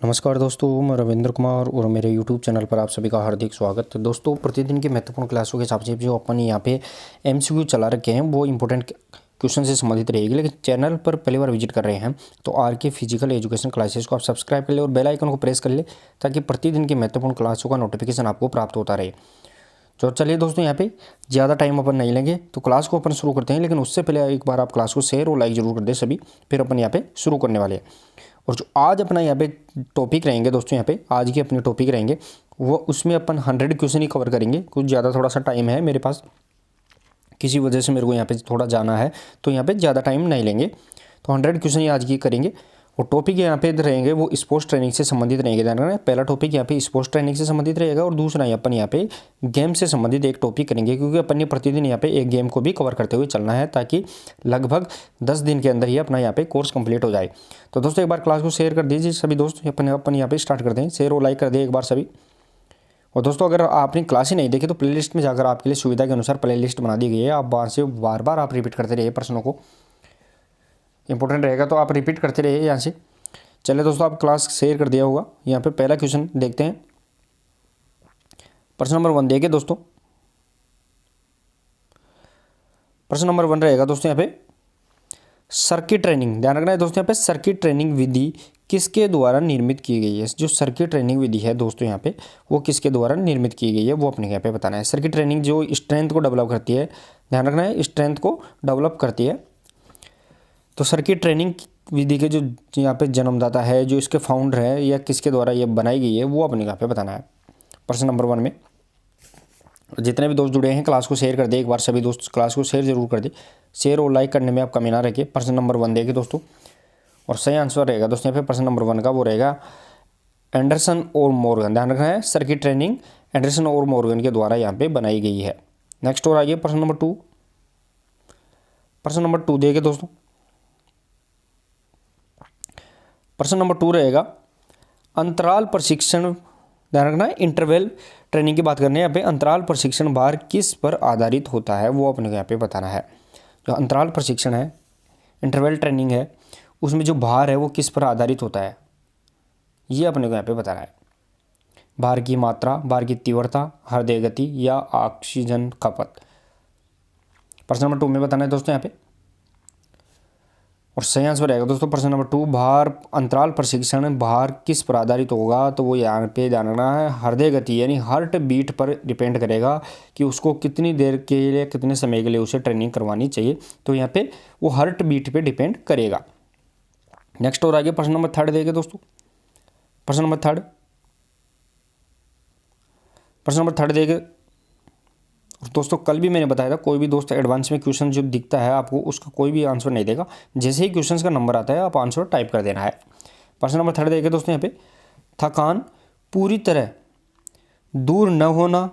नमस्कार दोस्तों, मैं रविंद्र कुमार और मेरे YouTube चैनल पर आप सभी का हार्दिक स्वागत है। दोस्तों, प्रतिदिन की महत्वपूर्ण क्लासों के हिसाब से जो अपन यहाँ पे MCQ चला रखे हैं वो इंपॉर्टेंट क्वेश्चन से संबंधित रहेगी। लेकिन चैनल पर पहली बार विजिट कर रहे हैं तो RK फिजिकल एजुकेशन क्लासेस को आप सब्सक्राइब कर ले और बेल आइकन को प्रेस कर ले ताकि प्रतिदिन की महत्वपूर्ण क्लासों का नोटिफिकेशन आपको प्राप्त होता रहे। तो चलिए दोस्तों, यहाँ पे ज़्यादा टाइम अपन नहीं लेंगे तो क्लास को अपन शुरू करते हैं। लेकिन उससे पहले एक बार आप क्लास को शेयर और लाइक जरूर कर दें सभी, फिर अपन यहाँ पे शुरू करने वाले हैं। और जो आज अपना यहाँ पे टॉपिक रहेंगे दोस्तों, यहाँ पे आज के अपने टॉपिक रहेंगे वो उसमें अपन 100 क्वेश्चन ही कवर करेंगे। कुछ ज़्यादा थोड़ा सा टाइम है मेरे पास, किसी वजह से मेरे को यहाँ पे थोड़ा जाना है तो यहाँ पे ज़्यादा टाइम नहीं लेंगे। तो 100 क्वेश्चन ही आज की करेंगे। और टॉपिक यहाँ पे रहेंगे वो स्पोर्ट्स ट्रेनिंग से संबंधित रहेंगे। ध्यान रखना, पहला टॉपिक यहाँ पे स्पोर्ट्स ट्रेनिंग से संबंधित रहेगा और दूसरा अपन यहाँ पे गेम से संबंधित एक टॉपिक करेंगे, क्योंकि अपन ने प्रतिदिन यहाँ पे एक गेम को भी कवर करते हुए चलना है ताकि लगभग 10 दिन के अंदर ही अपना यहाँ पे कोर्स कंप्लीट हो जाए। तो दोस्तों, एक बार क्लास को शेयर कर दीजिए सभी दोस्त। अपन यहाँ पे स्टार्ट करते हैं। शेयर और लाइक कर दिए एक बार सभी। और दोस्तों, अगर आपने क्लास ही नहीं देखी तो प्लेलिस्ट में जाकर आपके लिए सुविधा के अनुसार प्लेलिस्ट बना दी गई है। आप वहाँ से बार बार आप रिपीट करते रहिए प्रश्नों को, इंपॉर्टेंट रहेगा तो आप रिपीट करते रहिए यहाँ से। चलिए दोस्तों, आप क्लास शेयर कर दिया होगा। यहाँ पे पहला क्वेश्चन देखते हैं। प्रश्न नंबर 1 देखिए दोस्तों। प्रश्न नंबर 1 रहेगा दोस्तों यहाँ पे सर्किट ट्रेनिंग। ध्यान रखना है दोस्तों, यहाँ पे सर्किट ट्रेनिंग विधि किसके द्वारा निर्मित की गई है। जो सर्किट ट्रेनिंग विधि है दोस्तों यहाँ पे वो किसके द्वारा निर्मित की गई है वो अपने यहाँ पे बताना है। सर्किट ट्रेनिंग जो स्ट्रेंथ को डेवलप करती है, ध्यान रखना है, स्ट्रेंथ को डेवलप करती है। तो सर्किट ट्रेनिंग विधि के जो यहाँ पे जन्मदाता है, जो इसके फाउंडर है या किसके द्वारा ये बनाई गई है वो अपने यहाँ पे बताना है प्रश्न नंबर 1 में। जितने भी दोस्त जुड़े हैं क्लास को शेयर कर दे एक बार सभी दोस्त, क्लास को शेयर जरूर कर दे। शेयर और लाइक करने में आप कमी ना रखिए। प्रश्न नंबर 1 देखिए दोस्तों, और सही आंसर रहेगा दोस्तों यहाँ पे प्रश्न नंबर 1 का वो रहेगा एंडरसन और मॉर्गन। ध्यान रखना है, सर्किट ट्रेनिंग एंडरसन और मॉर्गन के द्वारा यहाँ पे बनाई गई है। नेक्स्ट और आइए प्रश्न नंबर 2। प्रश्न नंबर 2 देखिए दोस्तों। प्रश्न नंबर 2 रहेगा अंतराल प्रशिक्षण। ध्यान रखना है, इंटरवल ट्रेनिंग की बात करनी है यहाँ पे। अंतराल प्रशिक्षण भार किस पर आधारित होता है वो अपने को यहाँ पे बताना है। जो अंतराल प्रशिक्षण है, इंटरवल ट्रेनिंग है, उसमें जो भार है वो किस पर आधारित होता है ये अपने को यहाँ पे बताना है। भार की मात्रा, भार की तीव्रता, हृदय गति या ऑक्सीजन खपत। प्रश्न नंबर 2 में बताना है दोस्तों यहाँ पे। और सही आंसर रहेगा दोस्तों प्रश्न नंबर 2, भार अंतराल प्रशिक्षण भार किस पर आधारित होगा तो वो यहाँ पे ध्यान रखना है हृदय गति यानी हार्ट बीट पर डिपेंड करेगा कि उसको कितनी देर के लिए, कितने समय के लिए उसे ट्रेनिंग करवानी चाहिए। तो यहाँ पे वो हार्ट बीट पे डिपेंड करेगा। नेक्स्ट और आगे प्रश्न नंबर 3 देखें दोस्तों। प्रश्न नंबर 3 देखें दोस्तों। कल भी मैंने बताया था, कोई भी दोस्त एडवांस में क्वेश्चन जो दिखता है आपको उसका कोई भी आंसर नहीं देगा। जैसे ही क्वेश्चन का नंबर आता है आप आंसर टाइप कर देना है। प्रश्न नंबर 3 देखिए दोस्तों यहाँ पे, थकान पूरी तरह दूर न होना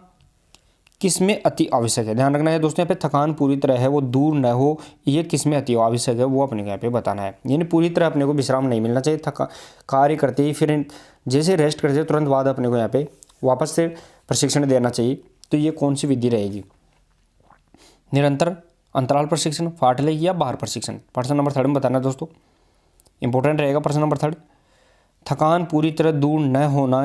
किसमें अति आवश्यक है। ध्यान रखना है दोस्तों यहाँ पे, थकान पूरी तरह है वो दूर न हो, ये किसमें अति आवश्यक है वो अपने यहाँ पे बताना है। यानी पूरी तरह अपने को विश्राम नहीं मिलना चाहिए। कार्य करते ही फिर जैसे रेस्ट करते तुरंत बाद अपने को यहाँ पे वापस से प्रशिक्षण देना चाहिए। तो ये कौन सी विधि रहेगी? निरंतर अंतराल प्रशिक्षण, फाटले या बाहर प्रशिक्षण। प्रश्न नंबर 3 में बताना है दोस्तों, इंपॉर्टेंट रहेगा प्रश्न नंबर 3। थकान पूरी तरह दूर न होना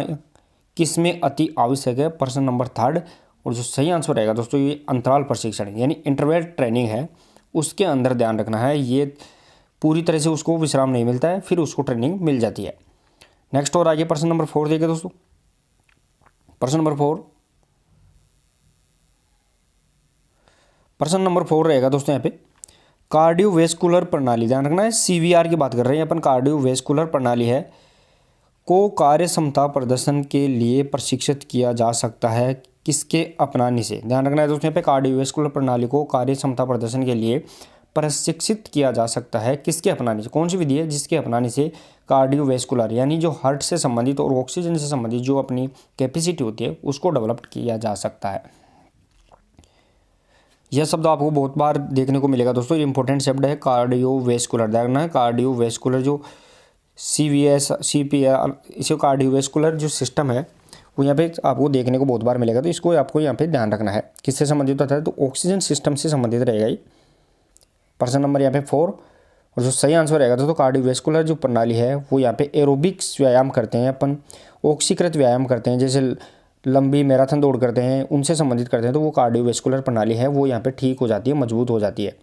किसमें अति आवश्यक है, प्रश्न नंबर 3। और जो सही आंसर रहेगा दोस्तों ये अंतराल प्रशिक्षण यानी इंटरवल ट्रेनिंग है, उसके अंदर ध्यान रखना है ये पूरी तरह से उसको विश्राम नहीं मिलता है, फिर उसको ट्रेनिंग मिल जाती है। नेक्स्ट और आगे प्रश्न नंबर 4 देखिए दोस्तों। प्रश्न नंबर 4 रहेगा दोस्तों यहाँ पे कार्डियोवैस्कुलर प्रणाली। ध्यान रखना है, CVR की बात कर रहे हैं अपन। कार्डियोवैस्कुलर प्रणाली है को कार्य क्षमता प्रदर्शन के लिए प्रशिक्षित किया जा सकता है किसके अपनाने से। ध्यान रखना है दोस्तों यहाँ पे, कार्डियोवैस्कुलर प्रणाली को कार्य क्षमता प्रदर्शन के लिए प्रशिक्षित किया जा सकता है किसके अपनाने से। कौन सी विधि है जिसके अपनाने से कार्डियोवैस्कुलर यानी जो हार्ट से संबंधित और ऑक्सीजन से संबंधित जो अपनी कैपेसिटी होती है उसको डेवलप किया जा सकता है। यह शब्द आपको बहुत बार देखने को मिलेगा दोस्तों, ये इंपॉर्टेंट शब्द है कार्डियोवैस्कुलर। देखना है कार्डियोवैस्कुलर जो CVS CPR, इसे कार्डियोवैस्कुलर जो सिस्टम है वो यहाँ पे आपको देखने को बहुत बार मिलेगा। तो इसको आपको यहाँ पे ध्यान रखना है किससे संबंधित होता है तो ऑक्सीजन सिस्टम से संबंधित रहेगा ये। प्रश्न नंबर यहाँ पे 4 और जो सही आंसर रहेगा दोस्तों कार्डियोवैस्कुलर जो प्रणाली है वो यहाँ पे एरोबिक्स व्यायाम करते हैं अपन, ऑक्सीकृत व्यायाम करते हैं, जैसे लंबी मैराथन दौड़ करते हैं, उनसे संबंधित करते हैं, तो वो कार्डियोवैस्कुलर प्रणाली है वो यहाँ पे ठीक हो जाती है, मजबूत हो जाती है।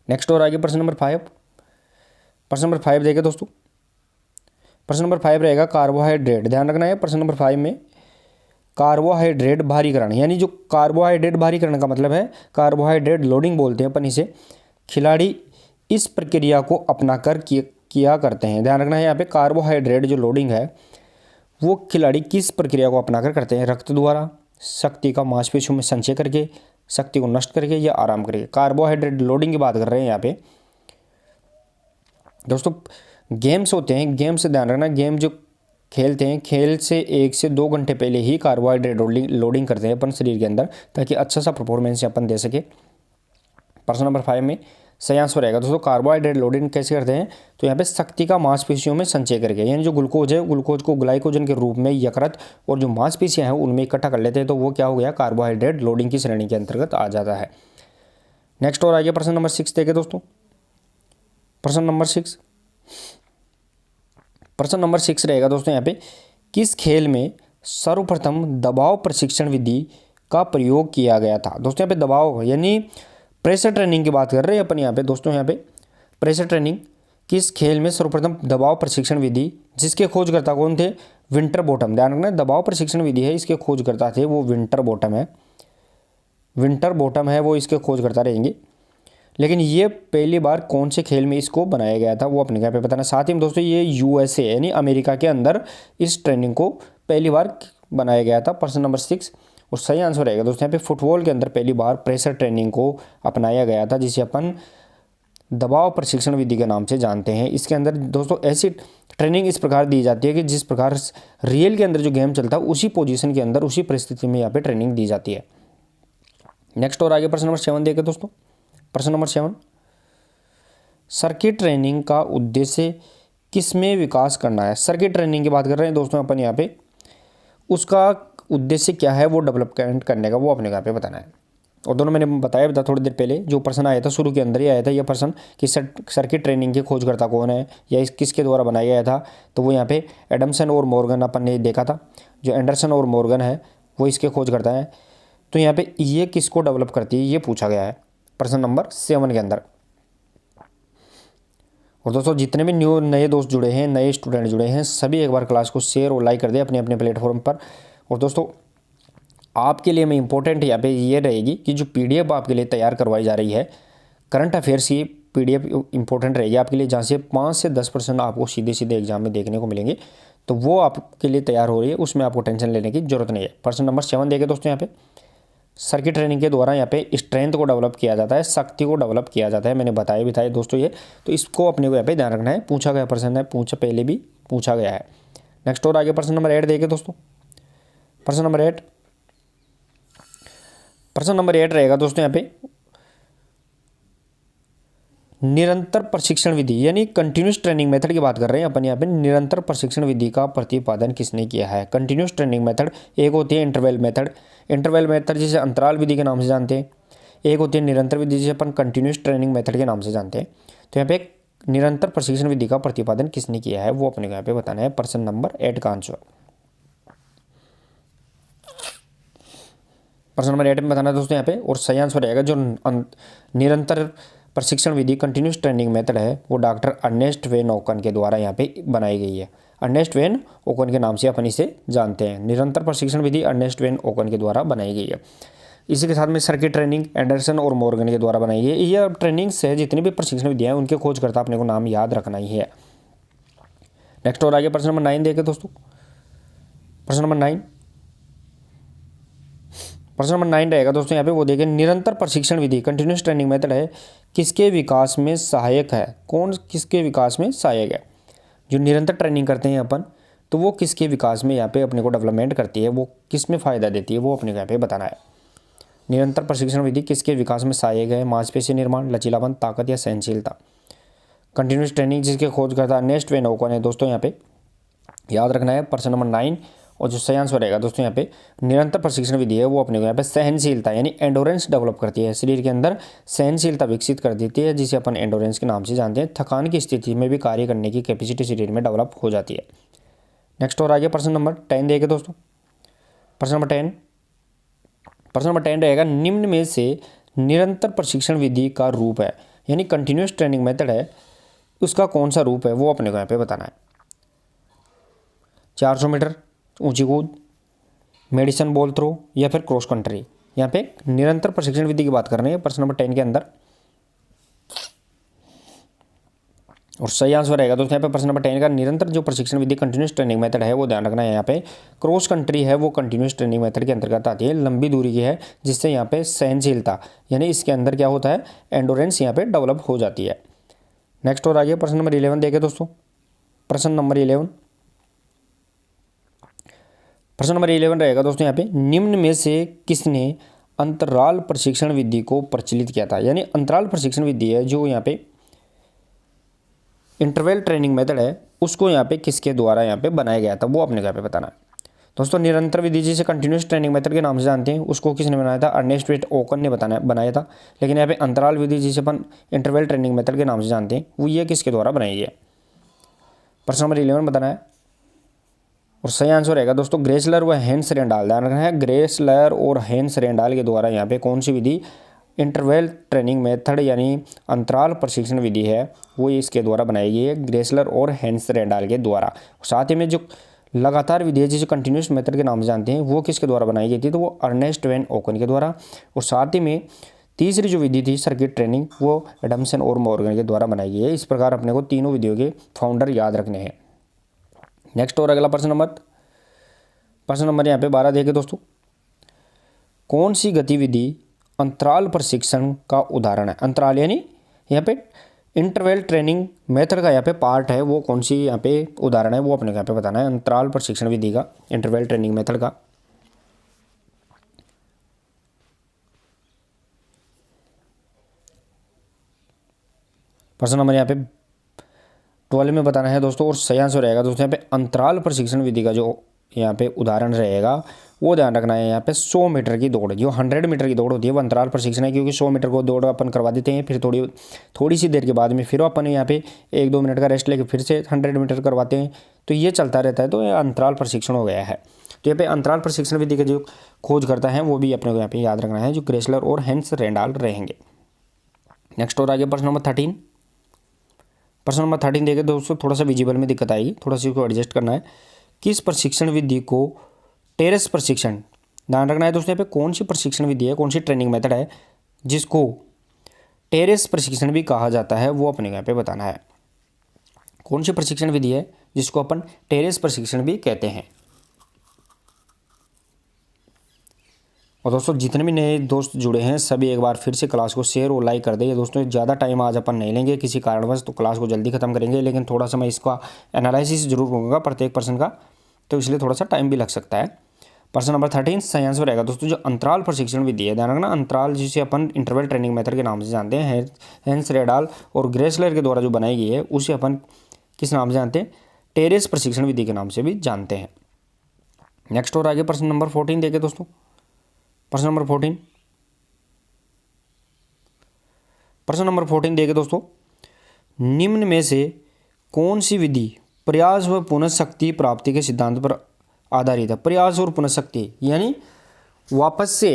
नेक्स्ट और आगे प्रश्न नंबर 5। प्रश्न नंबर 5 देखिए दोस्तों, प्रश्न नंबर 5 रहेगा कार्बोहाइड्रेट। ध्यान रखना है प्रश्न नंबर 5 में कार्बोहाइड्रेट भारीकरण, यानी जो कार्बोहाइड्रेट भारीकरण का मतलब है कार्बोहाइड्रेट लोडिंग बोलते हैं अपन इसे, खिलाड़ी इस प्रक्रिया को अपनाकर किया करते हैं। ध्यान रखना है यहाँ पे कार्बोहाइड्रेट जो लोडिंग है वो खिलाड़ी किस प्रक्रिया को अपनाकर करते हैं, रक्त द्वारा, शक्ति का मांसपेशियों में संचय करके, शक्ति को नष्ट करके, या आराम करके। कार्बोहाइड्रेट लोडिंग की बात कर रहे हैं यहाँ पे दोस्तों। गेम्स होते हैं, गेम से ध्यान रखना, गेम जो खेलते हैं, खेल से 1 से 2 घंटे पहले ही कार्बोहाइड्रेट लोडिंग करते हैं अपन शरीर के अंदर, ताकि अच्छा सा परफॉर्मेंस अपन दे सके। प्रश्न नंबर 5 में सही आंसर रहेगा दोस्तों कार्बोहाइड्रेट लोडिंग कैसे करते हैं, तो यहाँ पे शक्ति का मांसपेशियों में संचय करके, यानी जो ग्लूकोज है, ग्लूकोज को ग्लाइकोजन के रूप में यकृत और जो मांसपेशियाँ हैं उनमें इकट्ठा कर लेते हैं, तो वो क्या हो गया, कार्बोहाइड्रेट लोडिंग की श्रेणी के अंतर्गत आ जाता है। नेक्स्ट और आगे प्रश्न नंबर 6 देखें दोस्तों। प्रश्न नंबर 6, प्रश्न नंबर 6 रहेगा दोस्तों यहाँ पे, किस खेल में सर्वप्रथम दबाव प्रशिक्षण विधि का प्रयोग किया गया था। दोस्तों यहाँ पे दबाव यानी प्रेशर ट्रेनिंग की बात कर रहे हैं अपन यहाँ पे दोस्तों। यहाँ पे प्रेशर ट्रेनिंग किस खेल में सर्वप्रथम दबाव प्रशिक्षण विधि, जिसके खोजकर्ता कौन थे, विंटर बॉटम। ध्यान रखना दबाव प्रशिक्षण विधि है, इसके खोजकर्ता थे वो विंटर बॉटम है, विंटर बॉटम है वो इसके खोजकर्ता रहेंगे। लेकिन ये पहली बार कौन से खेल में इसको बनाया गया था वो अपने यहाँ पे बताना। साथ ही में दोस्तों ये USA यानी अमेरिका के अंदर इस ट्रेनिंग को पहली बार बनाया गया था। प्रश्न नंबर 6 और सही आंसर रहेगा दोस्तों यहाँ पे फुटबॉल के अंदर पहली बार प्रेशर ट्रेनिंग को अपनाया गया था, जिसे अपन दबाव प्रशिक्षण विधि के नाम से जानते हैं। इसके अंदर दोस्तों ऐसी ट्रेनिंग इस प्रकार दी जाती है कि जिस प्रकार रियल के अंदर जो गेम चलता है उसी पोजीशन के अंदर, उसी परिस्थिति में यहाँ पे ट्रेनिंग दी जाती है। नेक्स्ट और आगे प्रश्न नंबर 7 देखें दोस्तों। प्रश्न नंबर 7, सर्किट ट्रेनिंग का उद्देश्य किसमें विकास करना है। सर्किट ट्रेनिंग की बात कर रहे हैं दोस्तों अपन यहाँ पे, उसका उद्देश्य क्या है वो डेवलपमेंट करने का, वो अपने यहाँ पे बताना है। और दोनों मैंने बताया था थोड़ी देर पहले, जो प्रश्न आया था शुरू के अंदर ही आया था ये प्रश्न कि सर्किट ट्रेनिंग के खोजकर्ता कौन है या इस किसके द्वारा बनाया गया था, तो वो यहाँ पे एडमसन और मॉर्गन अपन ने देखा था। जो एंडरसन और मॉर्गन है वो इसके खोजकर्ता हैं। तो यहाँ पे ये किसको डेवलप करती है ये पूछा गया है प्रश्न नंबर 7 के अंदर। और दोस्तों जितने भी नए दोस्त जुड़े हैं, नए स्टूडेंट जुड़े हैं, सभी एक बार क्लास को शेयर और लाइक कर दें अपने अपने प्लेटफॉर्म पर। और दोस्तों आपके लिए मैं इंपॉर्टेंट यहाँ पे ये रहेगी कि जो PDF आपके लिए तैयार करवाई जा रही है करंट अफेयर्स की PDF इंपॉर्टेंट रहेगी आपके लिए, जहाँ से 5 से 10% आपको सीधे सीधे एग्जाम में देखने को मिलेंगे, तो वो आपके लिए तैयार हो रही है, उसमें आपको टेंशन लेने की जरूरत नहीं है। प्रश्न नंबर 7 देखें दोस्तों। यहाँ पे सर्किट ट्रेनिंग के द्वारा यहाँ पे स्ट्रेंथ को डेवलप किया जाता है, शक्ति को डेवलप किया जाता है, मैंने बताया भी था दोस्तों ये, तो इसको अपने को यहाँ पे ध्यान रखना है। पूछा गया प्रश्न है, पहले भी पूछा गया है। नेक्स्ट और आगे प्रश्न नंबर 8 देखें दोस्तों। प्रश्न नंबर 8, प्रश्न नंबर 8 रहेगा दोस्तों यहाँ पे निरंतर प्रशिक्षण विधि यानी कंटिन्यूस ट्रेनिंग मेथड की बात कर रहे हैं अपन यहाँ पे। निरंतर प्रशिक्षण विधि का प्रतिपादन किसने किया है। कंटिन्यूस ट्रेनिंग मेथड एक होती है इंटरवल मेथड, इंटरवल मेथड जिसे अंतराल विधि के नाम से जानते हैं। एक होती है निरंतर विधि जिसे अपन कंटिन्यूस ट्रेनिंग मेथड के नाम से जानते हैं। तो यहाँ पे निरंतर प्रशिक्षण विधि का प्रतिपादन किसने किया है वो अपने यहाँ पे बताना है। प्रश्न नंबर 8 का आंसर प्रश्न नंबर 8 में बताना है दोस्तों यहाँ पे। और सही आंसर रहेगा जो निरंतर प्रशिक्षण विधि कंटिन्यूस ट्रेनिंग मेथड है वो डॉक्टर अर्नेस्ट वेन ओकन के द्वारा यहाँ पे बनाई गई है। अर्नेस्ट वेन ओकन के नाम से अपन इसे जानते हैं। निरंतर प्रशिक्षण विधि अर्नेस्ट वेन ओकन के द्वारा बनाई गई है। इसी के साथ में सर्किट ट्रेनिंग एंडरसन और मॉर्गन के द्वारा बनाई है। ये ट्रेनिंग्स है जितनी भी प्रशिक्षण विधियाँ हैं उनके खोजकर्ता अपने को नाम याद रखना ही है। नेक्स्ट और आगे प्रश्न नंबर 9 देखें दोस्तों। प्रश्न नंबर 9, प्रश्न नंबर 9 रहेगा दोस्तों यहाँ पे, वो देखें निरंतर प्रशिक्षण विधि कंटिन्यूस ट्रेनिंग मेथड है किसके विकास में सहायक है। कौन किसके विकास में सहायक है। जो निरंतर ट्रेनिंग करते हैं अपन तो वो किसके विकास में यहाँ पे अपने को डेवलपमेंट करती है, वो किस में फ़ायदा देती है वो अपने को यहाँ पे बताना है। निरंतर प्रशिक्षण विधि किसके विकास में सहायक है। मांसपेशी निर्माण, लचीलापन, ताकत या सहनशीलता। कंटिन्यूस ट्रेनिंग जिसके खोजकर्ता अर्नेस्ट वेन ओकन है दोस्तों यहाँ पे याद रखना है प्रश्न नंबर 9 और जो सही आंसर रहेगा दोस्तों यहाँ पे निरंतर प्रशिक्षण विधि है वो अपने को यहाँ पे सहनशीलता यानी एंडोरेंस डेवलप करती है, शरीर के अंदर सहनशीलता विकसित कर देती है, जिसे अपन एंडोरेंस के नाम से जानते हैं। थकान की स्थिति में भी कार्य करने की कैपेसिटी शरीर में डेवलप हो जाती है। नेक्स्ट और आगे प्रश्न नंबर 10 देखिए दोस्तों। प्रश्न नंबर 10 रहेगा, निम्न में से निरंतर प्रशिक्षण विधि का रूप है यानी कंटिन्यूस ट्रेनिंग मेथड है, उसका कौन सा रूप है वो अपने को यहाँ पे बताना है। 400 मीटर ऊंची कूद, मेडिसन बॉल थ्रो या फिर क्रॉस कंट्री। यहाँ पे निरंतर प्रशिक्षण विधि की बात कर रहे हैं प्रश्न नंबर 10 के अंदर। और सही आंसर रहेगा दोस्तों यहाँ पे प्रश्न नंबर 10 का निरंतर जो प्रशिक्षण विधि कंटिन्यूस ट्रेनिंग मेथड है वो ध्यान रखना है। यहाँ पे क्रॉस कंट्री है वो कंटिन्यूस ट्रेनिंग मेथड के अंतर्गत आती है, लंबी दूरी की है, जिससे यहाँ पे सहनशीलता यानी इसके अंदर क्या होता है एंडोरेंस यहाँ पे डेवलप हो जाती है। नेक्स्ट और आगे प्रश्न नंबर 11 देखें दोस्तों। प्रश्न नंबर 11 रहेगा दोस्तों यहाँ पे, निम्न में से किसने अंतराल प्रशिक्षण विधि को प्रचलित किया था। यानी अंतराल प्रशिक्षण विधि है जो यहाँ पे इंटरवल ट्रेनिंग मेथड है, उसको यहाँ पे किसके द्वारा यहाँ पे बनाया गया था वो अपने को यहाँ पे बताना है। दोस्तों निरंतर विधि जिसे कंटिन्यूस ट्रेनिंग मेथड के नाम से जानते हैं उसको किसने बनाया था, अर्नेस्ट वेट ओकन ने बनाया था। लेकिन यहाँ पे अंतराल विधि जिसे अपन इंटरवल ट्रेनिंग मेथड के नाम से जानते हैं वो ये किसके द्वारा बनाई गई है। प्रश्न नंबर 11 बताना है और सही आंसर रहेगा दोस्तों ग्रेसलर व हेंस रेंडाल। ध्यान रखना है ग्रेसलर और हेंस रेंडाल के द्वारा यहाँ पे कौन सी विधि इंटरवल ट्रेनिंग मेथड यानी अंतराल प्रशिक्षण विधि है वो इसके द्वारा बनाई गई है, ग्रेसलर और हेंस रेंडाल के द्वारा। साथ ही में जो लगातार विधि है जिसे कंटिन्यूस मेथड के नाम से जानते हैं वो किसके द्वारा बनाई गई थी, तो वो अर्नेस्ट वैन ओकन के द्वारा। और साथ ही में तीसरी जो विधि थी सर्किट ट्रेनिंग वो एडमसन और मॉर्गन के द्वारा बनाई गई है। इस प्रकार अपने को तीनों विधियों के फाउंडर याद रखने हैं। नेक्स्ट और अगला प्रश्न नंबर यहाँ पे 12 देखिए दोस्तों, कौन सी गतिविधि अंतराल प्रशिक्षण का उदाहरण है। अंतराल यानी यहाँ पे इंटरवल ट्रेनिंग मेथड का यहाँ पे पार्ट है, वो कौन सी यहाँ पे उदाहरण है वो अपने को यहाँ पे बताना है। अंतराल प्रशिक्षण विधि का इंटरवल ट्रेनिंग मेथड का प्रश्न नंबर यहाँ पे 12 में बताना है दोस्तों। और सही आंसर रहेगा दोस्तों यहाँ पे अंतराल प्रशिक्षण विधि का जो यहाँ पे उदाहरण रहेगा वो ध्यान रखना है। यहाँ पे 100 मीटर की दौड़, जो 100 मीटर की दौड़ होती है वो अंतराल प्रशिक्षण है, क्योंकि 100 मीटर को दौड़ अपन करवा देते हैं, फिर थोड़ी सी देर के बाद में फिर अपन यहाँ पे 1-2 मिनट का रेस्ट लेके फिर से 100 मीटर करवाते हैं, तो ये चलता रहता है, तो ये अंतराल प्रशिक्षण हो गया है। तो यहाँ पे अंतराल प्रशिक्षण विधि का जो खोज करता है वो भी अपने को यहाँ पे याद रखना है, जो ग्रेसलर और हेंस रेंडाल रहेंगे। नेक्स्ट और आगे प्रश्न नंबर 13 देखे दोस्तों, थोड़ा सा विजिबल में दिक्कत आएगी, थोड़ा सा इसको एडजस्ट करना है। किस प्रशिक्षण विधि को टेरेस प्रशिक्षण, ध्यान रखना है दोस्तों यहाँ पे कौन सी प्रशिक्षण विधि है, कौन सी ट्रेनिंग मेथड है जिसको टेरेस प्रशिक्षण भी कहा जाता है वो अपने यहाँ पे बताना है। कौन सी प्रशिक्षण विधि है जिसको अपन टेरेस प्रशिक्षण भी कहते हैं। और दोस्तों जितने भी नए दोस्त जुड़े हैं सभी एक बार फिर से क्लास को शेयर और लाइक कर दें। दोस्तों ज़्यादा टाइम आज अपन नहीं लेंगे किसी कारणवश, तो क्लास को जल्दी खत्म करेंगे, लेकिन थोड़ा सा मैं इसका एनालिसिस जरूर करूँगा प्रत्येक पर्सन का, तो इसलिए थोड़ा सा टाइम भी लग सकता है। प्रश्न नंबर 13 सही आंसर रहेगा दोस्तों जो अंतराल प्रशिक्षण विधि है। ध्यान रखना अंतराल जिसे अपन इंटरवल ट्रेनिंग मेथड के नाम से जानते हैं, हेंस रेंडाल और ग्रेसलर के द्वारा जो बनाई गई है उसे अपन किस नाम से जानते हैं, टेरेस प्रशिक्षण विधि के नाम से भी जानते हैं। नेक्स्ट और आगे प्रश्न नंबर 14 देखें दोस्तों। प्रश्न नंबर 14 देखें दोस्तों, निम्न में से कौन सी विधि प्रयास व पुनःशक्ति प्राप्ति के सिद्धांत पर आधारित है। प्रयास और पुनःशक्ति यानी वापस से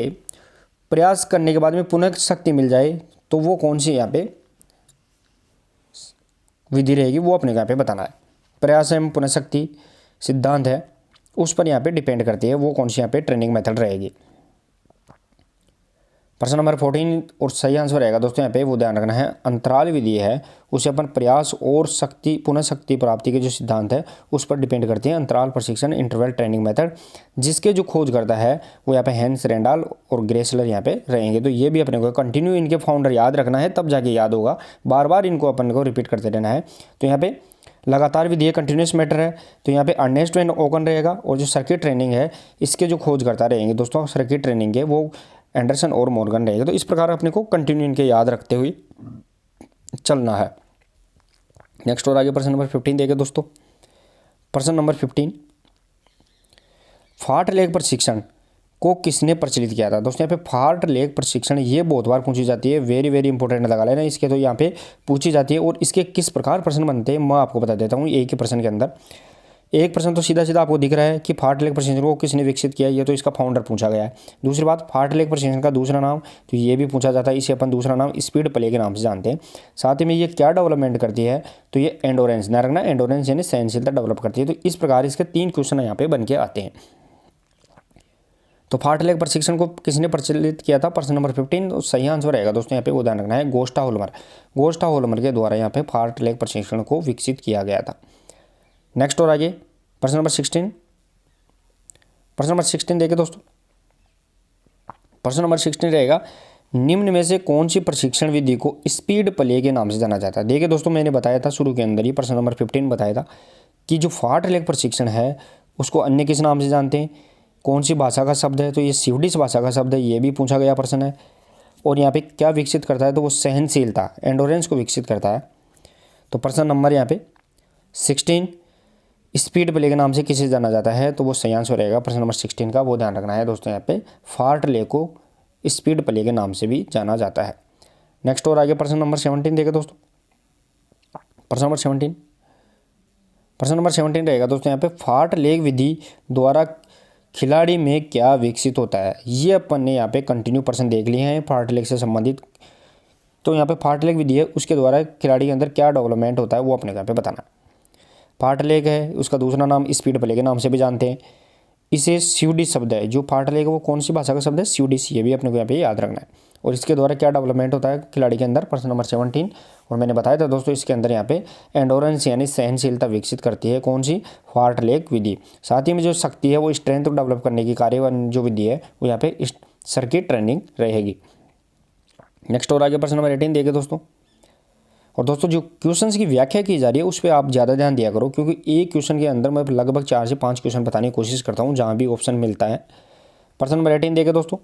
प्रयास करने के बाद में पुनः शक्ति मिल जाए, तो वो कौन सी यहाँ पे विधि रहेगी वो अपने यहाँ पे बताना है। प्रयास एवं पुनःशक्ति सिद्धांत है उस पर यहाँ पे डिपेंड करती है वो कौन सी यहाँ पे ट्रेनिंग मेथड रहेगी। प्रश्न नंबर 14 और सही आंसर रहेगा दोस्तों यहाँ पे वो ध्यान रखना है अंतराल विधि है उसे अपन प्रयास और शक्ति पुनः शक्ति प्राप्ति के जो सिद्धांत है उस पर डिपेंड करती है अंतराल प्रशिक्षण इंटरवल ट्रेनिंग मेथड, जिसके जो खोज करता है वो यहाँ पे हेंस रेंडाल और ग्रेसलर यहाँ पे रहेंगे। तो ये भी अपने को कंटिन्यू इनके फाउंडर याद रखना है, तब जाके याद होगा, बार बार इनको अपन को रिपीट करते रहना है। तो यहाँ पे लगातार विधि है कंटिन्यूस मैटर है, तो यहाँ पे अर्नेस्ट वैन ओकन रहेगा, और जो सर्किट ट्रेनिंग है इसके जो खोज करता रहेंगे दोस्तों सर्किट ट्रेनिंग के वो एंडरसन और मॉर्गन रहेगा। तो इस प्रकार अपने को कंटिन्यू इनके याद रखते हुए चलना है। नेक्स्ट और आगे प्रश्न नंबर 15 देखें दोस्तों। प्रश्न नंबर 15 फाट लेख प्रशिक्षण को किसने प्रचलित किया था? दोस्तों यहाँ पे फाट लेख प्रशिक्षण ये बहुत बार पूछी जाती है, वेरी वेरी इंपॉर्टेंट लगा लेना इसके, तो यहाँ पे पूछी जाती है। और इसके किस प्रकार प्रश्न बनते हैं मैं आपको बता देता हूँ एक ही प्रश्न के अंदर। एक प्रश्न तो सीधा सीधा आपको दिख रहा है कि फाट लेख प्रशिक्षण को किसने विकसित किया, ये तो इसका फाउंडर पूछा गया है। दूसरी बात, फाट लेख प्रशिक्षण का दूसरा नाम, तो ये भी पूछा जाता है, इसे अपन दूसरा नाम स्पीड प्ले के नाम से जानते हैं। साथ ही में ये क्या डेवलपमेंट करती है, तो ये एंडोरेंस, ना रखना, एंडोरेंस यानी सहनशीलता डेवलप करती है। तो इस प्रकार इसके 3 क्वेश्चन यहाँ पे बन के आते हैं। तो फाट लेख प्रशिक्षण को किसने प्रचलित किया था? प्रश्न नंबर 15 तो सही आंसर रहेगा दोस्तों यहाँ पे, वो ध्यान रखना है, गोस्टा होल्मर। गोस्टा होल्मर के द्वारा यहाँ पे फाट लेख प्रशिक्षण को विकसित किया गया था। नेक्स्ट और आगे प्रश्न नंबर 16। प्रश्न नंबर 16 देखिए दोस्तों, प्रश्न नंबर 16 रहेगा, निम्न में से कौन सी प्रशिक्षण विधि को स्पीड प्ले के नाम से जाना जाता है? देखिए दोस्तों, मैंने बताया था शुरू के अंदर ही, प्रश्न नंबर 15 बताया था कि जो फाट लेख प्रशिक्षण है उसको अन्य किस नाम से जानते हैं, कौन सी भाषा का शब्द है, तो ये स्वीडिश भाषा का शब्द है, ये भी पूछा गया प्रश्न है। और यहाँ पे क्या विकसित करता है, तो वो सहनशीलता, एंडोरेंस को विकसित करता है। तो प्रश्न नंबर यहाँ पे 16 स्पीड प्ले के नाम से किसे जाना जाता है, तो वो सही आंसर रहेगा प्रश्न नंबर 16 का, वो ध्यान रखना है दोस्तों यहाँ पे, फाट लेख को स्पीड प्ले के नाम से भी जाना जाता है। नेक्स्ट और आगे प्रश्न नंबर 17 देखें दोस्तों, प्रश्न नंबर 17, प्रश्न नंबर 17 रहेगा दोस्तों यहाँ पे, फाट लेख विधि द्वारा खिलाड़ी में क्या विकसित होता है? ये अपन ने यहाँ पे कंटिन्यू प्रश्न देख लिए हैं फाट लेख से संबंधित। तो यहाँ पे फाट लेख विधि है, उसके द्वारा खिलाड़ी के अंदर क्या डेवलपमेंट होता है वो अपने यहाँ पे बताना है। फाट लेख है, उसका दूसरा नाम स्पीड प्ले के नाम से भी जानते हैं। इसे स्वीडिश शब्द है, जो फाट लेख है वो कौन सी भाषा का शब्द है? स्वीडिश, ये भी अपने को यहाँ पे याद रखना है। और इसके द्वारा क्या डेवलपमेंट होता है खिलाड़ी के अंदर? प्रश्न नंबर 17। और मैंने बताया था दोस्तों इसके अंदर यहाँ पे एंडोरेंस यानी सहनशीलता विकसित करती है, कौन सी? फाट लेख विधि। साथ ही में जो शक्ति है वो स्ट्रेंथ को डेवलप करने की कार्य जो विधि है वो यहाँ पे सर्किट ट्रेनिंग रहेगी। नेक्स्ट और आगे प्रश्न नंबर 18 देखिए दोस्तों। और दोस्तों जो क्वेश्चंस की व्याख्या की जा रही है उस पर आप ज़्यादा ध्यान दिया करो, क्योंकि एक क्वेश्चन के अंदर मैं लगभग 4 से 5 क्वेश्चन बताने की कोशिश करता हूँ जहाँ भी ऑप्शन मिलता है। प्रश्न नंबर 18 देखिए दोस्तों,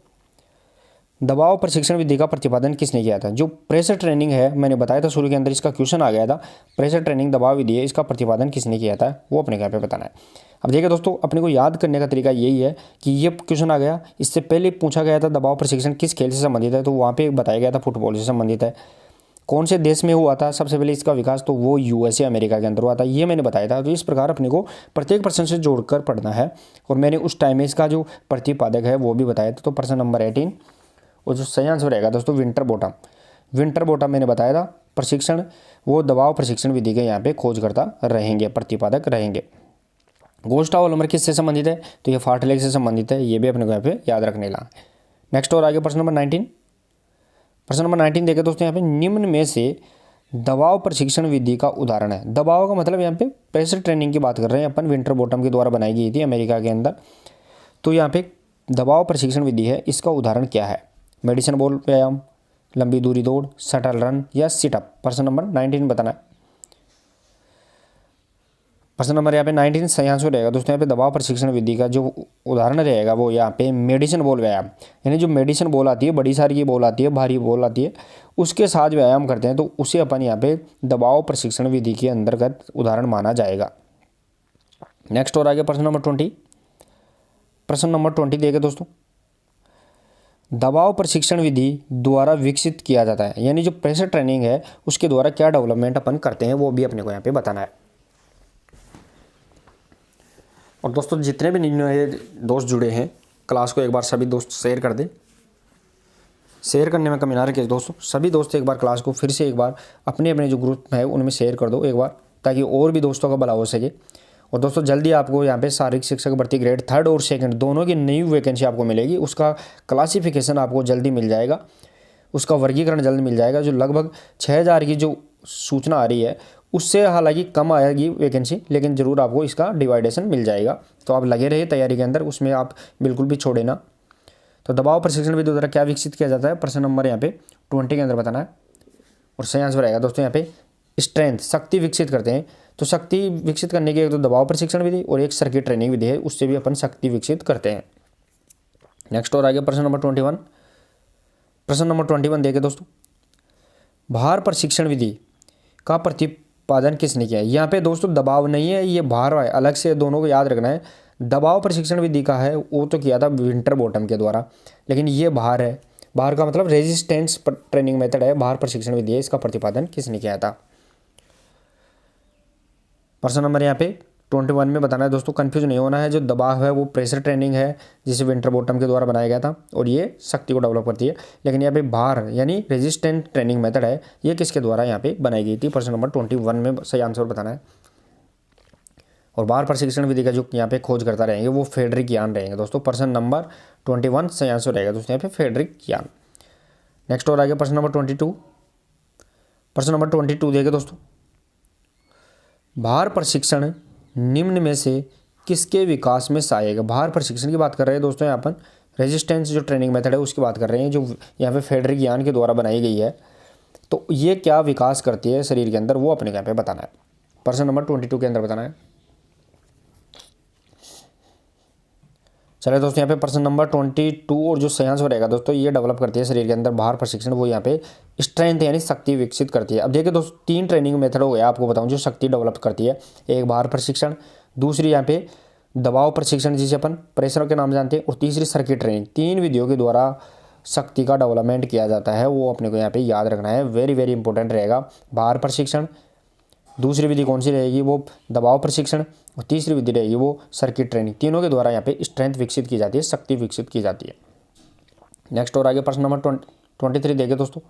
दबाव प्रशिक्षण विधि का प्रतिपादन किसने किया था? जो प्रेशर ट्रेनिंग है, मैंने बताया था शुरू के अंदर इसका क्वेश्चन आ गया था, प्रेशर ट्रेनिंग दबाव विधि है, इसका प्रतिपादन किसने किया था वो अपने यहाँ पे बताना है। अब देखिए दोस्तों, अपने को याद करने का तरीका यही है कि ये क्वेश्चन आ गया, इससे पहले पूछा गया था दबाव प्रशिक्षण किस खेल से संबंधित है, तो वहाँ पे बताया गया था फुटबॉल से संबंधित है। कौन से देश में हुआ था सबसे पहले इसका विकास, तो वो यूएसए अमेरिका के अंदर हुआ था, ये मैंने बताया था। तो इस प्रकार अपने को प्रत्येक प्रश्न से जोड़कर पढ़ना है, और मैंने उस टाइम में इसका जो प्रतिपादक है वो भी बताया था। तो प्रश्न नंबर 18 और जो सही आंसर रहेगा दोस्तों विंटर बॉटम। विंटर बॉटम मैंने बताया था प्रशिक्षण, वो दबाव प्रशिक्षण विधि के यहाँ पे खोजकर्ता रहेंगे, प्रतिपादक रहेंगे। गोस्टा होल्मर किससे संबंधित है, तो ये फाट लेख से संबंधित है, ये भी अपने को यहाँ पे याद रखने लगा। नेक्स्ट और आगे प्रश्न नंबर 19। प्रश्न नंबर 19 देखें दोस्तों, यहाँ पे निम्न में से दबाव प्रशिक्षण विधि का उदाहरण है। दबाव का मतलब यहाँ पे प्रेशर ट्रेनिंग की बात कर रहे हैं अपन, विंटर बॉटम के द्वारा बनाई गई थी अमेरिका के अंदर। तो यहाँ पे दबाव प्रशिक्षण विधि है, इसका उदाहरण क्या है? मेडिसिन बॉल व्यायाम, लंबी दूरी दौड़, शटल रन या सिटअप। प्रश्न नंबर 19 बताना है। प्रश्न नंबर यहाँ पे 19 सही आंसर रहेगा दोस्तों। यहाँ पे दबाव प्रशिक्षण विधि का जो उदाहरण रहेगा वो यहाँ पे मेडिसिन बॉल व्यायाम, यानी जो मेडिसिन बॉल आती है, बड़ी सारी की बॉल आती है, भारी बॉल आती है, उसके साथ व्यायाम करते हैं, तो उसे अपन यहाँ पे दबाव प्रशिक्षण विधि के अंतर्गत उदाहरण माना जाएगा। नेक्स्ट और आगे प्रश्न नंबर 20। प्रश्न नंबर 20 देखे दोस्तों, दबाव प्रशिक्षण विधि द्वारा विकसित किया जाता है, यानी जो प्रेशर ट्रेनिंग है उसके द्वारा क्या डेवलपमेंट अपन करते हैं वो भी अपने को यहाँ पे बताना है। और दोस्तों जितने भी नए दोस्त जुड़े हैं क्लास को एक बार सभी दोस्त शेयर कर दें, शेयर करने में कमी ना रखे दोस्तों। सभी दोस्त एक बार क्लास को फिर से एक बार अपने अपने जो ग्रुप है उनमें शेयर कर दो एक बार, ताकि और भी दोस्तों का भला हो सके। और दोस्तों जल्दी आपको यहाँ पे शारीरिक शिक्षक भर्ती ग्रेड 3 और 2 दोनों की नई वैकेंसी आपको मिलेगी, उसका क्लासिफिकेशन आपको जल्दी मिल जाएगा, उसका वर्गीकरण जल्द मिल जाएगा। जो लगभग 6000 की जो सूचना आ रही है उससे हालांकि कम आएगी वैकेंसी, लेकिन ज़रूर आपको इसका डिवाइडेशन मिल जाएगा। तो आप लगे रहिए तैयारी के अंदर, उसमें आप बिल्कुल भी छोड़े ना। तो दबाव प्रशिक्षण विधि द्वारा क्या विकसित किया जाता है? प्रश्न नंबर यहाँ पे 20 के अंदर बताना है। और सही आंसर रहेगा दोस्तों यहाँ पे स्ट्रेंथ, शक्ति विकसित करते हैं। तो शक्ति विकसित करने की एक तो दबाव प्रशिक्षण विधि और एक सर्किट ट्रेनिंग विधि है, उससे भी अपन शक्ति विकसित करते हैं। नेक्स्ट और आगे प्रश्न नंबर 21। प्रश्न नंबर 21 देखे दोस्तों, भार प्रशिक्षण विधि का प्रतिपादन किसने किया है? यहाँ पे दोस्तों दबाव नहीं है, ये भार है, अलग से दोनों को याद रखना है। दबाव प्रशिक्षण विधि का है वो तो किया था विंटर बॉटम के द्वारा, लेकिन ये भार है, भार का मतलब रेजिस्टेंस ट्रेनिंग मेथड है, भार प्रशिक्षण विधि है, इसका प्रतिपादन किसने किया था। प्रश्न नंबर यहाँ पे 21 में बताना है दोस्तों, कंफ्यूज नहीं होना है। जो दबाव है वो प्रेशर ट्रेनिंग है जिसे विंटर बॉटम के द्वारा बनाया गया था और ये शक्ति को डेवलप करती है, लेकिन यहाँ पे भार यानी रेजिस्टेंट ट्रेनिंग मेथड है, ये किसके द्वारा यहाँ पे बनाई गई थी। प्रश्न नंबर 21 में सही आंसर बताना है। और भार प्रशिक्षण विधि का जो यहाँ पे खोज करता रहेंगे वो फ्रेडरिक यान रहेंगे दोस्तों। प्रश्न नंबर 21 सही आंसर रहेगा दोस्तों यहाँ पे फ्रेडरिक यान। नेक्स्ट और आगे प्रश्न नंबर 22। प्रश्न नंबर 22 देखिए दोस्तों, भार प्रशिक्षण निम्न में से किसके विकास में सहायक है। भार प्रशिक्षण की बात कर रहे हैं दोस्तों, यहाँ पर रेजिस्टेंस जो ट्रेनिंग मेथड है उसकी बात कर रहे हैं, जो यहाँ पे फ्रेडरिक यान के द्वारा बनाई गई है। तो ये क्या विकास करती है शरीर के अंदर, वो अपने यहाँ पे बताना है। प्रश्न नंबर 22 के अंदर बताना है। चलिए दोस्तों, यहाँ पे प्रश्न नंबर 22 और जो सही आंसर रहेगा दोस्तों, ये डेवलप करती है शरीर के अंदर भार प्रशिक्षण, वो यहाँ पे स्ट्रेंथ यानी शक्ति विकसित करती है। अब देखिए दोस्तों, 3 ट्रेनिंग मेथड हो गया आपको बताऊं जो शक्ति डेवलप करती है। एक भार प्रशिक्षण, दूसरी यहाँ पे दबाव प्रशिक्षण जिसे अपन प्रेशर के नाम जानते हैं, और तीसरी सर्किट ट्रेनिंग। 3 विधियों के द्वारा शक्ति का डेवलपमेंट किया जाता है, वो अपने को यहाँ पे याद रखना है, वेरी वेरी इंपॉर्टेंट रहेगा। भार प्रशिक्षण, दूसरी विधि कौन सी रहेगी वो दबाव प्रशिक्षण, और तीसरी विधि रहेगी वो सर्किट ट्रेनिंग। तीनों के द्वारा यहाँ पे स्ट्रेंथ विकसित की जाती है, शक्ति विकसित की जाती है। नेक्स्ट और आगे प्रश्न नंबर 23 देखिए दोस्तों,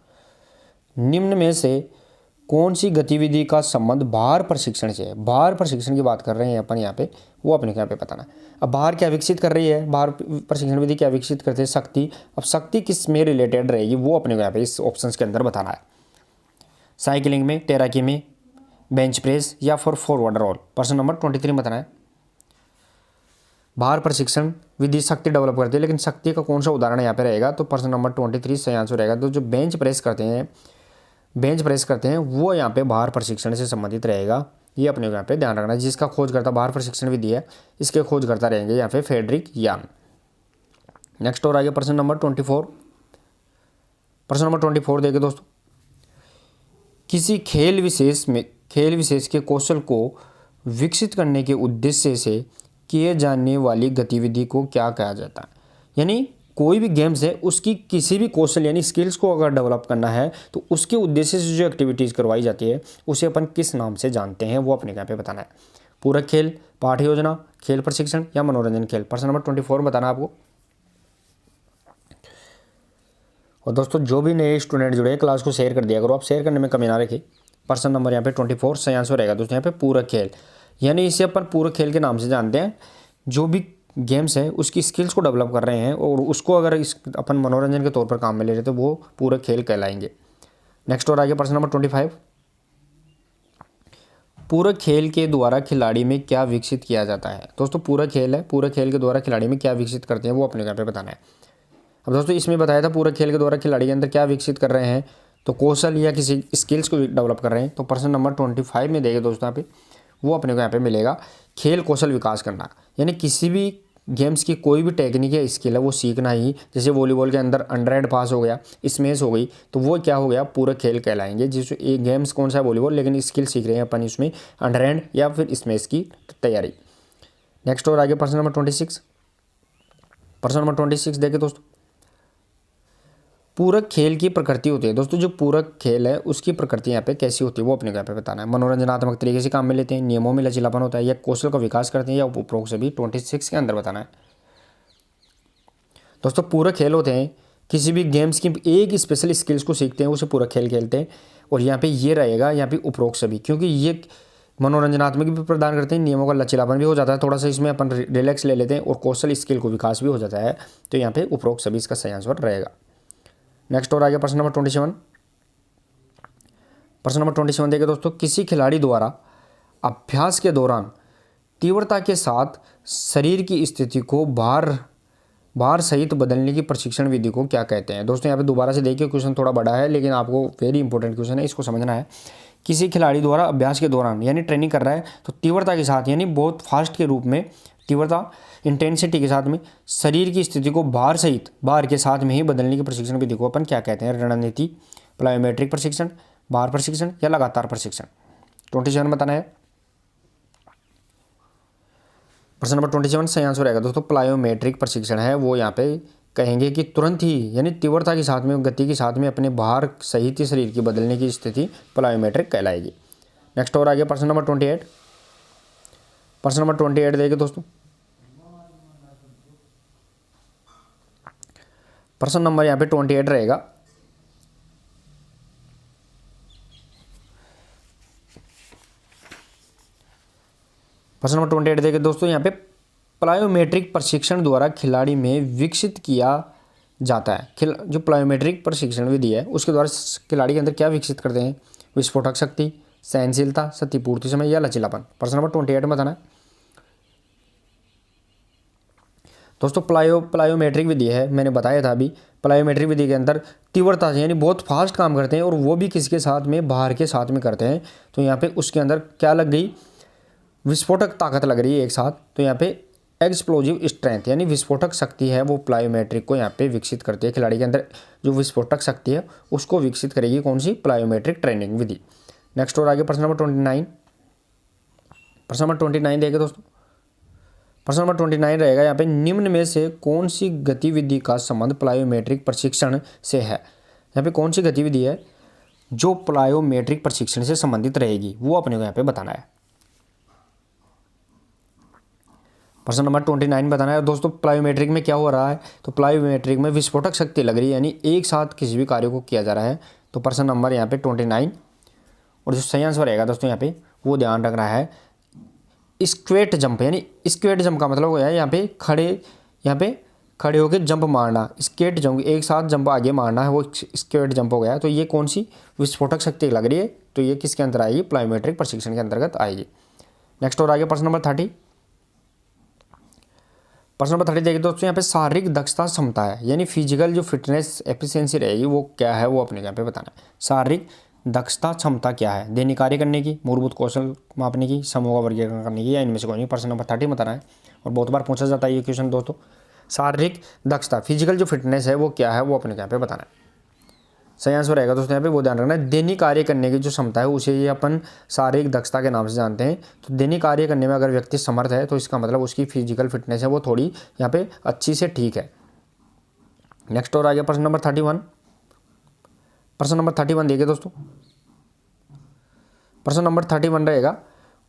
निम्न में से कौन सी गतिविधि का संबंध भार प्रशिक्षण से है। भार प्रशिक्षण की बात कर रहे हैं अपन यहाँ पे, वो अपने यहाँ पे बताना है। अब भार क्या विकसित कर रही है, भार प्रशिक्षण विधि क्या विकसित करते हैं, शक्ति। अब शक्ति किस में रिलेटेड रहेगी वो अपने को यहाँ पे इस ऑप्शन के अंदर बताना है। साइकिलिंग में, तैराकी में, बेंच प्रेस या फिर फॉरवर्ड रोल। प्रश्न नंबर 23 में बताना है। भार प्रशिक्षण विधि शक्ति डेवलप करती है, लेकिन शक्ति का कौन सा उदाहरण यहाँ पे रहेगा, तो प्रश्न नंबर 23 सही आंसर रहेगा। तो जो बेंच प्रेस करते हैं वो यहाँ पे भार प्रशिक्षण से संबंधित रहेगा, ये अपने को यहाँ पे ध्यान रखना है। जिसका खोजकर्ता भार प्रशिक्षण विधि है, इसके खोजकर्ता रहेंगे यहाँ पे फ्रेडरिक यान। नेक्स्ट और आगे प्रश्न नंबर 24। प्रश्न नंबर 24 देखिए दोस्तों, किसी खेल विशेष के कौशल को विकसित करने के उद्देश्य से किए जाने वाली गतिविधि को क्या कहा जाता है। यानी कोई भी गेम्स है उसकी किसी भी कौशल यानी स्किल्स को अगर डेवलप करना है तो उसके उद्देश्य से जो एक्टिविटीज़ करवाई जाती है उसे अपन किस नाम से जानते हैं, वो अपने यहाँ पे बताना है। पूरक खेल, पाठ योजना, खेल प्रशिक्षण या मनोरंजन खेल। प्रश्न नंबर 24 बताना आपको। और दोस्तों जो भी नए स्टूडेंट जुड़े हैं क्लास को शेयर कर दिया करो, आप शेयर करने में कमी ना रखिए। प्रश्न नंबर यहाँ पे 24 सही आंसर रहेगा दोस्तों यहाँ पे पूरक खेल, यानी इसे अपन पूरक खेल के नाम से जानते हैं। जो भी गेम्स है उसकी स्किल्स को डेवलप कर रहे हैं और उसको अगर इस अपन मनोरंजन के तौर पर काम में ले रहे तो वो पूरक खेल कहलाएंगे। नेक्स्ट और आगे प्रश्न नंबर 25। पूरक खेल के द्वारा खिलाड़ी में क्या विकसित किया जाता है। दोस्तों पूरक खेल है, पूरक खेल के द्वारा खिलाड़ी में क्या विकसित करते हैं वो अपने यहाँ पे बताना है। अब दोस्तों इसमें बताया था पूरक खेल के द्वारा खिलाड़ी के अंदर क्या विकसित कर रहे हैं, तो कौशल या किसी स्किल्स को डेवलप कर रहे हैं। तो प्रश्न नंबर 25 में देखे दोस्तों यहाँ पे, वो अपने को यहाँ पे मिलेगा खेल कौशल विकास करना, यानी किसी भी गेम्स की कोई भी टेक्निक या स्किल है वो सीखना ही। जैसे वॉलीबॉल के अंदर अंडर पास हो गया, स्मैश हो गई, तो वो क्या हो गया पूरक खेल कहलाएंगे। जिस एक गेम्स कौन सा है वॉलीबॉल, लेकिन स्किल सीख रहे हैं अपन इसमें अंडर या फिर स्मैश की तैयारी। नेक्स्ट और आगे प्रश्न नंबर 26। प्रश्न नंबर 26 देखे दोस्तों, पूरक खेल की प्रकृति होती है। दोस्तों जो पूरक खेल है उसकी प्रकृति यहाँ पे कैसी होती है वो अपने को यहाँ पे बताना है। मनोरंजनात्मक तरीके से काम में लेते हैं, नियमों में लचीलापन होता है, या कौशल का विकास करते हैं, या उपरोक्त सभी 26 के अंदर बताना है। दोस्तों पूरक खेल होते हैं किसी भी गेम्स की एक स्पेशल स्किल्स को सीखते हैं, उसे पूरक खेल खेलते हैं। और यहाँ पे ये रहेगा यहाँ पे उपरोक्त सभी, क्योंकि ये मनोरंजनात्मक भी प्रदान करते हैं, नियमों का लचीलापन भी हो जाता है, थोड़ा सा इसमें अपन रिलैक्स ले लेते हैं, और कौशल स्किल को विकास भी हो जाता है। तो यहाँ पे उपरोक्त सभी इसका सही आंसर रहेगा। नेक्स्ट और आगे प्रश्न नंबर 27। प्रश्न नंबर 27 देखिए दोस्तों, किसी खिलाड़ी द्वारा अभ्यास के दौरान तीव्रता के साथ शरीर की स्थिति को भार सहित बदलने की प्रशिक्षण विधि को क्या कहते हैं। दोस्तों यहाँ पे दोबारा से देखिए, क्वेश्चन थोड़ा बड़ा है लेकिन आपको वेरी इंपॉर्टेंट क्वेश्चन है, इसको समझना है। किसी खिलाड़ी द्वारा अभ्यास के दौरान यानी ट्रेनिंग कर रहा है तो तीव्रता के साथ यानी बहुत फास्ट के रूप में, तीव्रता इंटेंसिटी के साथ में शरीर की स्थिति को भार के साथ में ही बदलने की प्रशिक्षण विधि को अपन क्या कहते हैं। रणनीति, प्लायोमेट्रिक प्रशिक्षण, भार प्रशिक्षण या लगातार प्रशिक्षण। 27 बताना है। प्रश्न नंबर 27 सही आंसर रहेगा दोस्तों प्लायोमेट्रिक प्रशिक्षण है वो यहाँ पे कहेंगे कि तुरंत ही यानी तीव्रता के साथ में गति के साथ में अपने भार सहित शरीर की बदलने की स्थिति प्लायोमेट्रिक कहलाएगी। नेक्स्ट और आगे प्रश्न नंबर 28। प्रश्न नंबर 28 देखिए दोस्तों, प्रश्न नंबर यहाँ पे 28 रहेगा। प्रश्न नंबर 28 देखिए दोस्तों, यहाँ पे प्लायोमेट्रिक प्रशिक्षण द्वारा खिलाड़ी में विकसित किया जाता है। जो प्लायोमेट्रिक प्रशिक्षण विधि है उसके द्वारा खिलाड़ी के अंदर क्या विकसित करते हैं? विस्फोटक शक्ति, सहनशीलता, क्षतिपूर्ति समय या लचीलापन। प्रश्न नंबर 28 में बताना है दोस्तों। प्लायोमेट्रिक विधि है, मैंने बताया था अभी। प्लायोमेट्रिक विधि के अंदर तीव्रता से यानी बहुत फास्ट काम करते हैं और वो भी किसके साथ में? भार के साथ में करते हैं। तो यहाँ पे उसके अंदर क्या लग गई? विस्फोटक ताकत लग रही है एक साथ। तो यहाँ पे एक्सप्लोजिव स्ट्रेंथ यानी विस्फोटक शक्ति है वो प्लायोमेट्रिक को यहाँ पे विकसित करती है। खिलाड़ी के अंदर जो विस्फोटक शक्ति है उसको विकसित करेगी कौन सी? प्लायोमेट्रिक ट्रेनिंग विधि। नेक्स्ट और आगे प्रश्न नंबर 29। प्रश्न नंबर 29 देखिए दोस्तों, प्रश्न नंबर 29 रहेगा यहाँ पे निम्न में से कौन सी गतिविधि का संबंध प्लायोमेट्रिक प्रशिक्षण से है? यहाँ पे कौन सी गतिविधि है जो प्लायोमेट्रिक प्रशिक्षण से संबंधित रहेगी वो अपने को यहाँ पे बताना है। प्रश्न नंबर 29 बताना है दोस्तों। प्लायोमेट्रिक में क्या हो रहा है? तो प्लायोमेट्रिक में विस्फोटक शक्ति लग रही है यानी एक साथ किसी भी कार्य को किया जा रहा है। तो प्रश्न नंबर यहाँ पे 29 और जो सही आंसर रहेगा दोस्तों यहाँ पे वो ध्यान रखना है स्क्वेट जंप। यानी स्क्वेट जंप का मतलब है यहाँ पे खड़े होकर जंप मारना। स्केट जंप एक साथ जंप आगे मारना है वो स्क्वेट जंप हो गया। तो ये कौन सी विस्फोटक शक्ति लग रही है? तो ये किसके अंदर आएगी? प्लायोमेट्रिक प्रशिक्षण के अंतर्गत आएगी। नेक्स्ट और आगे प्रश्न नंबर 30। प्रश्न नंबर 30 देखिए दोस्तों, यहाँ पे शारीरिक दक्षता क्षमता है यानी फिजिकल जो फिटनेस एफिशिएंसी रहेगी वो क्या है वो अपने यहाँ पे बताना है। शारीरिक दक्षता क्षमता क्या है? दैनिक कार्य करने की, मूलभूत कौशल मापने की, समूह का वर्गीकरण करने की या इनमें से कोई नहीं। प्रश्न नंबर 30 बताना है और बहुत बार पूछा जाता है ये क्वेश्चन दोस्तों। शारीरिक दक्षता फिजिकल जो फिटनेस है वो क्या है वो अपने यहाँ पे बताना है। सही आंसर रहेगा दोस्तों यहाँ पे वो ध्यान रखना है दैनिक कार्य करने की जो क्षमता है उसे ये अपन शारीरिक दक्षता के नाम से जानते हैं। तो दैनिक कार्य करने में अगर व्यक्ति समर्थ है तो इसका मतलब उसकी फिजिकल फिटनेस है वो थोड़ी यहाँ पे अच्छी से ठीक है। नेक्स्ट और आगे प्रश्न नंबर 31। प्रश्न नंबर 31 देखिए दोस्तों, प्रश्न नंबर 31 रहेगा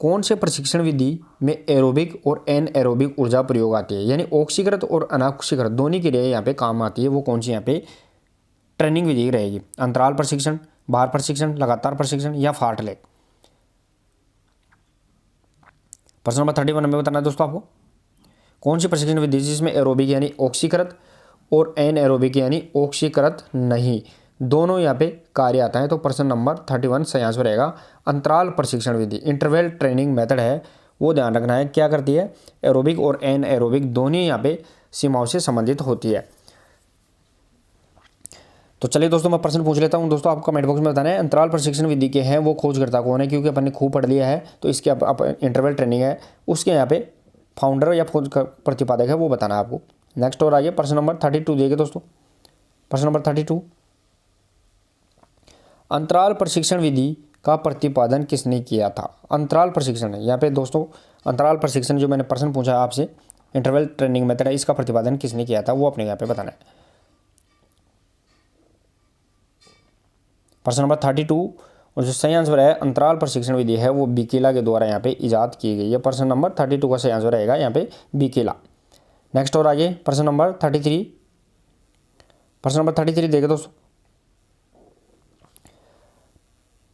कौन से प्रशिक्षण विधि में एरोबिक और एनएरोबिक ऊर्जा प्रयोग आती है? यानी ऑक्सीकृत और अनऑक्सीकृत दोनों क्रियाएं यहाँ पे काम आती है वो कौन सी यहाँ पे ट्रेनिंग विधि रहेगी? अंतराल प्रशिक्षण, भार प्रशिक्षण, लगातार प्रशिक्षण या फार्टलेग। प्रश्न नंबर 31 में बताना है दोस्तों आपको कौन सी प्रशिक्षण विधि जिसमें एरोबिक यानी ऑक्सीकृत और एनएरोबिक यानी ऑक्सीकृत नहीं दोनों यहाँ पे कार्य आता है। तो प्रश्न नंबर 31 सही आंसर रहेगा अंतराल प्रशिक्षण विधि। इंटरवल ट्रेनिंग मेथड है वो ध्यान रखना है क्या करती है? एरोबिक और एनएरोबिक दोनों यहाँ पे सीमाओं से संबंधित होती है। तो चलिए दोस्तों मैं प्रश्न पूछ लेता हूं दोस्तों, आपको कमेंट बॉक्स में बताना है अंतराल प्रशिक्षण विधि के हैं वो खोजकर्ता कौन है? क्योंकि अपन ने खूब पढ़ लिया है तो इसके आप इंटरवल ट्रेनिंग है उसके यहाँ पे फाउंडर या खोज प्रतिपादक है वो बताना है आपको। नेक्स्ट और आगे प्रश्न नंबर 32 देखिए दोस्तों, प्रश्न नंबर 32 अंतराल प्रशिक्षण विधि का प्रतिपादन किसने किया था? अंतराल प्रशिक्षण है यहाँ पे दोस्तों, अंतराल प्रशिक्षण जो मैंने प्रश्न पूछा आपसे इंटरवल ट्रेनिंग मेथड है इसका प्रतिपादन किसने किया था वो अपने यहाँ पे बताना है। प्रश्न नंबर 32 और जो सही आंसर है अंतराल प्रशिक्षण विधि है वो बिकेला के द्वारा यहाँ पे इजाद की गई है। प्रश्न नंबर 32 का सही आंसर रहेगा यहाँ पे बिकेला। नेक्स्ट और आगे प्रश्न नंबर 33। प्रश्न नंबर 33 देखिए दोस्तों,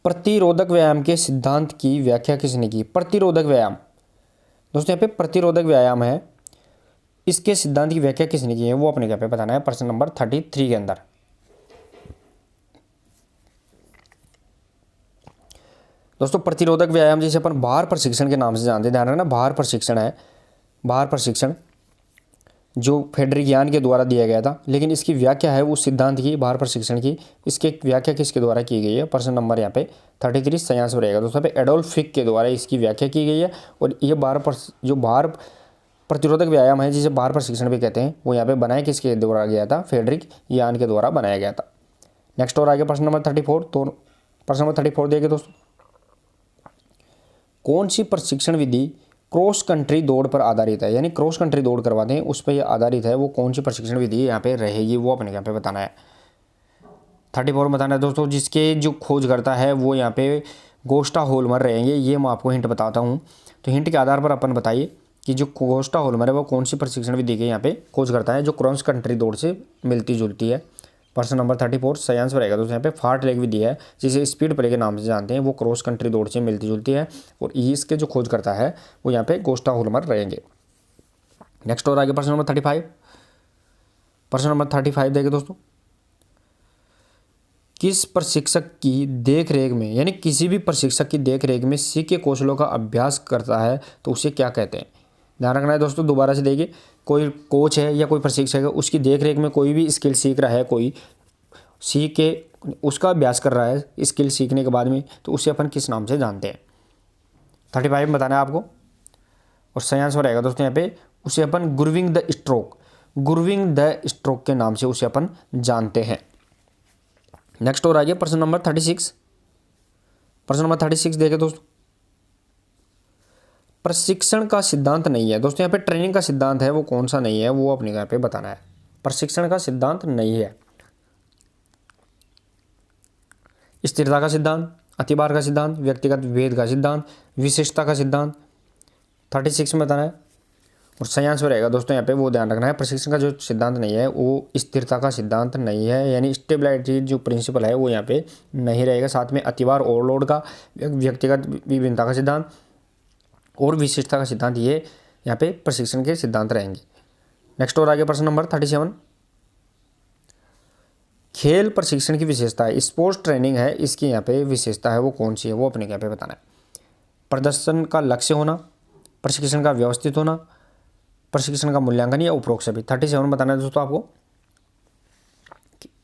प्रतिरोधक व्यायाम के सिद्धांत की व्याख्या किसने की? प्रतिरोधक व्यायाम दोस्तों यहाँ पे प्रतिरोधक व्यायाम है इसके सिद्धांत की व्याख्या किसने की है वो अपने यहाँ पे बताना है प्रश्न नंबर 33 के अंदर। दोस्तों प्रतिरोधक व्यायाम जिसे अपन भार प्रशिक्षण के नाम से जानते हैं, ध्यान रखना भार प्रशिक्षण है। भार प्रशिक्षण जो फेडरिकियान के द्वारा दिया गया था लेकिन इसकी व्याख्या है वो सिद्धांत की भार प्रशिक्षण की इसकी व्याख्या किसके द्वारा की गई है? प्रश्न नंबर यहाँ पे 33 सही आंसर रहेगा दोस्तों पे एडोल्फ फिक के द्वारा इसकी व्याख्या की गई है। और ये जो भार प्रतिरोधक व्यायाम है जिसे भार प्रशिक्षण भी कहते हैं वो यहाँ पे बनाया किसके द्वारा गया था? फेडरिकियान के द्वारा बनाया गया था। नेक्स्ट और आगे प्रश्न नंबर 34। तो प्रश्न नंबर 34 देखिए दोस्तों, कौन सी प्रशिक्षण विधि क्रॉस कंट्री दौड़ पर आधारित है, यानी क्रॉस कंट्री दौड़ करवाते हैं उस पर ये आधारित है, वो कौन सी प्रशिक्षण विधि यहाँ पे रहेगी, वो अपने यहाँ पे बताना है। 34 बताना है दोस्तों, जिसके जो खोज करता है वो यहाँ पे गोस्टा होल्मर रहेंगे। ये मैं आपको हिंट बताता हूँ, तो हिंट के आधार पर अपन बताइए कि जो गोस्टा होल्मर है वो कौन सी प्रशिक्षण विधि के यहाँ पे खोज करता है जो क्रॉस कंट्री दौड़ से मिलती जुलती है। प्रश्न नंबर 34 सही आंसर रहेगा दोस्तों यहाँ पे फास्ट लेग विधि है, जिसे स्पीड प्ले के नाम से जानते हैं, वो क्रॉस कंट्री दौड़ से मिलती जुलती है और इसके जो खोज करता है वो यहाँ पे गोस्टा होल्मर रहेंगे। नेक्स्ट और आगे प्रश्न नंबर 35। प्रश्न नंबर 35 देखिए दोस्तों, किस प्रशिक्षक की देख रेख में, यानी किसी भी प्रशिक्षक की देख रेख में सीखे कौशलों का अभ्यास करता है तो उसे क्या कहते हैं। ध्यान रखना है दोस्तों, दोबारा से देखिए, कोई कोच है या कोई प्रशिक्षक है, उसकी देख रेख में कोई भी स्किल सीख रहा है, कोई सीख के उसका अभ्यास कर रहा है स्किल सीखने के बाद में, तो उसे अपन किस नाम से जानते हैं। 35 में बताना है आपको और सही आंसर रहेगा दोस्तों यहाँ पे, उसे अपन गुरविंग द स्ट्रोक, गुरविंग द स्ट्रोक के नाम से उसे अपन जानते हैं। नेक्स्ट और आगे प्रश्न नंबर 36। प्रश्न नंबर 36 देखें दोस्तों, प्रशिक्षण का सिद्धांत नहीं है दोस्तों, यहाँ पे ट्रेनिंग का सिद्धांत है वो कौन सा नहीं है, वो अपने यहाँ पे बताना है। प्रशिक्षण का सिद्धांत नहीं है, स्थिरता का सिद्धांत, अतिभार का सिद्धांत, व्यक्तिगत विभेद का सिद्धांत, विशिष्टता का सिद्धांत, 36 में बताना है और सही आंसर रहेगा दोस्तों यहाँ पे, वो ध्यान रखना है, प्रशिक्षण का जो सिद्धांत नहीं है वो स्थिरता का सिद्धांत नहीं है, यानी स्टेबिलिटी जो प्रिंसिपल है वो यहाँ पे नहीं रहेगा। साथ में अतिभार ओवरलोड का, व्यक्तिगत विभिन्नता का सिद्धांत और विशिष्टता का सिद्धांत, ये यहाँ पे प्रशिक्षण के सिद्धांत रहेंगे। नेक्स्ट और आगे प्रश्न नंबर 37, खेल प्रशिक्षण की विशेषता है, स्पोर्ट्स ट्रेनिंग है, इसकी यहाँ पे विशेषता है वो कौन सी है, वो अपने यहाँ पे बताना है। प्रदर्शन का लक्ष्य होना, प्रशिक्षण का व्यवस्थित होना, प्रशिक्षण का मूल्यांकन या उपरोक्त सभी। 37 बताना है दोस्तों आपको,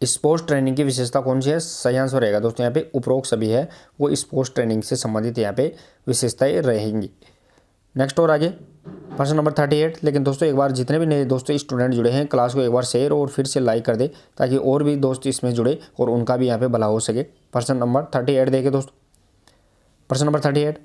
स्पोर्ट्स ट्रेनिंग की विशेषता कौन सी है, सही आंसर रहेगा दोस्तों यहाँ पे उपरोक्त सभी है, वो स्पोर्ट्स ट्रेनिंग से संबंधित यहाँ पे विशेषताएं रहेंगी। नेक्स्ट और आगे प्रश्न नंबर 38। लेकिन दोस्तों एक बार जितने भी नए दोस्तों स्टूडेंट जुड़े हैं क्लास को एक बार शेयर और फिर से लाइक कर दे, ताकि और भी दोस्त इसमें जुड़े और उनका भी यहाँ पे भला हो सके। प्रश्न नंबर 38 देखें दोस्तों, प्रश्न नंबर 38,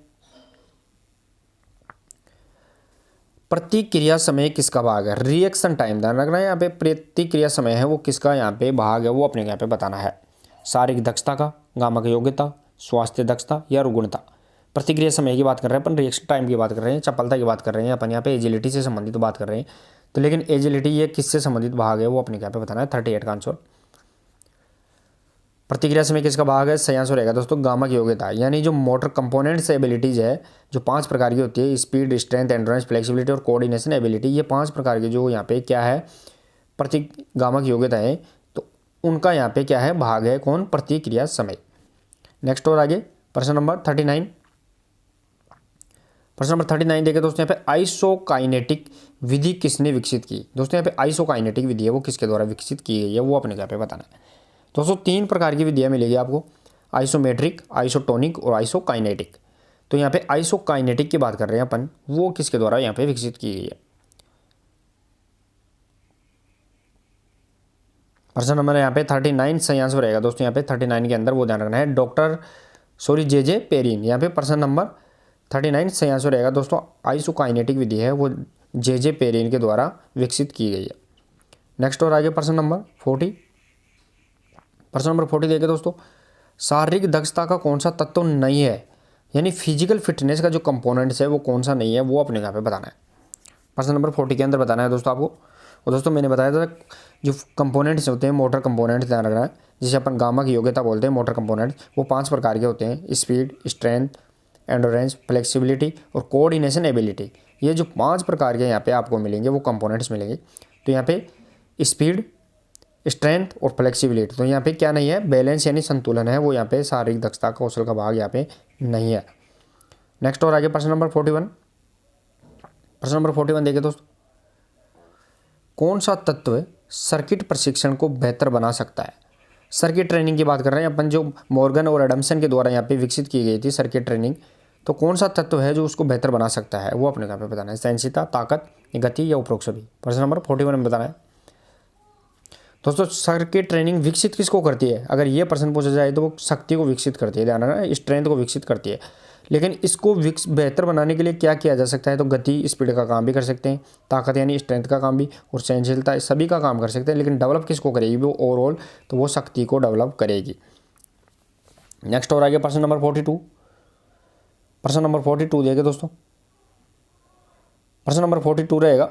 प्रतिक्रिया समय किसका भाग है, रिएक्शन टाइम। ध्यान रखना है यहाँ पे प्रतिक्रिया समय है वो किसका यहाँ पे भाग है, वो अपने यहाँ पे बताना है। शारीरिक दक्षता का, गामक योग्यता, स्वास्थ्य दक्षता या रुग्णता। प्रतिक्रिया समय की बात कर रहे हैं अपन, रिएक्शन टाइम की बात कर रहे हैं, चपलता की बात कर रहे हैं अपन, यहाँ पे एजिलिटी से संबंधित बात कर रहे हैं। तो लेकिन एजिलिटी ये किससे संबंधित भाग है वो अपने यहाँ पे बताना है। 38 का आंसर, प्रतिक्रिया समय किसका भाग है, सही आंसर रहेगा दोस्तों गामक योग्यता, यानी जो मोटर कंपोनेंट्स एबिलिटीज है जो 5 प्रकार की होती है, स्पीड, स्ट्रेंथ, एंड्योरेंस, फ्लेक्सिबिलिटी और कोऑर्डिनेशन एबिलिटी, ये 5 प्रकार की जो यहाँ पे क्या है गामक योग्यता है, तो उनका यहाँ पे क्या है भाग है कौन, प्रतिक्रिया समय। नेक्स्ट और आगे प्रश्न नंबर 39। प्रश्न नंबर 39 देखें दोस्तों, यहाँ पे आइसोकाइनेटिक विधि किसने विकसित की। दोस्तों यहाँ पे आइसोकाइनेटिक विधि है वो किसके द्वारा विकसित की गई है, वो अपने यहाँ पे बताना है। दोस्तों 3 प्रकार की विधियाँ मिलेगी आपको, आइसोमेट्रिक, आइसोटोनिक और आइसोकाइनेटिक। तो यहाँ पे आइसोकाइनेटिक की बात कर रहे हैं अपन, वो किसके द्वारा यहाँ पे विकसित की गई है। प्रश्न नंबर यहाँ पे 39 सही आंसर रहेगा दोस्तों यहाँ पे 39 के अंदर, वो ध्यान रखना है जे पेरिन। यहाँ पे प्रश्न नंबर 39 सही आंसर रहेगा दोस्तों, आइसोकाइनेटिक विधि है वो जे पेरिन के द्वारा विकसित की गई है। नेक्स्ट और आगे प्रश्न नंबर 40। प्रश्न नंबर 40 देखिए दोस्तों, शारीरिक दक्षता का कौन सा तत्व नहीं है, यानी फिजिकल फिटनेस का जो कंपोनेंट्स है वो कौन सा नहीं है, वो अपने यहाँ पे बताना है। प्रश्न नंबर 40 के अंदर बताना है दोस्तों आपको। और दोस्तों मैंने बताया था जो कंपोनेंट्स होते हैं मोटर कंपोनेंट्स, ध्यान रखना है, जिसे अपन गामा की योग्यता बोलते हैं मोटर कंपोनेंट्स, वो 5 प्रकार के होते हैं, स्पीड, स्ट्रेंथ, एंडोरेंस, फ्लेक्सिबिलिटी और कोऑर्डिनेशन एबिलिटी। ये जो 5 प्रकार के यहाँ पे आपको मिलेंगे वो कंपोनेंट्स मिलेंगे। तो यहाँ पे स्पीड, स्ट्रेंथ और फ्लेक्सिबिलिटी, तो यहाँ पे क्या नहीं है, बैलेंस यानी संतुलन है, वो यहाँ पे शारीरिक दक्षता कौशल का भाग यहाँ पे नहीं है। नेक्स्ट और आगे प्रश्न नंबर 41। प्रश्न नंबर 41 देखिए दोस्तों, कौन सा तत्व सर्किट प्रशिक्षण को बेहतर बना सकता है। सर्किट ट्रेनिंग की बात कर रहे हैं अपन, जो मॉर्गन और एडम्सन के द्वारा यहाँ पे विकसित की गई थी सर्किट ट्रेनिंग, तो कौन सा तत्व है जो उसको बेहतर बना सकता है, वो अपने यहाँ पे बताना है। सहनशीलता, ताकत, गति या उपरोक्त सभी। प्रश्न नंबर 41 में बताना है दोस्तों, सर्किट ट्रेनिंग विकसित किसको करती है। अगर ये प्रश्न पूछा जाए तो वो शक्ति को विकसित करती है, ध्यान रखना, स्ट्रेंथ को विकसित करती है। लेकिन इसको बेहतर बनाने के लिए क्या किया जा सकता है, तो गति स्पीड का काम भी कर सकते हैं, ताकत यानी स्ट्रेंथ का काम भी, और सहनशीलता सभी का काम कर सकते हैं। लेकिन डेवलप किसको करेगी वो ओवरऑल, तो वो शक्ति को डेवलप करेगी। नेक्स्ट और आगे प्रश्न नंबर 42। प्रश्न नंबर 42 देखिए दोस्तों, प्रश्न नंबर 42 रहेगा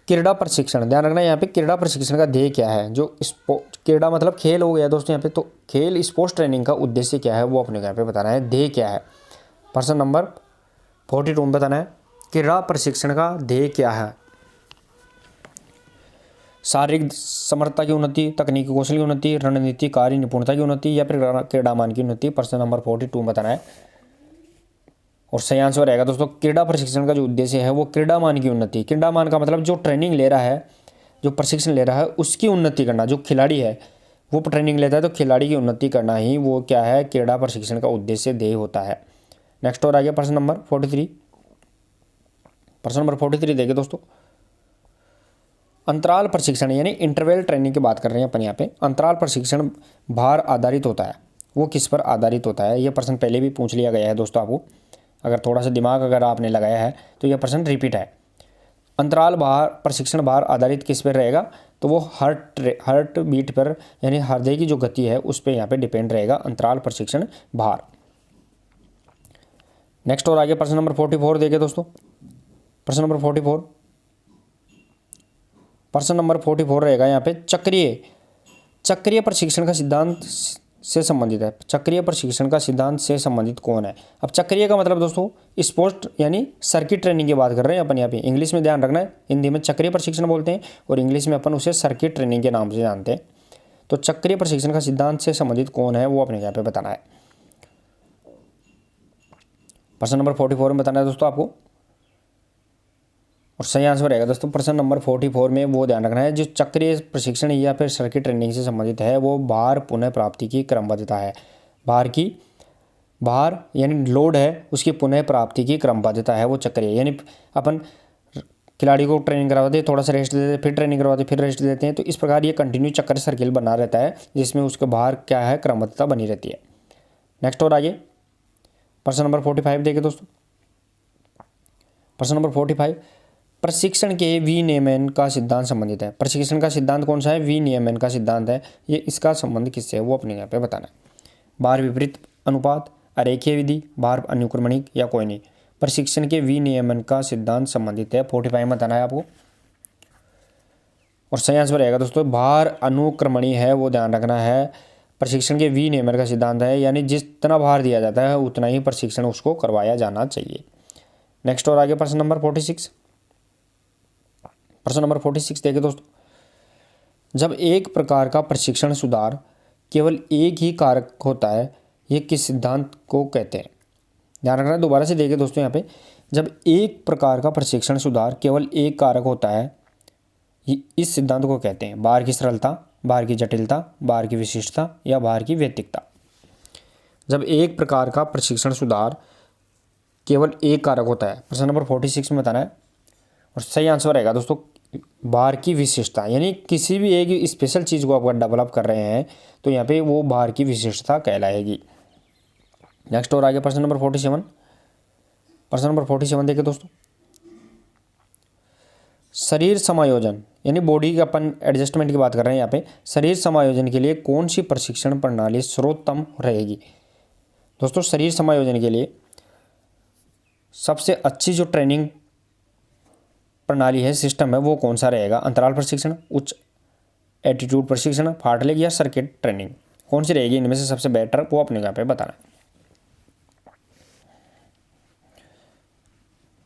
क्रीड़ा प्रशिक्षण। ध्यान रखना यहाँ पे क्रीड़ा प्रशिक्षण का ध्येय क्या है। जो क्रीड़ा मतलब खेल हो गया दोस्तों यहाँ पे, तो खेल स्पोर्ट्स ट्रेनिंग का उद्देश्य क्या है वो अपने यहाँ पे बताना है, ध्येय क्या है। प्रश्न नंबर 42 में बताना है क्रीड़ा प्रशिक्षण का ध्येय क्या है। शारीरिक समर्थता की उन्नति, तकनीकी कौशल की उन्नति, रणनीति कार्य निपुणता की उन्नति, या फिर क्रीड़ामान की उन्नति। प्रश्न नंबर 42 बताना है और सही आंसर रहेगा दोस्तों क्रीड़ा प्रशिक्षण का जो उद्देश्य है वो क्रीड़ामान की उन्नति। क्रीड़ामान का मतलब जो ट्रेनिंग ले रहा है, जो प्रशिक्षण ले रहा है उसकी उन्नति करना। जो खिलाड़ी है वो ट्रेनिंग लेता है तो खिलाड़ी की उन्नति करना ही वो क्या है, क्रीड़ा प्रशिक्षण का उद्देश्य ध्येय होता है। नेक्स्ट और आगे प्रश्न नंबर 43। प्रश्न नंबर 43 देखिए दोस्तों, अंतराल प्रशिक्षण यानी इंटरवल ट्रेनिंग की बात कर रहे हैं अपन यहाँ पे। अंतराल प्रशिक्षण भार आधारित होता है, वो किस पर आधारित होता है। ये प्रश्न पहले भी पूछ लिया गया है दोस्तों आपको, अगर थोड़ा सा दिमाग अगर आपने लगाया है तो यह प्रश्न रिपीट है। अंतराल भार प्रशिक्षण भार आधारित किस पर रहेगा, तो वो हार्ट बीट पर यानी हृदय की जो गति है उस पर यहाँ पे डिपेंड रहेगा अंतराल प्रशिक्षण भार। नेक्स्ट और आगे प्रश्न नंबर 44 देखिए दोस्तों, प्रश्न नंबर 44। प्रश्न नंबर 44 रहेगा यहाँ पे चक्रीय प्रशिक्षण का सिद्धांत से संबंधित है। चक्रीय प्रशिक्षण का सिद्धांत से संबंधित कौन है। अब चक्रीय का मतलब दोस्तों स्पोर्ट्स यानी सर्किट ट्रेनिंग की बात कर रहे हैं अपन यहाँ पे। इंग्लिश में ध्यान रखना है, हिंदी में चक्रीय प्रशिक्षण बोलते हैं और इंग्लिश में अपन उसे सर्किट ट्रेनिंग के नाम से जानते हैं। तो चक्रीय प्रशिक्षण का सिद्धांत से संबंधित कौन है वो अपने यहाँ पे बताना है। प्रश्न नंबर 44 में बताना है दोस्तों आपको और सही आंसर रहेगा दोस्तों प्रश्न नंबर 44 में वो ध्यान रखना है। जो चक्रीय प्रशिक्षण या फिर सर्किट ट्रेनिंग से संबंधित है वो भार पुनः प्राप्ति की क्रमबद्धता है। भार यानी लोड है उसकी पुनः प्राप्ति की क्रमबद्धता है वो चक्रीय। यानी अपन खिलाड़ी को ट्रेनिंग करवाते हैं, थोड़ा सा रेस्ट देते हैं, फिर ट्रेनिंग करवाते हैं, फिर रेस्ट देते हैं, तो इस प्रकार ये कंटिन्यू चक्र सर्किल बना रहता है जिसमें उसके भार क्या है, क्रमबद्धता बनी रहती है। नेक्स्ट और आगे प्रश्न नंबर 45 देखिए दोस्तों। प्रश्न नंबर 45 प्रशिक्षण के विनियमन का सिद्धांत संबंधित है। प्रशिक्षण का सिद्धांत कौन सा है, विनियमन का सिद्धांत है। ये इसका संबंध किससे है वो अपने यहाँ पे बताना है। भार विपरीत अनुपात, अरेखीय विधि, भार अनुक्रमणिक या कोई नहीं। प्रशिक्षण के विनियमन का सिद्धांत संबंधित है 45 में बताना है आपको और सही आंसर रहेगा दोस्तों भार अनुक्रमणीय है वो ध्यान रखना है। प्रशिक्षण के विनियमन का सिद्धांत है यानी जितना भार दिया जाता है उतना ही प्रशिक्षण उसको करवाया जाना चाहिए। नेक्स्ट और आगे प्रश्न नंबर 46। प्रश्न नंबर 46 देखिए दोस्तों, जब एक प्रकार का प्रशिक्षण सुधार केवल एक ही कारक होता है ये किस सिद्धांत को कहते हैं। ध्यान रखना दोबारा से देखिए दोस्तों यहाँ पे, जब एक प्रकार का प्रशिक्षण सुधार केवल एक कारक होता है इस सिद्धांत को कहते हैं। भार की सरलता, भार की जटिलता, भार की विशिष्टता या भार की व्यतिकता। जब एक प्रकार का प्रशिक्षण सुधार केवल एक कारक होता है, प्रश्न नंबर 46 में बताना है और सही आंसर रहेगा दोस्तों भार की विशिष्टता। यानी किसी भी एक स्पेशल चीज़ को आप डेवलप कर रहे हैं तो यहाँ पे वो भार की विशिष्टता कहलाएगी। नेक्स्ट और आगे प्रश्न नंबर 47। प्रश्न नंबर 47 देखिए दोस्तों, शरीर समायोजन यानी बॉडी के अपन एडजस्टमेंट की बात कर रहे हैं यहाँ पे। शरीर समायोजन के लिए कौन सी प्रशिक्षण प्रणाली सर्वोत्तम रहेगी। दोस्तों शरीर समायोजन के लिए सबसे अच्छी जो ट्रेनिंग प्रणाली है, सिस्टम है, वो कौन सा रहेगा। अंतराल प्रशिक्षण, उच्च एटीट्यूड प्रशिक्षण, फाटलेग या सर्किट ट्रेनिंग, कौन सी रहेगी इनमें से सबसे बेटर वो अपने यहाँ पे बताना है।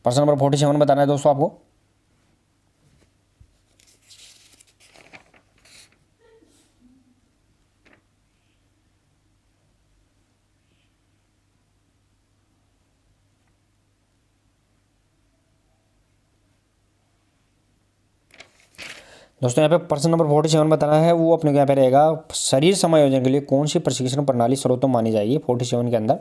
प्रश्न नंबर 47 बताना है दोस्तों आपको। दोस्तों यहाँ पे प्रश्न नंबर 47 बताना है वो अपने यहाँ पे रहेगा शरीर समायोजन के लिए कौन सी प्रशिक्षण प्रणाली सर्वोत्तम मानी जाएगी 47 के अंदर।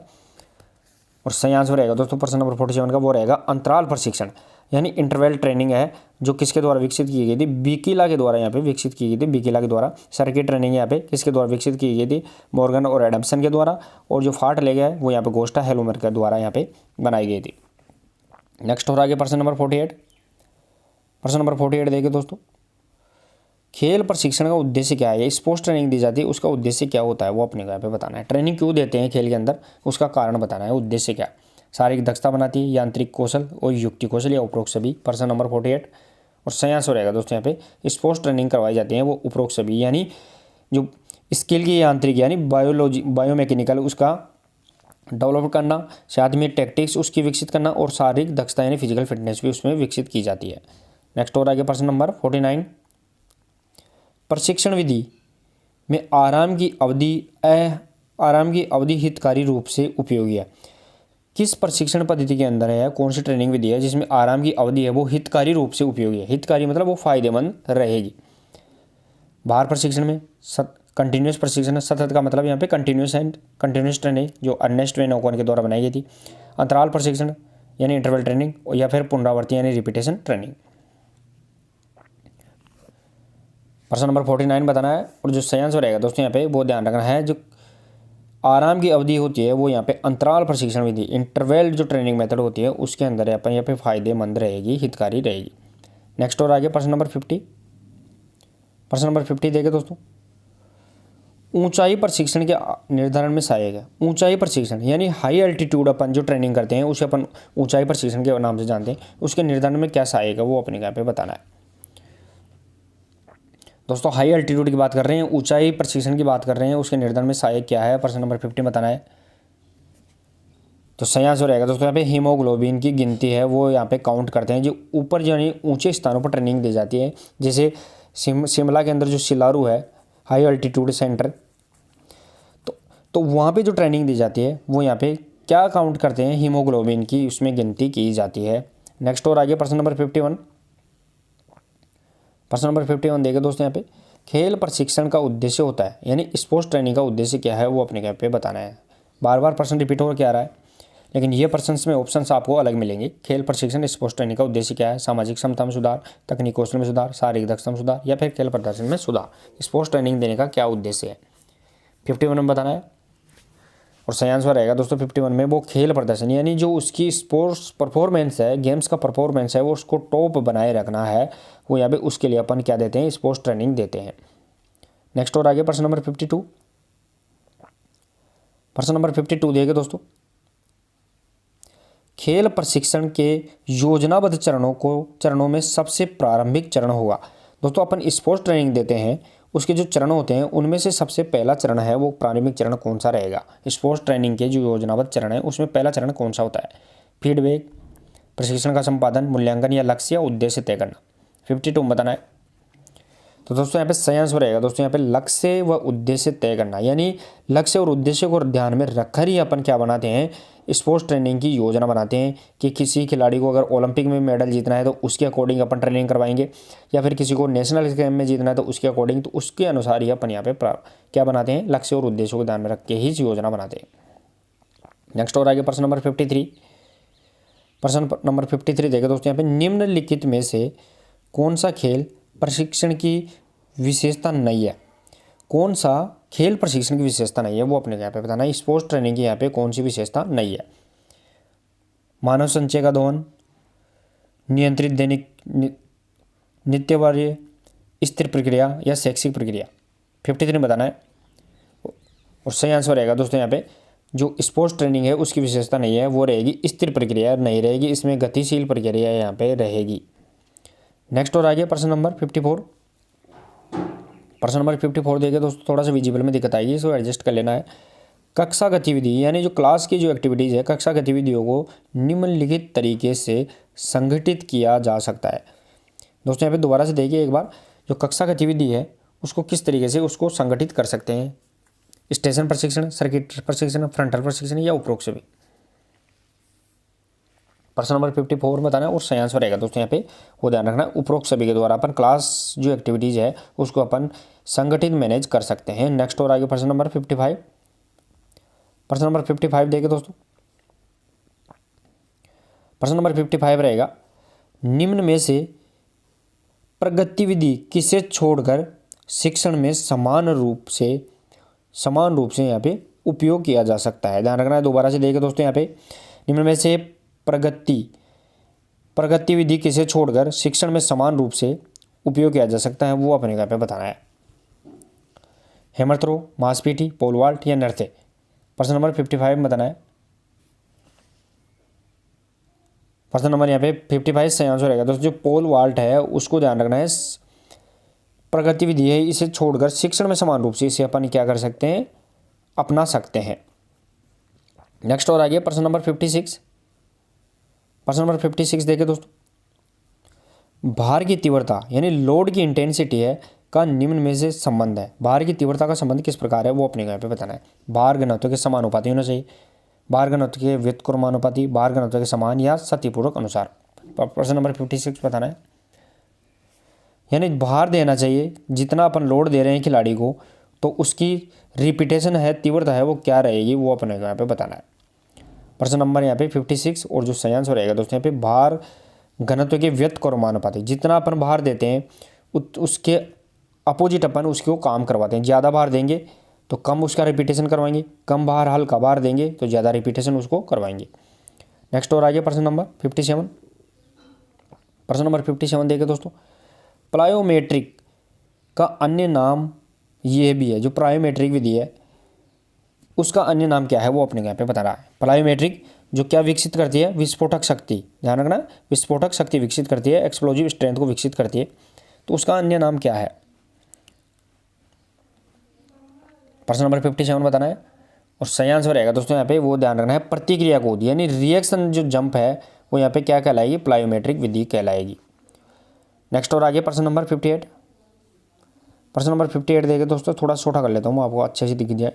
और सही आंसर रहेगा दोस्तों प्रश्न नंबर 47 का, वो रहेगा अंतराल प्रशिक्षण, यानी इंटरवल ट्रेनिंग है जो किसके द्वारा विकसित की गई थी, बिकिला के द्वारा यहाँ पे विकसित की गई थी, बिकिला के द्वारा। सर्किट ट्रेनिंग यहाँ पे किसके द्वारा विकसित की गई थी, मॉर्गन और एडम्सन के द्वारा। और जो फार्ट ले गया है वो यहाँ पे गोस्टा हेलोमर के द्वारा यहाँ पे बनाई गई थी। नेक्स्ट हो रहा है प्रश्न नंबर 48। प्रश्न नंबर 48 देखिए दोस्तों, खेल प्रशिक्षण का उद्देश्य क्या है, स्पोर्ट्स ट्रेनिंग दी जाती है उसका उद्देश्य क्या होता है, वो अपने को यहाँ पे बताना है। ट्रेनिंग क्यों देते हैं खेल के अंदर, उसका कारण बताना है, उद्देश्य क्या। शारीरिक दक्षता बनाती है, यांत्रिक कौशल और युक्ति कौशल या उपरोक्त सभी। प्रश्न नंबर 48 और सही आंसर रहेगा दोस्तों यहाँ पे स्पोर्ट्स ट्रेनिंग करवाई जाती है वो उपरोक्त सभी, यानी जो स्किल की यांत्रिक यानी बायोलॉजी बायोमैकेनिकल उसका डेवलप करना, साथ में टैक्टिक्स उसकी विकसित करना और शारीरिक दक्षता यानी फिजिकल फिटनेस भी उसमें विकसित की जाती है। नेक्स्ट हो रहा है प्रश्न नंबर 49। प्रशिक्षण विधि में आराम की अवधि हितकारी रूप से उपयोगी है। किस प्रशिक्षण पद्धति के अंदर है, कौन सी ट्रेनिंग विधि है जिसमें आराम की अवधि है वो हितकारी रूप से उपयोगी है। हितकारी मतलब वो फायदेमंद रहेगी। भार प्रशिक्षण में कंटिन्यूस प्रशिक्षण, सतत का मतलब यहाँ पे कंटिन्यूस ट्रेनिंग जो अर्नेस्ट वेन ओकन के द्वारा बनाई गई थी। अंतराल प्रशिक्षण यानी इंटरवल ट्रेनिंग, या फिर पुनरावृत्ति यानी रिपीटेशन ट्रेनिंग। प्रश्न नंबर 49 बताना है और जो सही आंसर रहेगा दोस्तों यहाँ पे वो ध्यान रखना है, जो आराम की अवधि होती है वो यहाँ पे अंतराल प्रशिक्षण विधि इंटरवल जो ट्रेनिंग मेथड होती है उसके अंदर अपन यहाँ पे फायदेमंद रहेगी, हितकारी रहेगी। नेक्स्ट और आगे प्रश्न नंबर 50। प्रश्न नंबर 50 देखे दोस्तों, ऊंचाई प्रशिक्षण के निर्धारण में सहायक है। ऊंचाई प्रशिक्षण यानी हाई एल्टीट्यूड अपन जो ट्रेनिंग करते हैं उसे अपन ऊंचाई प्रशिक्षण के नाम से जानते हैं, उसके निर्धारण में क्या सहायक है वो अपने यहाँ पे बताना है। दोस्तों हाई एल्टीट्यूड की बात कर रहे हैं, ऊंचाई प्रशिक्षण की बात कर रहे हैं, उसके निर्धारण में सहायक क्या है, प्रश्न नंबर 50 बताना है। तो सही आंसर रहेगा दोस्तों यहाँ पे हीमोग्लोबिन की गिनती है वो यहाँ पे काउंट करते हैं। जो ऊपर यानी ऊंचे स्थानों पर ट्रेनिंग दी जाती है, जैसे शिमला के अंदर जो सिलारू है हाई एल्टीट्यूड सेंटर, तो वहाँ पे जो ट्रेनिंग दी जाती है वो यहाँ पे क्या काउंट करते हैं, हीमोग्लोबिन की उसमें गिनती की जाती है। नेक्स्ट और आगे प्रश्न नंबर 51। प्रश्न नंबर 51 देखे दोस्तों यहाँ पे, खेल प्रशिक्षण का उद्देश्य होता है यानी स्पोर्ट्स ट्रेनिंग का उद्देश्य क्या है वो अपने यहाँ पे बताना है। बार बार प्रश्न रिपीट हो क्या रहा है, लेकिन ये प्रश्न में ऑप्शंस आपको अलग मिलेंगे। खेल प्रशिक्षण स्पोर्ट्स ट्रेनिंग का उद्देश्य क्या है, सामाजिक क्षमता में सुधार, तकनीक कौशल में सुधार, शारीरिक दक्षता में सुधार, या फिर खेल प्रदर्शन में सुधार। स्पोर्ट्स ट्रेनिंग देने का क्या उद्देश्य है 51 में बताना है। और सही आंसर रहेगा दोस्तों 51 में वो खेल प्रदर्शन यानी जो उसकी स्पोर्ट्स परफॉर्मेंस है, गेम्स का परफॉर्मेंस है वो उसको टॉप बनाए रखना है, वो यहाँ पे उसके लिए अपन क्या देते हैं, स्पोर्ट्स ट्रेनिंग देते हैं। नेक्स्ट और आगे प्रश्न नंबर 52। प्रश्न नंबर 52 देखिए दोस्तों, खेल प्रशिक्षण के योजनाबद्ध चरणों में सबसे प्रारंभिक चरण होगा। दोस्तों अपन स्पोर्ट्स ट्रेनिंग देते हैं, उसके जो चरण होते हैं उनमें से सबसे पहला चरण है वो प्रारंभिक चरण कौन सा रहेगा। स्पोर्ट्स ट्रेनिंग के जो योजनाबद्ध चरण है उसमें पहला चरण कौन सा होता है, फीडबैक, प्रशिक्षण का संपादन, मूल्यांकन या लक्ष्य या उद्देश्य तय करना। 52 बताना है। तो दोस्तों यहाँ पे सही आंसर रहेगा दोस्तों यहाँ पे लक्ष्य व उद्देश्य तय करना, यानी लक्ष्य और उद्देश्य को ध्यान में रखकर ही अपन क्या बनाते हैं, स्पोर्ट्स ट्रेनिंग की योजना बनाते हैं कि किसी खिलाड़ी को अगर ओलंपिक में मेडल जीतना है तो उसके अकॉर्डिंग अपन ट्रेनिंग करवाएंगे, या फिर किसी को नेशनल गेम में जीतना है तो उसके अकॉर्डिंग, तो उसके अनुसार ही अपन यहाँ पे क्या बनाते हैं, लक्ष्य और उद्देश्य को ध्यान में रख के ही योजना बनाते हैं। नेक्स्ट और आगे प्रश्न नंबर 53। प्रश्न नंबर 53 देखें दोस्तों यहाँ पे, निम्नलिखित में से कौन सा खेल प्रशिक्षण की विशेषता नहीं है। कौन सा खेल प्रशिक्षण की विशेषता नहीं है वो अपने यहाँ पे बताना है। स्पोर्ट्स ट्रेनिंग की यहाँ पे कौन सी विशेषता नहीं है, मानव संचय का दोहन, नियंत्रित दैनिक नित्यवर्य, स्थिर प्रक्रिया या शैक्षिक प्रक्रिया। 53 बताना है और सही आंसर रहेगा दोस्तों यहाँ पे जो स्पोर्ट्स ट्रेनिंग है उसकी विशेषता नहीं है वो रहेगी स्थिर प्रक्रिया नहीं रहेगी, इसमें गतिशील प्रक्रिया यहाँ पे रहेगी। नेक्स्ट और आगे प्रश्न नंबर 54। प्रश्न नंबर 54 देखिए दोस्तों, थोड़ा सा विजिबल में दिक्कत आएगी, इसको एडजस्ट कर लेना है। कक्षा गतिविधि यानी जो क्लास की जो एक्टिविटीज़ है, कक्षा गतिविधियों को निम्नलिखित तरीके से संगठित किया जा सकता है। दोस्तों यहाँ पे दोबारा से देखिए एक बार, जो कक्षा गतिविधि है उसको किस तरीके से उसको संगठित कर सकते हैं, स्टेशन प्रशिक्षण, सर्किट प्रशिक्षण, फ्रंटल प्रशिक्षण या उपरोक्त सभी। प्रश्न नंबर 54 में बताना है और सही आंसर रहेगा दोस्तों यहाँ पे वो ध्यान रखना, उपरोक्त सभी के द्वारा अपन क्लास जो एक्टिविटीज़ है उसको अपन संगठित मैनेज कर सकते हैं। नेक्स्ट और आगे प्रश्न नंबर 55। प्रश्न नंबर 55 देखिए दोस्तों, प्रश्न नंबर 55 रहेगा, निम्न में से प्रगति विधि किसे छोड़कर शिक्षण में समान रूप से यहाँ पे उपयोग किया जा सकता है। ध्यान रखना है, दोबारा से देखिए दोस्तों, यहाँ पे निम्न में से प्रगति विधि किसे छोड़कर शिक्षण में समान रूप से उपयोग किया जा सकता है, वो अपने यहाँ पे बताना है। हैमर थ्रो, मांसपेटी, पोल वॉल्ट या नृत्य। प्रश्न नंबर 55 में बताना है। प्रश्न नंबर यहाँ पे 55 सही आंसर रहेगा दोस्तों। जो पोल वॉल्ट है उसको ध्यान रखना है, प्रगति विधि है, इसे छोड़कर शिक्षण में समान रूप से इसे अपन क्या कर सकते हैं, अपना सकते हैं। नेक्स्ट और आगे प्रश्न नंबर 56। प्रश्न नंबर 56 देखिए दोस्तों, भार की तीव्रता यानी लोड की इंटेंसिटी है का निम्न में से संबंध है। भार की तीव्रता का संबंध किस प्रकार है, वो अपने यहाँ पे बताना है। भार घनत्व के समानुपाती होना चाहिए, भार घनत्व के व्युत्क्रमानुपाती, भार घनत्व के समान या सतीपूर्वक अनुसार। प्रश्न नंबर 56 बताना है। यानी भार देना चाहिए, जितना अपन लोड दे रहे हैं खिलाड़ी को, तो उसकी रिपीटेशन है, तीव्रता है, वो क्या रहेगी, वो अपने यहाँ पे बताना है। प्रश्न नंबर यहाँ पे 56 और जो सही आंसर रहेगा दोस्तों यहाँ पे भार घनत्व के व्युत्क्रमानुपाती, जितना अपन भार देते हैं उसके अपोजिट अपन उसको काम करवाते हैं। ज़्यादा भार देंगे तो कम उसका रिपीटेशन करवाएंगे, कम भार हल्का भार देंगे तो ज़्यादा रिपीटेशन उसको करवाएंगे। नेक्स्ट और आगे प्रश्न नंबर 57। प्रश्न नंबर 57 देखिए दोस्तों, प्लायोमेट्रिक का अन्य नाम ये भी है। जो प्लायोमेट्रिक विधि है उसका अन्य नाम क्या है, वो अपने यहाँ पे बता रहा है। प्लायोमेट्रिक जो क्या विकसित करती है, विस्फोटक शक्ति, ध्यान रखना, विस्फोटक शक्ति विकसित करती है, एक्सप्लोजिव स्ट्रेंथ को विकसित करती है, तो उसका अन्य नाम क्या है। प्रश्न नंबर 57 बताना है और सही आंसर रहेगा दोस्तों यहाँ पे, वो ध्यान रखना है, प्रतिक्रिया कूद यानी रिएक्शन जो जंप है वो यहाँ पे क्या कहलाएगी, प्लायोमेट्रिक विधि कहलाएगी। नेक्स्ट और आगे प्रश्न नंबर 58। प्रश्न नंबर 58 देखे दोस्तों, थोड़ा छोटा कर लेता हूँ आपको अच्छे से दिख जाए।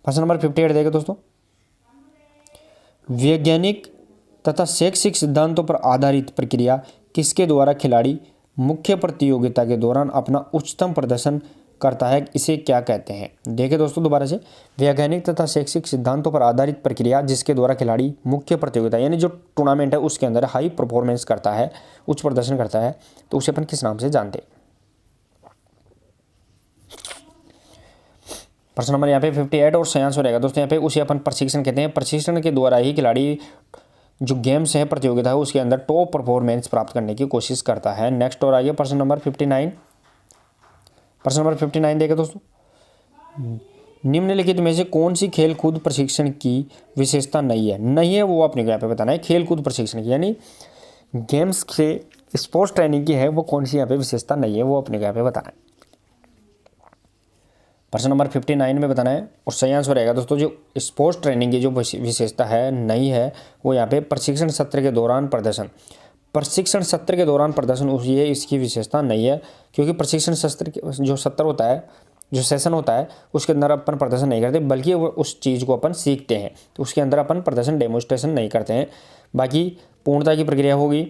प्रश्न नंबर 58 देखे दोस्तों, वैज्ञानिक तथा शैक्षिक सिद्धांतों पर आधारित प्रक्रिया किसके द्वारा खिलाड़ी मुख्य प्रतियोगिता के दौरान अपना उच्चतम प्रदर्शन करता है, इसे क्या कहते हैं। देखिए दोस्तों दोबारा से, वैज्ञानिक तथा शैक्षिक सिद्धांतों पर आधारित प्रक्रिया जिसके द्वारा खिलाड़ी मुख्य प्रतियोगिता यानी जो टूर्नामेंट है उसके अंदर हाई परफॉर्मेंस करता है, उच्च प्रदर्शन करता है, तो उसे अपन किस नाम से जानते हैं। प्रश्न नंबर यहाँ पे 58 और सही आंसर रहेगा दोस्तों यहाँ पे, उसे अपन प्रशिक्षण कहते हैं। प्रशिक्षण के द्वारा ही खिलाड़ी जो गेम्स है, प्रतियोगिता है, उसके अंदर टॉप परफॉर्मेंस प्राप्त करने की कोशिश करता है। नेक्स्ट और आगे प्रश्न नंबर 59। प्रश्न नंबर 59 देखें दोस्तों, निम्नलिखित में से कौन सी खेल कूद प्रशिक्षण की विशेषता नहीं है, वो अपने को यहाँ पे बताना है। खेल कूद प्रशिक्षण की यानी गेम्स के स्पोर्ट्स ट्रेनिंग की है, वो कौन सी यहाँ पे विशेषता नहीं है, वो अपने को यहाँ पे बताना है। प्रश्न नंबर 59 में बताना है और सही आंसर रहेगा दोस्तों, जो स्पोर्ट्स ट्रेनिंग की जो विशेषता है नहीं है, वो यहाँ पे प्रशिक्षण सत्र के दौरान प्रदर्शन, प्रशिक्षण सत्र के दौरान प्रदर्शन ये इसकी विशेषता नहीं है, क्योंकि प्रशिक्षण सत्र जो सत्र होता है, जो सेशन होता है, उसके अंदर अपन प्रदर्शन नहीं करते, बल्कि वो उस चीज़ को अपन सीखते हैं, तो उसके अंदर अपन प्रदर्शन डेमोन्स्ट्रेशन नहीं करते हैं। बाकी पूर्णता की प्रक्रिया होगी,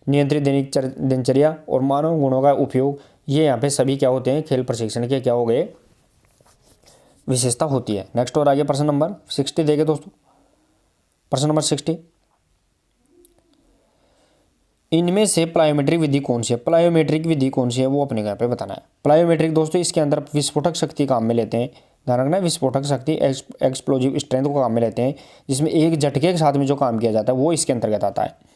नियंत्रित दैनिक दिनचर्या और मानव गुणों का उपयोग, ये यहाँ पे सभी क्या होते हैं, खेल प्रशिक्षण के क्या हो गए, विशेषता होती है। नेक्स्ट और आगे प्रश्न नंबर 60 देखे दोस्तों। प्रश्न नंबर 60, इनमें से प्लायोमेट्रिक विधि कौन सी है, प्लायोमेट्रिक विधि कौन सी है, वो अपने यहाँ पे बताना है। प्लायोमेट्रिक दोस्तों इसके अंदर विस्फोटक शक्ति काम में लेते हैं, ध्यान रखना है, विस्फोटक शक्ति एक्सप्लोजिव स्ट्रेंथ को काम में लेते हैं, जिसमें एक झटके के साथ में जो काम किया जाता है वो इसके अंतर्गत आता है।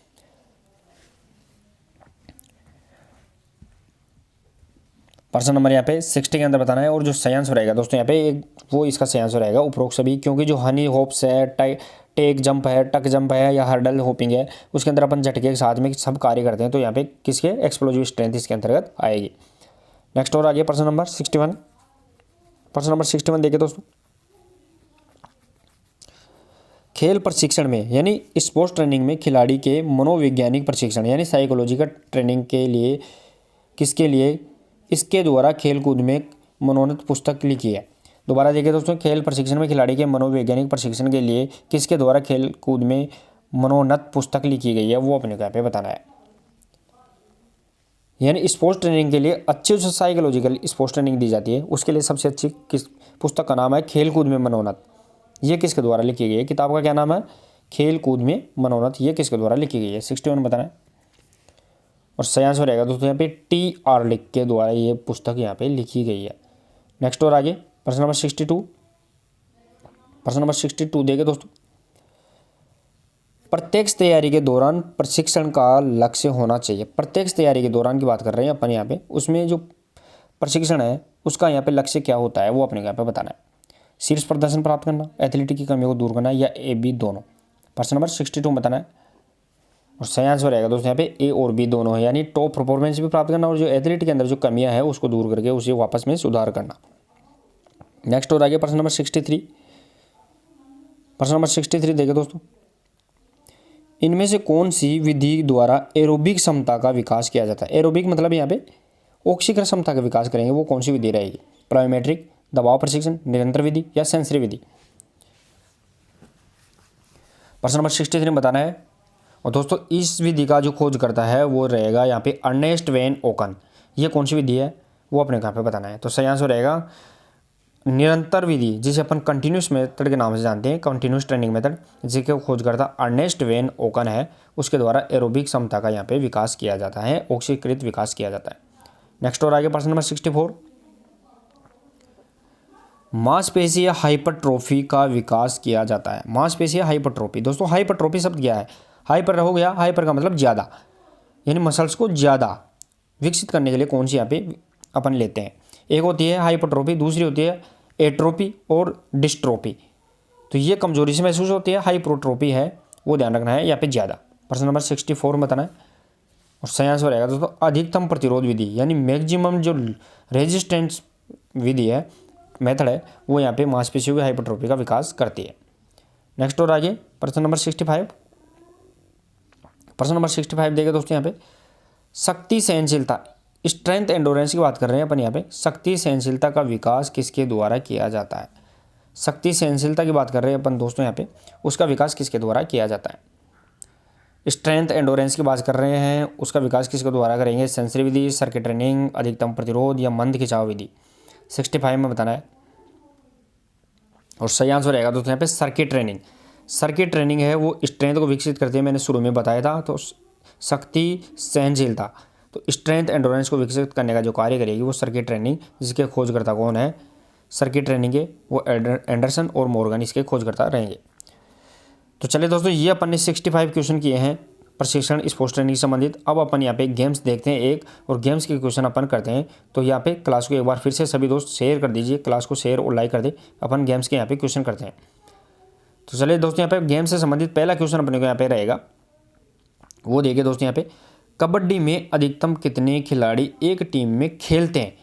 प्रश्न नंबर यहाँ पे 60 के अंदर बताना है और जो सही आंसर रहेगा दोस्तों यहाँ पे वो इसका सही आंसर रहेगा उपरोक्त सभी, क्योंकि जो हनी होप्स है, टेक जंप है, टक जंप है या हर्डल होपिंग है, उसके अंदर अपन झटके के साथ में सब कार्य करते हैं, तो यहाँ पे किसके एक्सप्लोजिव स्ट्रेंथ इसके अंतर्गत आएगी। नेक्स्ट और आगे प्रश्न नंबर 61। प्रश्न नंबर 61 देखिए दोस्तों, खेल प्रशिक्षण में यानी स्पोर्ट्स ट्रेनिंग में खिलाड़ी के मनोवैज्ञानिक प्रशिक्षण यानी साइकोलॉजिकल ट्रेनिंग के लिए किसके लिए इसके द्वारा खेलकूद में मनोनीत पुस्तक लिखी है। दोबारा देखिए दोस्तों, खेल प्रशिक्षण में खिलाड़ी के मनोवैज्ञानिक प्रशिक्षण के लिए किसके द्वारा खेलकूद में मनोन्नत पुस्तक लिखी गई है, वो अपने को यहाँ पे बताना है। यानी स्पोर्ट्स ट्रेनिंग के लिए अच्छी जो साइकोलॉजिकल स्पोर्ट्स ट्रेनिंग दी जाती है, उसके लिए सबसे अच्छी किस पुस्तक का नाम है, खेलकूद में मनोन्नत। ये किसके द्वारा लिखी गई है, किताब का क्या नाम है, खेल कूद में मनोरथ, ये किसके द्वारा लिखी गई है? 61 बताना है। और सही आंसर रहेगा दोस्तों यहाँ पे T.R. लिख के द्वारा ये पुस्तक यहाँ पे लिखी गई है। नेक्स्ट और आगे प्रश्न नंबर 62। प्रश्न नंबर 62 देखे दोस्तों, प्रत्यक्ष तैयारी के दौरान प्रशिक्षण का लक्ष्य होना चाहिए। प्रत्यक्ष तैयारी के दौरान की बात कर रहे हैं अपन यहाँ पे, उसमें जो प्रशिक्षण है उसका यहाँ पे लक्ष्य क्या होता है वो अपने यहाँ पे बताना है। शीर्ष प्रदर्शन प्राप्त करना, एथलेटिक की कमियों को दूर करना, या ए बी दोनों। प्रश्न नंबर 62 बताना है। और सही आंसर रहेगा दोस्तों यहाँ पे ए और बी दोनों है, यानी टॉप परफॉर्मेंस भी प्राप्त करना और जो एथलीट के अंदर जो कमियां है उसको दूर करके उसे वापस में सुधार करना। नेक्स्ट और आगे प्रश्न नंबर 63। प्रश्न नंबर 63 देखिए दोस्तों, इनमें से कौन सी विधि द्वारा एरोबिक क्षमता का विकास किया जाता है? एरोबिक मतलब यहाँ पे ऑक्सीकरण क्षमता का विकास करेंगे, वो कौन सी विधि रहेगी? प्रायोमेट्रिक, दबाव प्रशिक्षण, निरंतर विधि, या सेंसरी विधि। प्रश्न नंबर 63 बताना है। और दोस्तों इस विधि का जो खोज करता है वो रहेगा यहाँ पे अर्नेस्ट वैन ओकन। ये कौन सी विधि है वो अपने यहाँ पे बताना है। तो सही आंसर रहेगा निरंतर विधि, जिसे अपन कंटिन्यूस मेथड के नाम से जानते हैं, कंटिन्यूस ट्रेनिंग मेथड, जिसके खोज करता अर्नेस्ट वैन ओकन है, उसके द्वारा एरोबिक क्षमता का यहाँ पे विकास किया जाता है, ऑक्सीकृत विकास किया जाता है। नेक्स्ट और आगे प्रश्न नंबर 64। मांसपेशी या हाइपरट्रोफी का विकास किया जाता है। मांसपेशी या हाइपरट्रोफी, दोस्तों हाइपरट्रोफी शब्द क्या है? हाइपर हो गया, हाइपर का मतलब ज़्यादा, यानी मसल्स को ज़्यादा विकसित करने के लिए कौन सी यहाँ पे अपन लेते हैं? एक होती है हाइपरट्रोफी, दूसरी होती है एट्रोपी और डिस्ट्रोपी। तो ये कमजोरी से महसूस होती है, हाइपरट्रोपी है वो ध्यान रखना है यहाँ पे ज़्यादा। प्रश्न नंबर 64 में बताना है। और सही आंसर रहेगा दोस्तों अधिकतम प्रतिरोध विधि, यानी मैक्सिमम जो रेजिस्टेंस विधि है, मेथड है, वो यहाँ पे मांसपेशियों की हाइपरट्रोफी का विकास करती है। नेक्स्ट और आगे प्रश्न नंबर 65। प्रश्न नंबर 65 देखिए दोस्तों यहाँ पे शक्ति सहनशीलता, स्ट्रेंथ एंडोरेंस की बात कर रहे हैं अपन यहाँ पे। शक्ति सहनशीलता का विकास किसके द्वारा किया जाता है? शक्ति सहनशीलता की बात कर रहे हैं अपन दोस्तों यहाँ पे, उसका विकास किसके द्वारा किया जाता है? स्ट्रेंथ एंडोरेंस की बात कर रहे हैं, उसका विकास किसके द्वारा करेंगे? सेंसरी विधि, सर्किट ट्रेनिंग, अधिकतम प्रतिरोध, या मंद खिंचाव विधि। 65 में बताना है। और सही आंसर रहेगा दोस्तों यहाँ पे सर्किट ट्रेनिंग। सर्किट ट्रेनिंग है वो स्ट्रेंथ को विकसित करती है, मैंने शुरू में बताया था। तो शक्ति सहनशीलता, तो स्ट्रेंथ एंडोरेंस को विकसित करने का जो कार्य करेगी वो सर्किट ट्रेनिंग, जिसके खोजकर्ता कौन है? सर्किट ट्रेनिंग के वो एंडरसन और मॉर्गन इसके खोजकर्ता रहेंगे। तो चलिए दोस्तों ये अपन ने 65 क्वेश्चन किए हैं प्रशिक्षण स्पोर्ट्स ट्रेनिंग से संबंधित। अब अपन यहाँ पे गेम्स देखते हैं एक, और गेम्स के क्वेश्चन अपन करते हैं। तो यहाँ पे क्लास को एक बार फिर से सभी दोस्त शेयर कर दीजिए, क्लास को शेयर और लाइक कर दे। अपन गेम्स के यहाँ पे क्वेश्चन करते हैं। तो चलिए दोस्तों यहाँ पे गेम्स से संबंधित पहला क्वेश्चन अपने को यहाँ पे रहेगा, वो देखिए दोस्तों यहाँ पे कबड्डी में अधिकतम कितने खिलाड़ी एक टीम में खेलते हैं,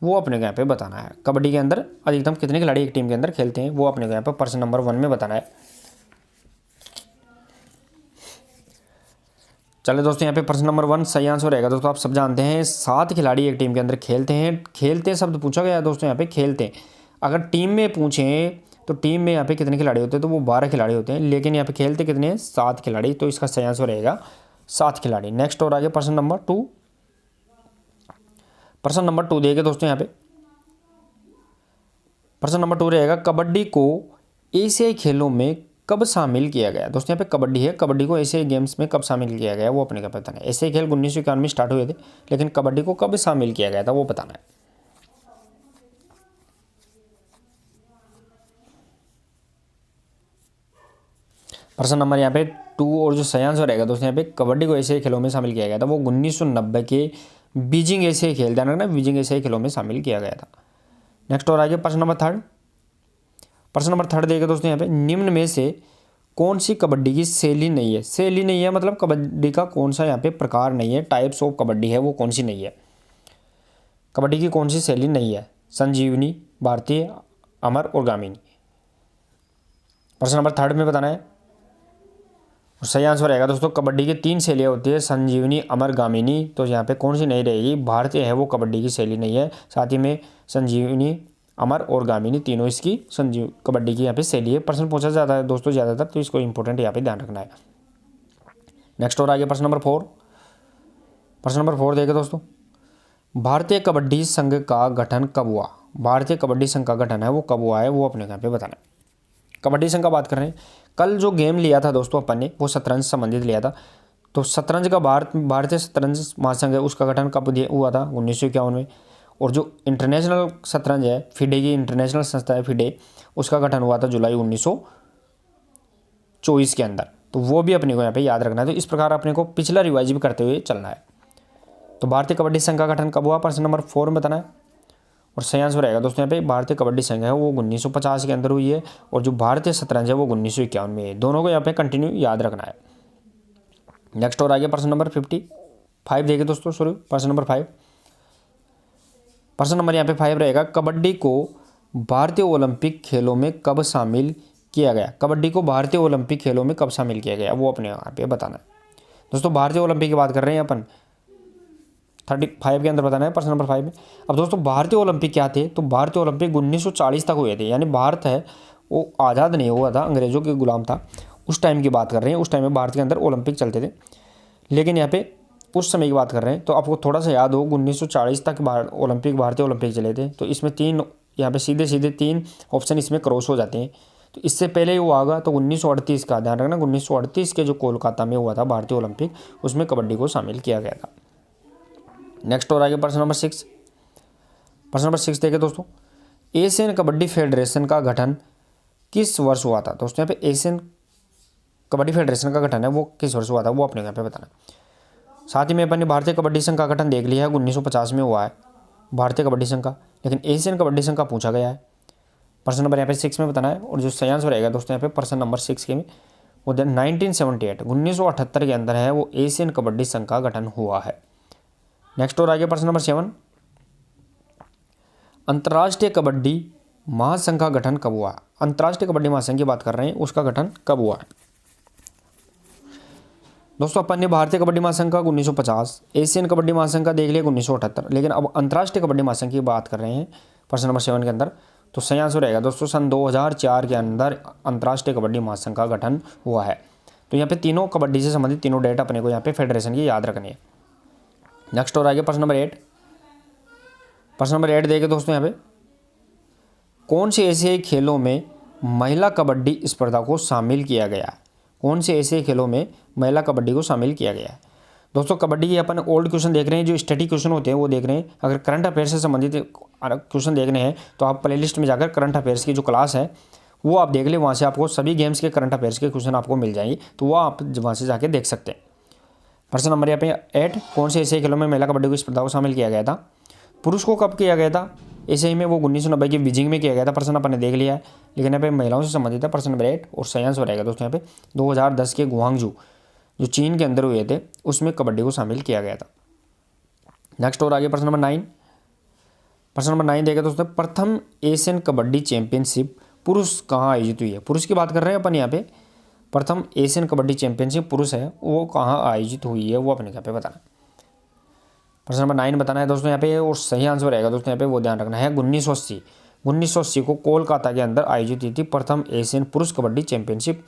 वो अपने को यहाँ पे बताना है। कबड्डी के अंदर अधिकतम कितने खिलाड़ी एक टीम के अंदर खेलते हैं, वो अपने को यहाँ पे प्रश्न नंबर 1 में बताना है। चलिए दोस्तों यहाँ पे प्रश्न नंबर 1 सही आंसर रहेगा दोस्तों, आप सब जानते हैं 7 खिलाड़ी एक टीम के अंदर खेलते हैं। खेलते शब्द पूछा गया है दोस्तों यहाँ पे, खेलते। अगर टीम में पूछें तो टीम में यहाँ पे कितने खिलाड़ी होते हैं, तो वो 12 खिलाड़ी होते हैं, लेकिन यहाँ पे खेलते कितने हैं? 7 खिलाड़ी। तो इसका सही आंसर रहेगा 7 खिलाड़ी। नेक्स्ट और आगे प्रश्न नंबर 2। प्रश्न नंबर 2 देखिए दोस्तों यहाँ पे प्रश्न नंबर 2 रहेगा कबड्डी को एशियाई खेलों में कब शामिल किया गया? दोस्तों यहाँ पे कबड्डी है, कबड्डी को एशियाई गेम्स में कब शामिल किया गया वो अपने का बताना है। एशियाई खेल 1991 में स्टार्ट हुए थे, लेकिन कबड्डी को कब शामिल किया गया था वो बताना है। प्रश्न नंबर यहाँ पे 2 और जो सही आंसर रहेगा दोस्तों यहाँ पे कबड्डी को एशियाई खेलों में शामिल किया गया था, वो 1990 के बीजिंग एशियाई खेल, ध्यान रखना बीजिंग एशियाई खेलों में शामिल किया गया था। नेक्स्ट और आगे प्रश्न नंबर 3। प्रश्न नंबर 3 देखिए दोस्तों यहाँ पे निम्न में से कौन सी कबड्डी की शैली नहीं है? शैली नहीं है मतलब कबड्डी का कौन सा यहाँ पे प्रकार नहीं है, टाइप्स ऑफ कबड्डी है वो कौन सी नहीं है? कबड्डी की कौन सी शैली नहीं है? संजीवनी, भारतीय, अमर और गामिनी। प्रश्न नंबर 3 में बताना है। और सही आंसर रहेगा दोस्तों कबड्डी की 3 शैलियाँ होती है, संजीवनी, अमर, गामिनी। तो यहाँ पे कौन सी नहीं रहेगी? भारतीय है वो कबड्डी की शैली नहीं है। साथ ही में संजीवनी, अमर और गामिनी तीनों इसकी कबड्डी की यहाँ पे शैली है। प्रश्न पूछा जाता है दोस्तों ज़्यादातर, तो इसको इंपॉर्टेंट यहाँ पे ध्यान रखना है। नेक्स्ट और आगे प्रश्न नंबर 4। प्रश्न नंबर 4 देखिए दोस्तों भारतीय कबड्डी संघ का गठन कब हुआ? भारतीय कबड्डी संघ का गठन है वो कब हुआ है वो अपने यहाँ पे बताना है। कबड्डी संघ का बात कर रहे हैं, कल जो गेम लिया था दोस्तों अपन ने वो शतरंज से संबंधित लिया था। तो शतरंज का भारतीय शतरंज महासंघ है उसका गठन कब हुआ था 1951 में। और जो इंटरनेशनल शतरंज है फिडे की इंटरनेशनल संस्था है फिडे, उसका गठन हुआ था जुलाई 1924 के अंदर। तो वो भी अपने को यहाँ पे याद रखना है। तो इस प्रकार अपने को पिछला रिवाइज भी करते हुए चलना है। तो भारतीय कबड्डी संघ का गठन कब हुआ, प्रश्न नंबर 4 में बताना है। और सही आंसर रहेगा दोस्तों यहाँ पे भारतीय कबड्डी संघ है वो 1950 के अंदर हुई है। और जो भारतीय शतरंज है वो 1951 में है। दोनों को यहाँ पे कंटिन्यू याद रखना है। नेक्स्ट और आगे प्रश्न नंबर 55 देखिए दोस्तों, सॉरी प्रश्न नंबर 5। प्रश्न नंबर यहाँ पे 5 रहेगा, कबड्डी को भारतीय ओलंपिक खेलों में कब शामिल किया गया। कबड्डी को भारतीय ओलंपिक खेलों में कब शामिल किया गया वो अपने यहाँ पे बताना है। दोस्तों भारतीय ओलंपिक की बात कर रहे हैं अपन, 35 के अंदर बताना है प्रश्न नंबर 5 में। अब दोस्तों भारतीय ओलंपिक क्या थे, तो भारतीय ओलंपिक 1940 तक हुए थे। यानी भारत है वो आज़ाद नहीं हुआ था, अंग्रेजों के गुलाम था, उस टाइम की बात कर रहे हैं। उस टाइम में भारत के अंदर ओलंपिक चलते थे। लेकिन यहाँ पे उस समय की बात कर रहे हैं। तो आपको थोड़ा सा याद हो 1940 तक भारतीय ओलंपिक चले थे। तो इसमें तीन यहाँ पे सीधे सीधे 3 ऑप्शन इसमें क्रॉस हो जाते हैं। तो इससे पहले वो आगा तो 1938 का ध्यान रखना, 1938 के जो कोलकाता में हुआ था भारतीय ओलंपिक, उसमें कबड्डी को शामिल किया गया था। नेक्स्ट और आगे प्रश्न नंबर 6। प्रश्न नंबर 6 देखें दोस्तों, एशियन कबड्डी फेडरेशन का गठन किस वर्ष हुआ था। दोस्तों यहाँ पे एशियन कबड्डी फेडरेशन का गठन है वो किस वर्ष हुआ था वो अपने यहाँ पे बताना। साथ ही में अपन ने भारतीय कबड्डी संघ का गठन देख लिया है, 1950 में हुआ है भारतीय कबड्डी संघ का। लेकिन एशियन कबड्डी संघ का पूछा गया है, प्रश्न नंबर यहाँ पे 6 में बताना है। और जो सही आंसर रहेगा दोस्तों यहाँ पे प्रश्न नंबर 6 के में वो 1978 के अंदर है वो एशियन कबड्डी संघ का गठन हुआ है। नेक्स्ट और आगे प्रश्न नंबर 7, अंतर्राष्ट्रीय कबड्डी महासंघ का गठन कब हुआ। अंतर्राष्ट्रीय कबड्डी महासंघ की बात कर रहे हैं, उसका गठन कब हुआ है। दोस्तों अपन ने भारतीय कबड्डी महासंघ का 1950, एशियन कबड्डी महासंघ का देख लिया 1978। लेकिन अब अंतर्राष्ट्रीय कबड्डी महासंघ की बात कर रहे हैं प्रश्न नंबर 7 के अंदर। तो सही आंसर रहेगा दोस्तों सन 2004 के अंदर अंतर्राष्ट्रीय कबड्डी महासंघ का गठन हुआ है। तो यहाँ पे तीनों कबड्डी से संबंधित तीनों डेट अपने को यहाँ पे फेडरेशन की याद रखनी है। नेक्स्ट और आगे प्रश्न नंबर 8। प्रश्न नंबर 8 देखे दोस्तों यहाँ पे, कौन से एशियाई खेलों में महिला कबड्डी स्पर्धा को शामिल किया गया है। कौन से एशियाई खेलों में महिला कबड्डी को शामिल किया गया है। दोस्तों कबड्डी के अपन ओल्ड क्वेश्चन देख रहे हैं, जो स्टैटिक क्वेश्चन होते हैं वो देख रहे हैं। अगर करंट अफेयर से संबंधित क्वेश्चन देखने हैं तो आप प्लेलिस्ट में जाकर करंट अफेयर्स की जो क्लास है वो आप देख लें, वहाँ से आपको सभी गेम्स के करंट अफेयर्स के क्वेश्चन आपको मिल जाएंगे। तो वो आप वहाँ से जाके देख सकते हैं। प्रश्न नंबर यहाँ पे 8, कौन से एशियाई खेलों में महिला कबड्डी की स्पर्धा को शामिल किया गया था। पुरुष को कब किया गया था एशियाई में, वो 1990 की बीजिंग में किया गया था। प्रश्न अपन ने देख लिया है। लेकिन यहाँ पे महिलाओं से संबंधित है प्रश्न नंबर 8। और सही आंसर रहेगा दोस्तों यहाँ पे 2010 के गुआंगजू जो चीन के अंदर हुए थे उसमें कबड्डी को शामिल किया गया था। नेक्स्ट और आगे प्रश्न नंबर 9। प्रश्न नंबर 9 देखें दोस्तों, प्रथम एशियन कबड्डी चैंपियनशिप पुरुष कहाँ आयोजित हुई है। पुरुष की बात कर रहे हैं अपन यहाँ पे। प्रथम एशियन कबड्डी चैंपियनशिप पुरुष है वो कहाँ आयोजित हुई है वो अपने यहाँ पे बताना। प्रश्न नंबर 9 बताना है दोस्तों यहाँ पे। और सही आंसर रहेगा दोस्तों यहाँ पे वो ध्यान रखना है 1980 को कोलकाता के अंदर आयोजित हुई थी प्रथम एशियन पुरुष कबड्डी चैंपियनशिप।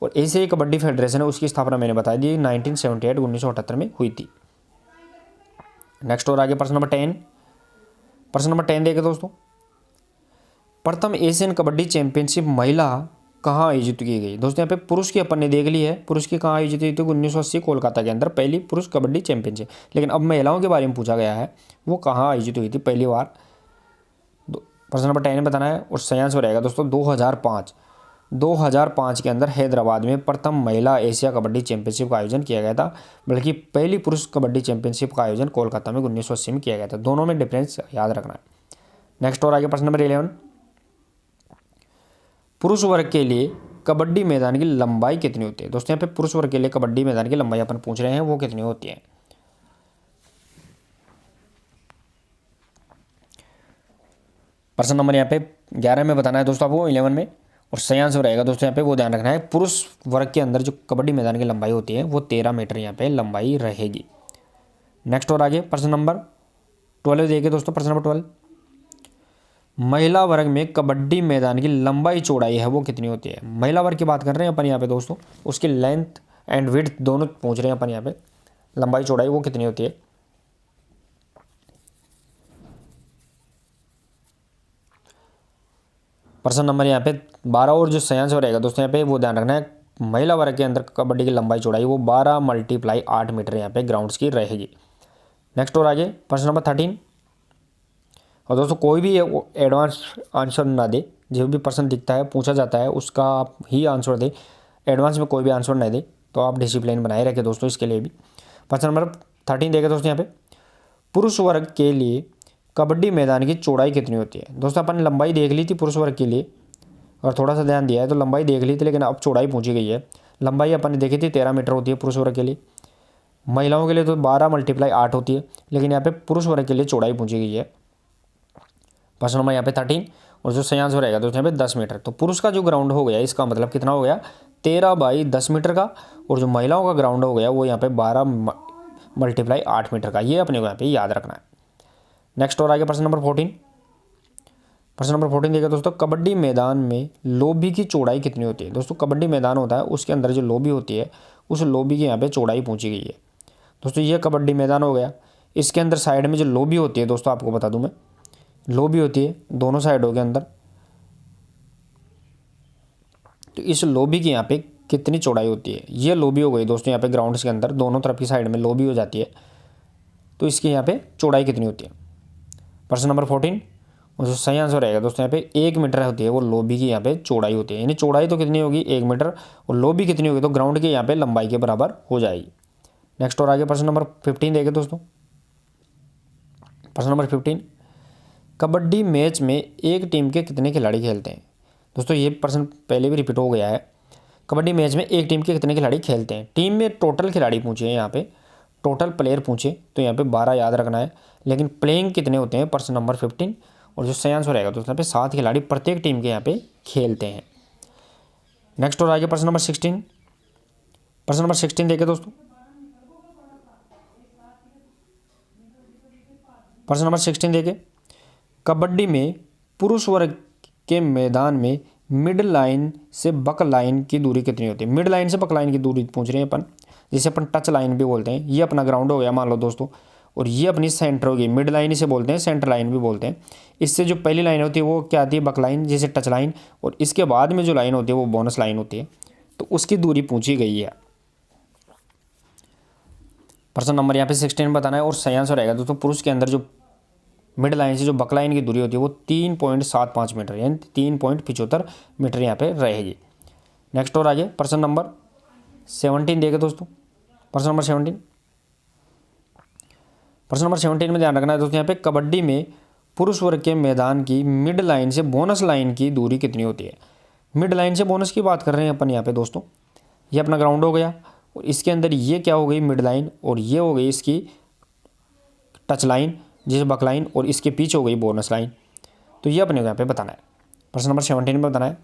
और एशियाई कबड्डी फेडरेशन है उसकी स्थापना मैंने बता दी 1978 में हुई थी। नेक्स्ट और आगे प्रश्न नंबर 10। प्रश्न नंबर 10 देखें दोस्तों, प्रथम एशियन कबड्डी चैंपियनशिप महिला कहाँ आयोजित की गई। दोस्तों यहाँ पे पुरुष की अपन ने देख ली है, पुरुष की कहाँ आयोजित हुई थी 1980 कोलकाता के अंदर पहली पुरुष कबड्डी चैंपियनशिप। लेकिन अब महिलाओं के बारे में पूछा गया है वो कहाँ आयोजित हुई थी पहली बार। प्रश्न नंबर 10 बताना है। और सही आंसर रहेगा दोस्तों 2005 के अंदर हैदराबाद में प्रथम महिला एशिया कबड्डी चैंपियनशिप का आयोजन किया गया था। बल्कि पहली पुरुष कबड्डी चैंपियनशिप का आयोजन कोलकाता में 1980 में किया गया था। दोनों में डिफरेंस याद रखना है। नेक्स्ट और आगे प्रश्न नंबर 11, पुरुष वर्ग के लिए कबड्डी मैदान की लंबाई कितनी होती है। दोस्तों यहाँ पे पुरुष वर्ग के लिए कबड्डी मैदान की लंबाई अपन पूछ रहे हैं वो कितनी होती है। प्रश्न नंबर यहाँ पे 11 में बताना है दोस्तों आपको, 11 में। और सही आंसर रहेगा दोस्तों यहाँ पे वो ध्यान रखना है, पुरुष वर्ग के अंदर जो कबड्डी मैदान की लंबाई होती है वो 13 मीटर यहाँ पे लंबाई रहेगी। नेक्स्ट और आगे प्रश्न नंबर 12 देखिए दोस्तों। प्रश्न नंबर 12, महिला वर्ग में कबड्डी मैदान की लंबाई चौड़ाई है वो कितनी होती है। महिला वर्ग की बात कर रहे हैं अपन यहाँ पे दोस्तों, उसकी लेंथ एंड विड्थ दोनों पूछ रहे हैं अपन यहाँ पे। लंबाई चौड़ाई वो कितनी होती है। प्रश्न नंबर यहाँ पे 12 और जो सही आंसर रहेगा दोस्तों यहाँ पे वो ध्यान रखना है, महिला वर्ग के अंदर कबड्डी की लंबाई चौड़ाई वो 12 × 8 मीटर यहाँ पे ग्राउंड्स की रहेगी। नेक्स्ट और आगे प्रश्न नंबर 13। और दोस्तों कोई भी एडवांस आंसर ना दे, जो भी प्रश्न दिखता है पूछा जाता है उसका आप ही आंसर दे, एडवांस में कोई भी आंसर नहीं दे, तो आप डिसिप्लिन बनाए रखें दोस्तों इसके लिए भी। प्रश्न नंबर 13 देखें दोस्तों यहाँ पे, पुरुष वर्ग के लिए कबड्डी मैदान की चौड़ाई कितनी होती है। दोस्तों अपन ने लंबाई देख ली थी पुरुष वर्ग के लिए और थोड़ा सा ध्यान दिया है तो लंबाई देख ली थी, लेकिन अब चौड़ाई पूछी गई है। लंबाई अपन ने देखी थी 13 मीटर होती है पुरुष वर्ग के लिए, महिलाओं के लिए तो 12 × 8 होती है, लेकिन यहाँ पे पुरुष वर्ग के लिए चौड़ाई पूछी गई है। प्रश्न नंबर यहाँ पे 13 और जो सही आंसर रहेगा तो यहाँ पे 10 मीटर। तो पुरुष का जो ग्राउंड हो गया इसका मतलब कितना हो गया 13 × 10 मीटर का, और जो महिलाओं का ग्राउंड हो गया वो यहाँ पे 12 × 8 मीटर का। ये अपने को यहाँ पे याद रखना है। नेक्स्ट और आगे प्रश्न नंबर 14। प्रश्न नंबर 14 देखिए दोस्तों, कबड्डी मैदान में लोबी की चौड़ाई कितनी होती है। दोस्तों कबड्डी मैदान होता है उसके अंदर जो लोबी होती है उस लोबी की यहाँ पे चौड़ाई पूछी गई है। दोस्तों ये कबड्डी मैदान हो गया, इसके अंदर साइड में जो लोबी होती है दोस्तों आपको बता दूं मैं, लोबी होती है दोनों साइडों के अंदर, तो इस लोबी की यहाँ पे कितनी चौड़ाई होती है। ये लोबी हो गई दोस्तों यहाँ पे ग्राउंड्स के अंदर दोनों तरफ की साइड में लोबी हो जाती है, तो इसकी यहाँ पे चौड़ाई कितनी होती है। प्रश्न नंबर 14 और जो सही आंसर रहेगा दोस्तों यहाँ पे 1 मीटर होती है वो लोबी की यहाँ पे चौड़ाई होती है। यानी चौड़ाई तो कितनी होगी 1 मीटर, और लोबी कितनी होगी तो ग्राउंड के यहाँ पे लंबाई के बराबर हो जाएगी। नेक्स्ट और आगे प्रश्न नंबर 15 देखें दोस्तों। प्रश्न नंबर 15, कबड्डी मैच में एक टीम के कितने खिलाड़ी खेलते हैं। दोस्तों ये प्रश्न पहले भी रिपीट हो गया है, कबड्डी मैच में एक टीम के कितने खिलाड़ी खेलते हैं। टीम में टोटल खिलाड़ी पूछे हैं यहाँ पे, टोटल प्लेयर पूछे तो यहाँ पे 12 याद रखना है, लेकिन प्लेइंग कितने होते हैं प्रश्न नंबर 15, और जो सही आंसर रहेगा दोस्तों यहाँ पे 7 खिलाड़ी प्रत्येक टीम के यहाँ पे खेलते हैं। नेक्स्ट और आगे प्रश्न नंबर 16। प्रश्न नंबर 16 देखें दोस्तों। प्रश्न नंबर 16 देखें, कबड्डी में पुरुष वर्ग के मैदान में मिड लाइन से बक लाइन की दूरी कितनी होती है। मिड लाइन से बक लाइन की दूरी पूछ रहे हैं अपन, जिसे अपन टच लाइन भी बोलते हैं। ये अपना ग्राउंड हो गया मान लो दोस्तों, और ये अपनी सेंटर होगी, मिड लाइन इसे बोलते हैं, सेंटर लाइन भी बोलते हैं। इससे जो पहली लाइन होती है वो क्या आती है बक लाइन, जैसे टच लाइन, और इसके बाद में जो लाइन होती है वो बोनस लाइन होती है, तो उसकी दूरी पूछी गई है। प्रश्न नंबर यहाँ पे 16 बताना है, और सही आंसर रहेगा दोस्तों पुरुष के अंदर जो मिड लाइन से जो बक लाइन की दूरी होती है वो 3.75 मीटर यानी 3.75 मीटर यहाँ पे रहेगी। नेक्स्ट और आगे प्रश्न नंबर 17 देखें दोस्तों। प्रश्न नंबर 17। प्रश्न नंबर 17 में ध्यान रखना है दोस्तों यहाँ पे, कबड्डी में पुरुष वर्ग के मैदान की मिड लाइन से बोनस लाइन की दूरी कितनी होती है। मिड लाइन से बोनस की बात कर रहे हैं अपन यहाँ पे दोस्तों। ये अपना ग्राउंड हो गया, और इसके अंदर ये क्या हो गई मिड लाइन, और ये हो गई इसकी टच लाइन जैसे बक लाइन, और इसके पीछे हो गई बोनस लाइन। तो ये अपने को यहाँ पे बताना है, प्रश्न नंबर 17 में बताना है।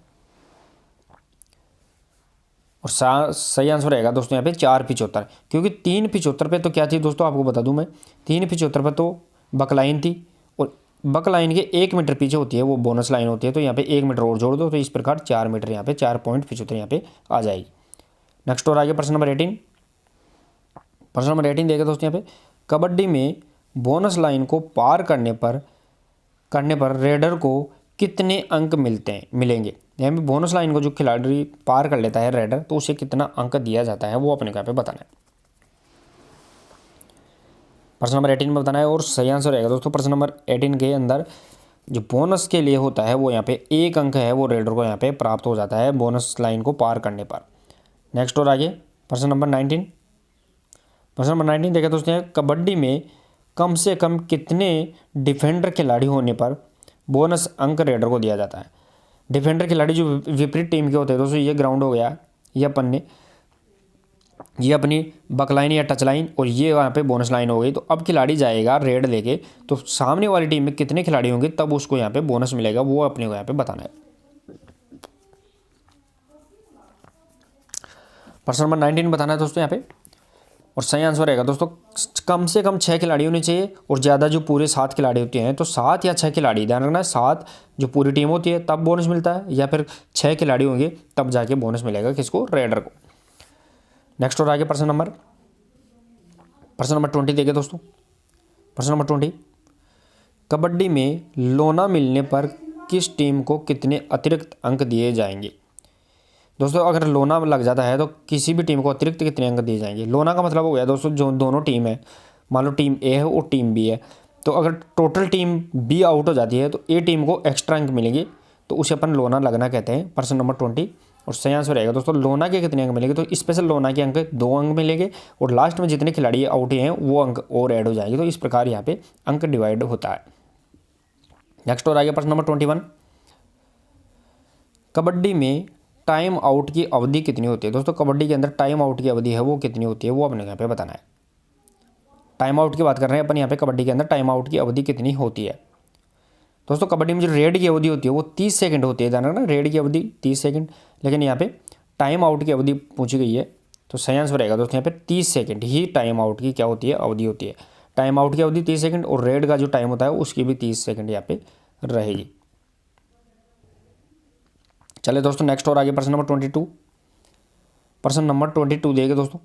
और सही आंसर रहेगा दोस्तों यहाँ पे 4.75, क्योंकि 3.75 पे तो क्या थी दोस्तों आपको बता दूं मैं, 3.75 पे तो बक लाइन थी, और बक लाइन के 1 मीटर पीछे होती है वो बोनस लाइन होती है, तो यहाँ पे 1 मीटर और जोड़ दो तो इस प्रकार 4 मीटर यहाँ पे 4.75 यहाँ पे आ जाएगी। नेक्स्ट और आगे प्रश्न नंबर 18। प्रश्न नंबर 18 देखें दोस्तों यहाँ पे, कबड्डी में बोनस लाइन को पार करने पर रेडर को कितने अंक मिलेंगे। यहाँ पे बोनस लाइन को जो खिलाड़ी पार कर लेता है रेडर, तो उसे कितना अंक दिया जाता है वो अपने यहाँ पे बताना है। प्रश्न नंबर 18 में बताना है, और सही आंसर रहेगा दोस्तों प्रश्न नंबर 18 के अंदर जो बोनस के लिए होता है वो यहाँ पे 1 अंक है वो रेडर को यहाँ पे प्राप्त हो जाता है बोनस लाइन को पार करने पर। नेक्स्ट और आगे प्रश्न नंबर 19। प्रश्न नंबर 19 देखें दोस्तों, कबड्डी में कम से कम कितने डिफेंडर खिलाड़ी होने पर बोनस अंक रेडर को दिया जाता है। डिफेंडर खिलाड़ी जो विपरीत टीम के होते हैं दोस्तों, ये ग्राउंड हो गया, ये अपन ने ये अपनी बक लाइन या टच लाइन, और ये वहाँ पे बोनस लाइन हो गई। तो अब खिलाड़ी जाएगा रेड लेके, तो सामने वाली टीम में कितने खिलाड़ी होंगे तब उसको यहाँ पे बोनस मिलेगा, वो अपने को यहाँ पे बताना है। प्रश्न नंबर 19 बताना है दोस्तों यहाँ पे, और सही आंसर रहेगा दोस्तों कम से कम 6 खिलाड़ी होने चाहिए, और ज़्यादा जो पूरे 7 खिलाड़ी होते हैं तो 7 या 6 खिलाड़ी, ध्यान रखना है 7 जो पूरी टीम होती है तब बोनस मिलता है, या फिर 6 खिलाड़ी होंगे तब जाके बोनस मिलेगा किसको, रेडर को। नेक्स्ट और आगे प्रश्न नंबर 20 देखें दोस्तों। प्रश्न नंबर 20, कबड्डी में लोना मिलने पर किस टीम को कितने अतिरिक्त अंक दिए जाएंगे। दोस्तों अगर लोना लग जाता है तो किसी भी टीम को अतिरिक्त कितने अंक दिए जाएंगे। लोना का मतलब हो गया दोस्तों जो दोनों टीम है, मान लो टीम ए है और टीम बी है, तो अगर टोटल टीम बी आउट हो जाती है तो ए टीम को एक्स्ट्रा अंक मिलेंगे, तो उसे अपन लोना लगना कहते हैं। पर्सन नंबर 20 और सही आंसर रहेगा दोस्तों लोना के कितने अंक मिलेंगे, तो स्पेशल लोना के अंक 2 अंक मिलेंगे और लास्ट में जितने खिलाड़ी आउट हैं वो अंक और ऐड हो जाएंगे। तो इस प्रकार यहाँ पे अंक डिवाइड होता है। नेक्स्ट और आगे प्रश्न नंबर 21, कबड्डी में टाइम आउट की अवधि कितनी होती है। दोस्तों कबड्डी के अंदर टाइम आउट की अवधि है वो कितनी होती है, वो अपने यहाँ पे बताना है। टाइम आउट की बात कर रहे हैं अपन यहाँ पे, कबड्डी के अंदर टाइम आउट की अवधि कितनी होती है। दोस्तों कबड्डी में जो रेड की अवधि होती है वो 30 सेकंड होती है, जाना ना, रेड की अवधि 30 सेकंड, लेकिन यहाँ पे टाइम आउट की अवधि पूछी गई है, तो सही आंसर रहेगा दोस्तों यहाँ पे 30 सेकंड ही टाइम आउट की क्या होती है, अवधि होती है। टाइम आउट की अवधि 30 सेकंड और रेड का जो टाइम होता है उसकी भी 30 सेकंड यहाँ पे रहेगी। चले दोस्तों नेक्स्ट और आगे प्रश्न नंबर 22। प्रश्न नंबर 22 देखिए दोस्तों,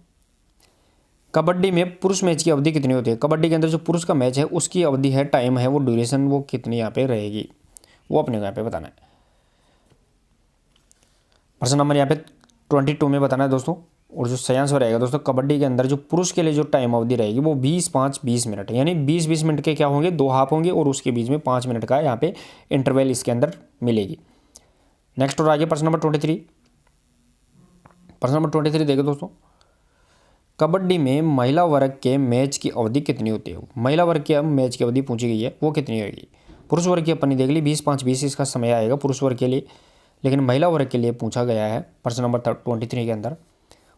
कबड्डी में पुरुष मैच की अवधि कितनी होती है। कबड्डी के अंदर जो पुरुष का मैच है उसकी अवधि है, टाइम है, वो ड्यूरेशन वो कितनी यहाँ पे रहेगी, वो अपने को यहाँ पे बताना है। प्रश्न नंबर यहाँ पे 22 में बताना है दोस्तों, और जो सही आंसर रहेगा दोस्तों कबड्डी के अंदर जो पुरुष के लिए जो टाइम अवधि रहेगी वो 20-5-20 मिनट है, यानी 20-20 मिनट के क्या होंगे, 2 हाफ होंगे और उसके बीच में 5 मिनट का यहाँ पे इंटरवल इसके अंदर मिलेगी। नेक्स्ट और आगे प्रश्न नंबर 23। प्रश्न नंबर 23 देखिए दोस्तों, कबड्डी में महिला वर्ग के मैच की अवधि कितनी होती है। महिला वर्ग के मैच की अवधि पूछी गई है वो कितनी होगी। पुरुष वर्ग की अपनी देख ली 20-5-20 इसका समय आएगा पुरुष वर्ग के लिए, लेकिन महिला वर्ग के लिए पूछा गया है प्रश्न नंबर 23 के अंदर,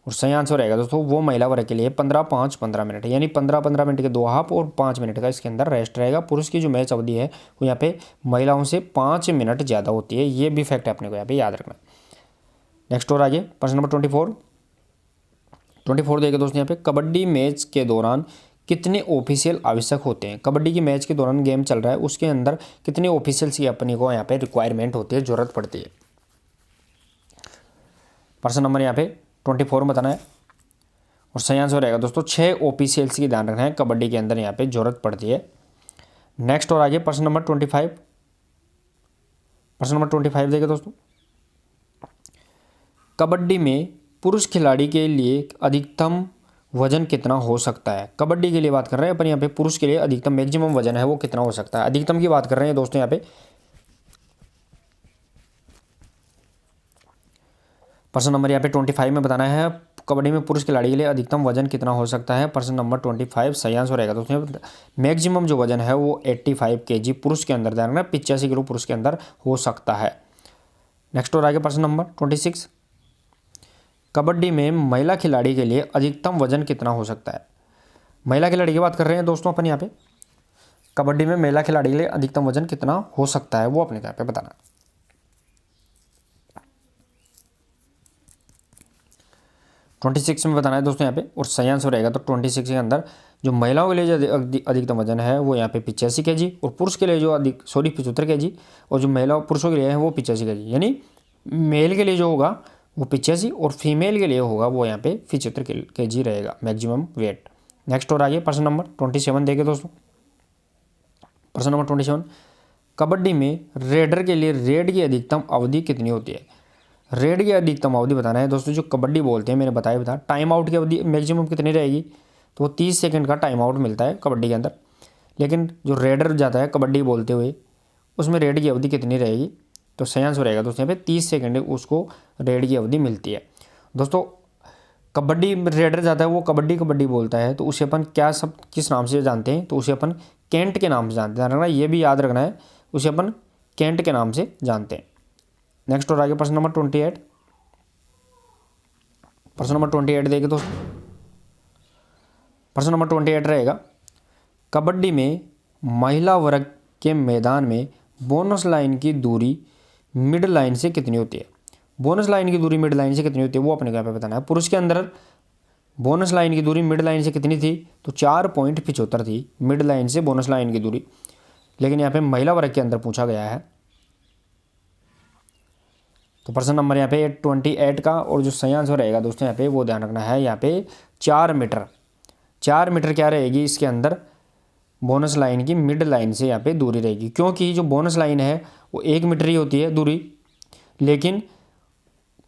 और सही आंसर रहेगा दोस्तों वो महिला वर्ग के लिए 15-5-15 मिनट, यानी 15-15 मिनट के 2 हाफ और 5 मिनट का इसके अंदर रेस्ट रहेगा। पुरुष की जो मैच अवधि है वो यहाँ पे महिलाओं से 5 मिनट ज़्यादा होती है, ये भी फैक्ट अपने को यहाँ पे याद रखना। नेक्स्ट और आगे प्रश्न नंबर 24 देखिए दोस्तों, यहाँ पे कबड्डी मैच के दौरान कितने ऑफिशियल आवश्यक होते हैं। कबड्डी की मैच के दौरान गेम चल रहा है उसके अंदर कितने ऑफिशियल्स की अपने को यहाँ पे रिक्वायरमेंट होती है, जरूरत पड़ती है। प्रश्न नंबर यहाँ पे 24 में बताना है और सही आंसर रहेगा दोस्तों 6 ऑफिशियल्स की ध्यान रखना है, कबड्डी के अंदर यहाँ पे जरूरत पड़ती है। नेक्स्ट और आगे प्रश्न नंबर 25। प्रश्न नंबर 25 देखिए दोस्तों, कबड्डी में पुरुष खिलाड़ी के लिए अधिकतम वजन कितना हो सकता है। कबड्डी के लिए बात कर रहे हैं अपन यहाँ पे, पुरुष के लिए अधिकतम मैक्सिमम वजन है वो कितना हो सकता है, अधिकतम की बात कर रहे हैं दोस्तों यहाँ पे। प्रश्न नंबर यहाँ पे 25 में बताना है कबड्डी में पुरुष खिलाड़ी के लिए अधिकतम वजन कितना हो सकता है। प्रश्न नंबर 25 सही आंसर रहेगा दोस्तों, मैक्सिमम जो वजन है वो 85 kg पुरुष के अंदर, ध्यान रखना 85 किलो पुरुष के अंदर हो सकता है। नेक्स्ट और आगे प्रश्न नंबर 26, कबड्डी में महिला खिलाड़ी के लिए अधिकतम वजन कितना हो सकता है। महिला खिलाड़ी की बात कर रहे हैं दोस्तों अपन यहाँ पे, कबड्डी में महिला खिलाड़ी के लिए अधिकतम वजन कितना हो सकता है वो अपने यहाँ पे बताना। 26 में बताना है दोस्तों यहाँ पे, और सही आंसर रहेगा तो 26 के अंदर जो महिलाओं के लिए जो अधिकतम वजन है वो यहाँ पे 85 kg, और पुरुष के लिए जो 75 kg, और जो महिला पुरुषों के लिए है वो 85 kg, यानी मेल के लिए जो होगा वो 85 और फीमेल के लिए होगा वो यहाँ पे 75 kg रहेगा मैक्सिमम वेट। नेक्स्ट और आगे प्रश्न नंबर 27 देखे दोस्तों। प्रश्न नंबर 27, कबड्डी में रेडर के लिए रेड की अधिकतम अवधि कितनी होती है। रेड की अधिकतम अवधि बताना है दोस्तों, जो कबड्डी बोलते हैं मैंने बता टाइम आउट की अवधि मैक्सिमम कितनी रहेगी, तो वो 30 सेकंड का टाइम आउट मिलता है कबड्डी के अंदर, लेकिन जो रेडर जाता है कबड्डी बोलते हुए उसमें रेड की अवधि कितनी रहेगी, तो सही आंसर रहेगा दोस्तों यहाँ पे 30 सेकंड उसको रेड की अवधि मिलती है। दोस्तों कबड्डी रेडर जाता है वो कबड्डी बोलता है, तो उसे अपन क्या सब किस नाम से जानते हैं, तो उसे अपन कैंट के नाम से जानते हैं, रखना ये भी याद रखना है, उसे अपन कैंट के नाम से जानते हैं। नेक्स्ट और आगे प्रश्न नंबर 28। प्रश्न नंबर 28 देखिए दोस्तों, प्रश्न नंबर 28 रहेगा, कबड्डी में महिला वर्ग के मैदान में बोनस लाइन की दूरी मिड लाइन से कितनी होती है। बोनस लाइन की दूरी मिड लाइन से कितनी होती है वो अपने को यहाँ पे बताना है। पुरुष के अंदर बोनस लाइन की दूरी मिड लाइन से कितनी थी, तो 4.75 थी मिड लाइन से बोनस लाइन की दूरी, लेकिन यहाँ पे महिला वर्ग के अंदर पूछा गया है, तो प्रश्न नंबर यहाँ पे 28 का, और जो सही आंसर रहेगा दोस्तों यहाँ पे वो ध्यान रखना है, यहाँ पे 4 मीटर क्या रहेगी इसके अंदर बोनस लाइन की मिड लाइन से यहाँ पे दूरी रहेगी, क्योंकि जो बोनस लाइन है वो 1 मीटर ही होती है दूरी, लेकिन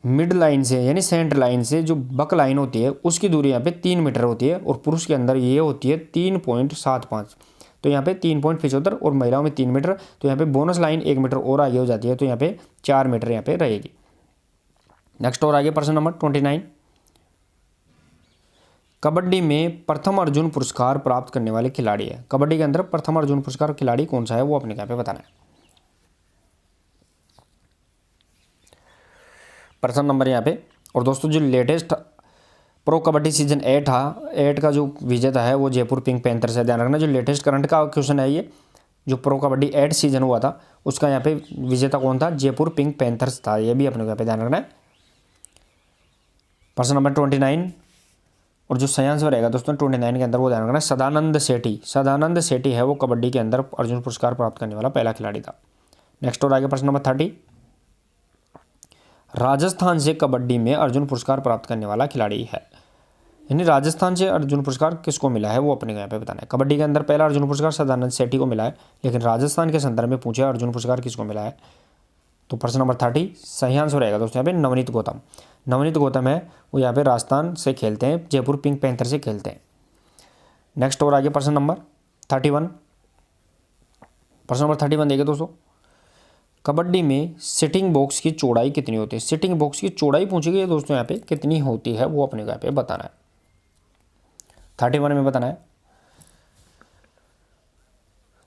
मिड लाइन से यानी सेंटर लाइन से जो बक लाइन होती है उसकी दूरी यहाँ पे 3 मीटर होती है, और पुरुष के अंदर ये होती है 3.75। तो यहाँ पे 3.75 और महिलाओं में 3 मीटर। तो यहाँ पे बोनस लाइन 1 मीटर और आगे हो जाती है, तो यहाँ पे 4 मीटर यहाँ पे रहेगी। नेक्स्ट और आगे प्रश्न नंबर 29, कबड्डी में प्रथम अर्जुन पुरस्कार प्राप्त करने वाले खिलाड़ी है। कबड्डी के अंदर प्रथम अर्जुन पुरस्कार खिलाड़ी कौन सा है वो अपने यहाँ पे बताना है। प्रश्न नंबर यहाँ पे, और दोस्तों जो लेटेस्ट प्रो कबड्डी सीजन 8 का जो विजेता है वो जयपुर पिंक पैंथर्स है। ध्यान रखना, जो लेटेस्ट करंट का क्वेश्चन है ये, जो प्रो कबड्डी 8 सीजन हुआ था उसका यहाँ पे विजेता कौन था, जयपुर पिंक पैंथर्स था। ये भी अपने को यहाँ पे ध्यान रखना है। प्रश्न नंबर 29 और जो सही आंसर रहेगा दोस्तों 29 के अंदर वो ध्यान रखना है, सदानंद सेठी है वो कबड्डी के अंदर अर्जुन पुरस्कार प्राप्त करने वाला पहला खिलाड़ी था। नेक्स्ट और आगे प्रश्न नंबर 30, राजस्थान से कबड्डी में अर्जुन पुरस्कार प्राप्त करने वाला खिलाड़ी है। यानी राजस्थान से अर्जुन पुरस्कार किसको मिला है वो अपने को यहाँ पे बताना है। कबड्डी के अंदर पहला अर्जुन पुरस्कार सदानंद सेठी को मिला है, लेकिन राजस्थान के संदर्भ में पूछे अर्जुन पुरस्कार किसको मिला है, तो प्रश्न नंबर 30 सही आंसर रहेगा दोस्तों यहाँ पे नवनीत गौतम है, वो यहाँ पे राजस्थान से खेलते हैं, जयपुर पिंक पैंथर से खेलते हैं। नेक्स्ट और आगे प्रश्न नंबर 31, देखिए दोस्तों, कबड्डी में सिटिंग बॉक्स की चौड़ाई कितनी होती है। सिटिंग बॉक्स की चौड़ाई पूछी गई है दोस्तों यहाँ पे कितनी होती है वो अपने को यहाँ पे बताना है, 31 में बताना है।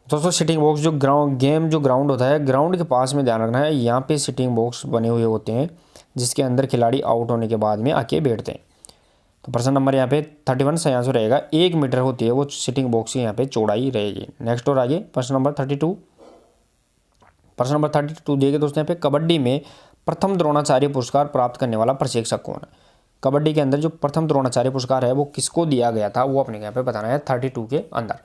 दोस्तों सिटिंग बॉक्स जो ग्राउंड होता है, ग्राउंड के पास में ध्यान रखना है, यहाँ पे सिटिंग बॉक्स बने हुए होते हैं जिसके अंदर खिलाड़ी आउट होने के बाद में आके बैठते हैं। तो प्रश्न नंबर यहाँ पे 31 सही आंसर रहेगा, 1 मीटर होती है वो सिटिंग बॉक्स की यहाँ पे चौड़ाई रहेगी। नेक्स्ट और आगे प्रश्न नंबर 32 देखिए दोस्तों यहाँ पे, कबड्डी में प्रथम द्रोणाचार्य पुरस्कार प्राप्त करने वाला प्रशिक्षक कौन है। कबड्डी के अंदर जो प्रथम द्रोणाचार्य पुरस्कार है वो किसको दिया गया था वो अपने यहाँ पे बताना है 32 के अंदर।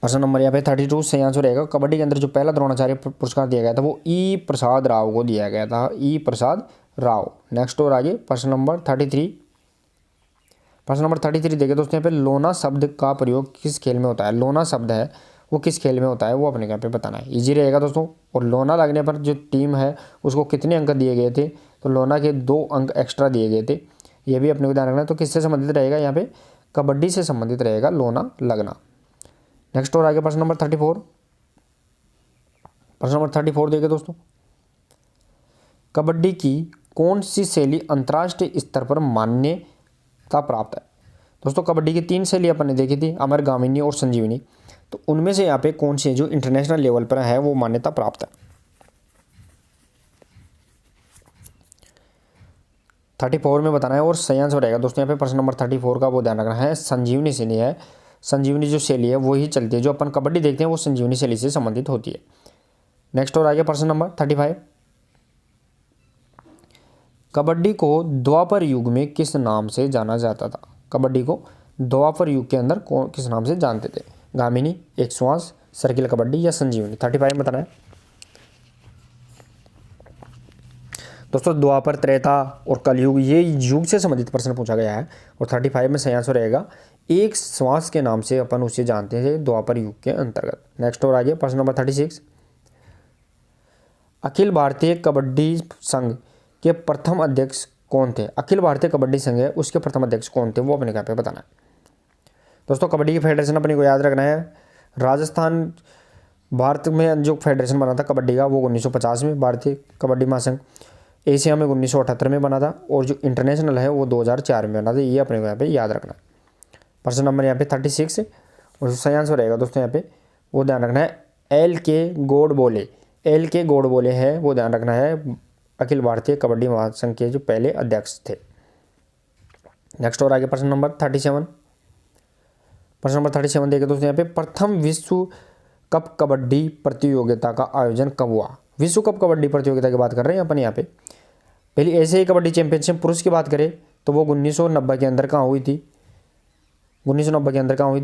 प्रश्न नंबर यहाँ पे 32 सही आंसर रहेगा, कबड्डी के अंदर जो पहला द्रोणाचार्य पुरस्कार दिया गया था वो ई प्रसाद राव को दिया गया था, ई प्रसाद राव। नेक्स्ट और आगे प्रश्न नंबर 33 देखिए दोस्तों यहाँ पे, लोना शब्द का प्रयोग किस खेल में होता है। लोना शब्द है वो किस खेल में होता है वो अपने यहाँ पे बताना है। इजी रहेगा दोस्तों, और लोना लगने पर जो टीम है उसको कितने अंक दिए गए थे, तो लोना के 2 अंक एक्स्ट्रा दिए गए थे, ये भी अपने को ध्यान रखना है। तो किससे संबंधित रहेगा यहाँ पे, कबड्डी से संबंधित रहेगा लोना लगना। नेक्स्ट और आगे प्रश्न नंबर 34 देखिए दोस्तों, कबड्डी की कौन सी शैली अंतर्राष्ट्रीय स्तर पर मान्यता प्राप्त है। दोस्तों कबड्डी की 3 शैली अपन ने देखी थी, अमर, गामिनी और संजीवनी। तो उनमें से यहाँ पे कौन सी जो इंटरनेशनल लेवल पर है वो मान्यता प्राप्त है। 34 में बताना है, और सही आंसर रहेगा दोस्तों यहाँ पे प्रश्न नंबर 34 का वो ध्यान रखना है, संजीवनी शैली है। संजीवनी जो शैली है वही चलती है, जो अपन कबड्डी देखते हैं वो संजीवनी शैली से संबंधित होती है। नेक्स्ट और आगे प्रश्न नंबर 35, कबड्डी को द्वापर युग में किस नाम से जाना जाता था। कबड्डी को द्वापर युग के अंदर किस नाम से जानते थे, गामिनी, एक श्वास, सर्किल कबड्डी या संजीवनी। 35 में बताना है दोस्तों, द्वापर, त्रेता और कलयुग ये युग से संबंधित प्रश्न पूछा गया है, और 35 में सही आंसर रहेगा, एक श्वास के नाम से अपन उसे जानते हैं द्वापर युग के अंतर्गत। नेक्स्ट और आगे प्रश्न नंबर 36, अखिल भारतीय कबड्डी संघ के प्रथम अध्यक्ष कौन थे। अखिल भारतीय कबड्डी संघ है उसके प्रथम अध्यक्ष कौन थे वो अपने यहाँ पे बताना है। दोस्तों कबड्डी की फेडरेशन अपने को याद रखना है, राजस्थान भारत में जो फेडरेशन बना था कबड्डी का वो 1950 में, भारतीय कबड्डी महासंघ एशिया में 1978 में बना था, और जो इंटरनेशनल है वो 2004 में बना था। ये अपने को यहाँ पे याद रखना है। प्रश्न नंबर यहाँ पे 36 और सही आंसर रहेगा दोस्तों यहाँ पे वो ध्यान रखना है, एल के गोडबोले है वो ध्यान रखना है, अखिल भारतीय कबड्डी महासंघ के जो पहले अध्यक्ष थे। नेक्स्ट और आगे प्रश्न नंबर 37 देखिए दोस्तों यहाँ पे, प्रथम विश्व कप कबड्डी प्रतियोगिता का आयोजन कब हुआ। विश्व कप कबड्डी प्रतियोगिता की बात कर रहे हैं अपन यहाँ पे। पहली एशियाई कबड्डी चैंपियनशिप पुरुष की बात करें तो वो 1990 के अंदर कहाँ हुई थी,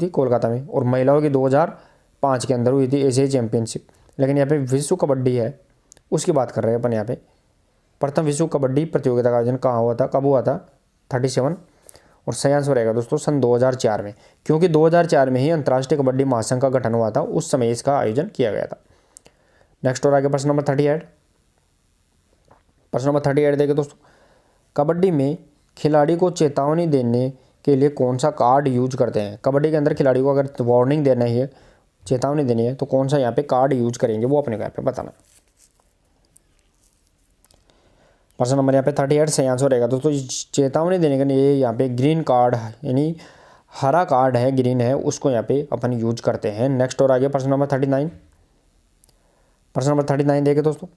कोलकाता में, और महिलाओं की 2005 के अंदर हुई थी एशियाई चैंपियनशिप। लेकिन यहाँ पे विश्व कबड्डी है उसकी बात कर रहे हैं अपन यहाँ पे, प्रथम विश्व कबड्डी प्रतियोगिता का आयोजन कहाँ हुआ था, कब हुआ था 37, और सही आंसर रहेगा दोस्तों सन 2004 में, क्योंकि 2004 में ही अंतर्राष्ट्रीय कबड्डी महासंघ का गठन हुआ था, उस समय इसका आयोजन किया गया था। नेक्स्ट और आगे प्रश्न नंबर 38। प्रश्न नंबर 38 देखिए दोस्तों, कबड्डी में खिलाड़ी को चेतावनी देने के लिए कौन सा कार्ड यूज करते हैं। कबड्डी के अंदर खिलाड़ी को अगर वार्निंग देना है, चेतावनी देनी है, तो कौन सा यहाँ पे कार्ड यूज करेंगे वो अपने को यहाँ पे बताना। प्रश्न नंबर यहाँ पे 38 सही आंसर रहेगा दोस्तों, चेतावनी देने के लिए यहाँ पे ग्रीन कार्ड यानी हरा कार्ड है, ग्रीन है, उसको यहाँ पे अपन यूज करते हैं। नेक्स्ट और आगे प्रश्न नंबर 39। प्रश्न नंबर 39 देखिए दोस्तों,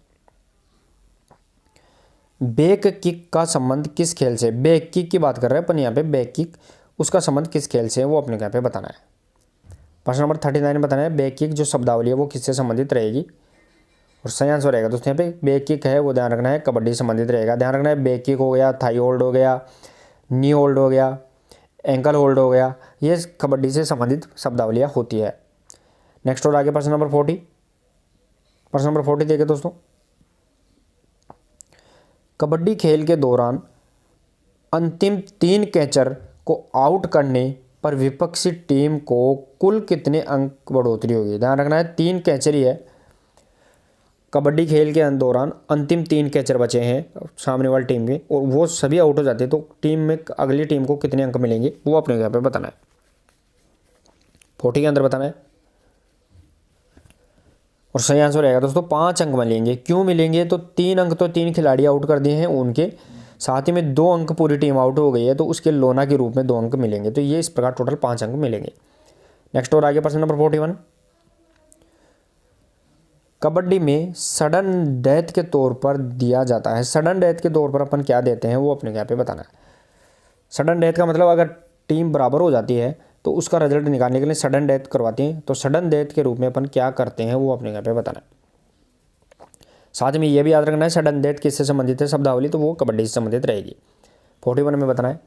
बैक किक का संबंध किस खेल से। बैक किक की बात कर रहे हैं अपन यहाँ पे, बैक किक, उसका संबंध किस खेल से है वो अपने यहाँ पे बताना है। प्रश्न नंबर 39 में बताना है बैक किक जो शब्दावली है वो किससे संबंधित रहेगी, और सही आंसर रहेगा दोस्तों यहाँ पे बैक किक है वो ध्यान रखना है कबड्डी से संबंधित रहेगा। ध्यान रखना है बैक किक हो गया, थाई होल्ड हो गया, नी होल्ड हो गया, एंकल होल्ड हो गया, ये कबड्डी से संबंधित शब्दावलियाँ होती है। नेक्स्ट और आगे प्रश्न नंबर 40। प्रश्न नंबर 40 देखिए दोस्तों, कबड्डी खेल के दौरान अंतिम 3 कैचर को आउट करने पर विपक्षी टीम को कुल कितने अंक बढ़ोतरी होगी। ध्यान रखना है 3 कैचर ही है, कबड्डी खेल के दौरान अंतिम 3 कैचर बचे हैं सामने वाली टीम के, और वो सभी आउट हो जाते हैं, तो टीम में अगली टीम को कितने अंक मिलेंगे वो अपने यहाँ पे बताना है। 40 के अंदर बताना है, और सही आंसर रहेगा दोस्तों 5 अंक मिलेंगे। क्यों मिलेंगे, तो 3 अंक तो 3 खिलाड़ी आउट कर दिए हैं उनके, साथ ही में 2 अंक पूरी टीम आउट हो गई है, तो उसके लोना के रूप में 2 अंक मिलेंगे, तो ये इस प्रकार टोटल 5 अंक मिलेंगे। नेक्स्ट और आगे प्रश्न नंबर 41। कबड्डी में सडन डेथ के तौर पर दिया जाता है। सडन डेथ के तौर पर अपन क्या देते हैं वो अपने यहाँ पे बताना है। सडन डेथ का मतलब अगर टीम बराबर हो जाती है तो उसका रिजल्ट निकालने के लिए सडन डेथ करवाते हैं, तो सडन डेथ के रूप में अपन क्या करते हैं वो अपने यहाँ पे बताना है। साथ में ये भी याद रखना है सडन डेथ किससे संबंधित है शब्दावली, तो वो कबड्डी से संबंधित रहेगी। 41 में बताना है,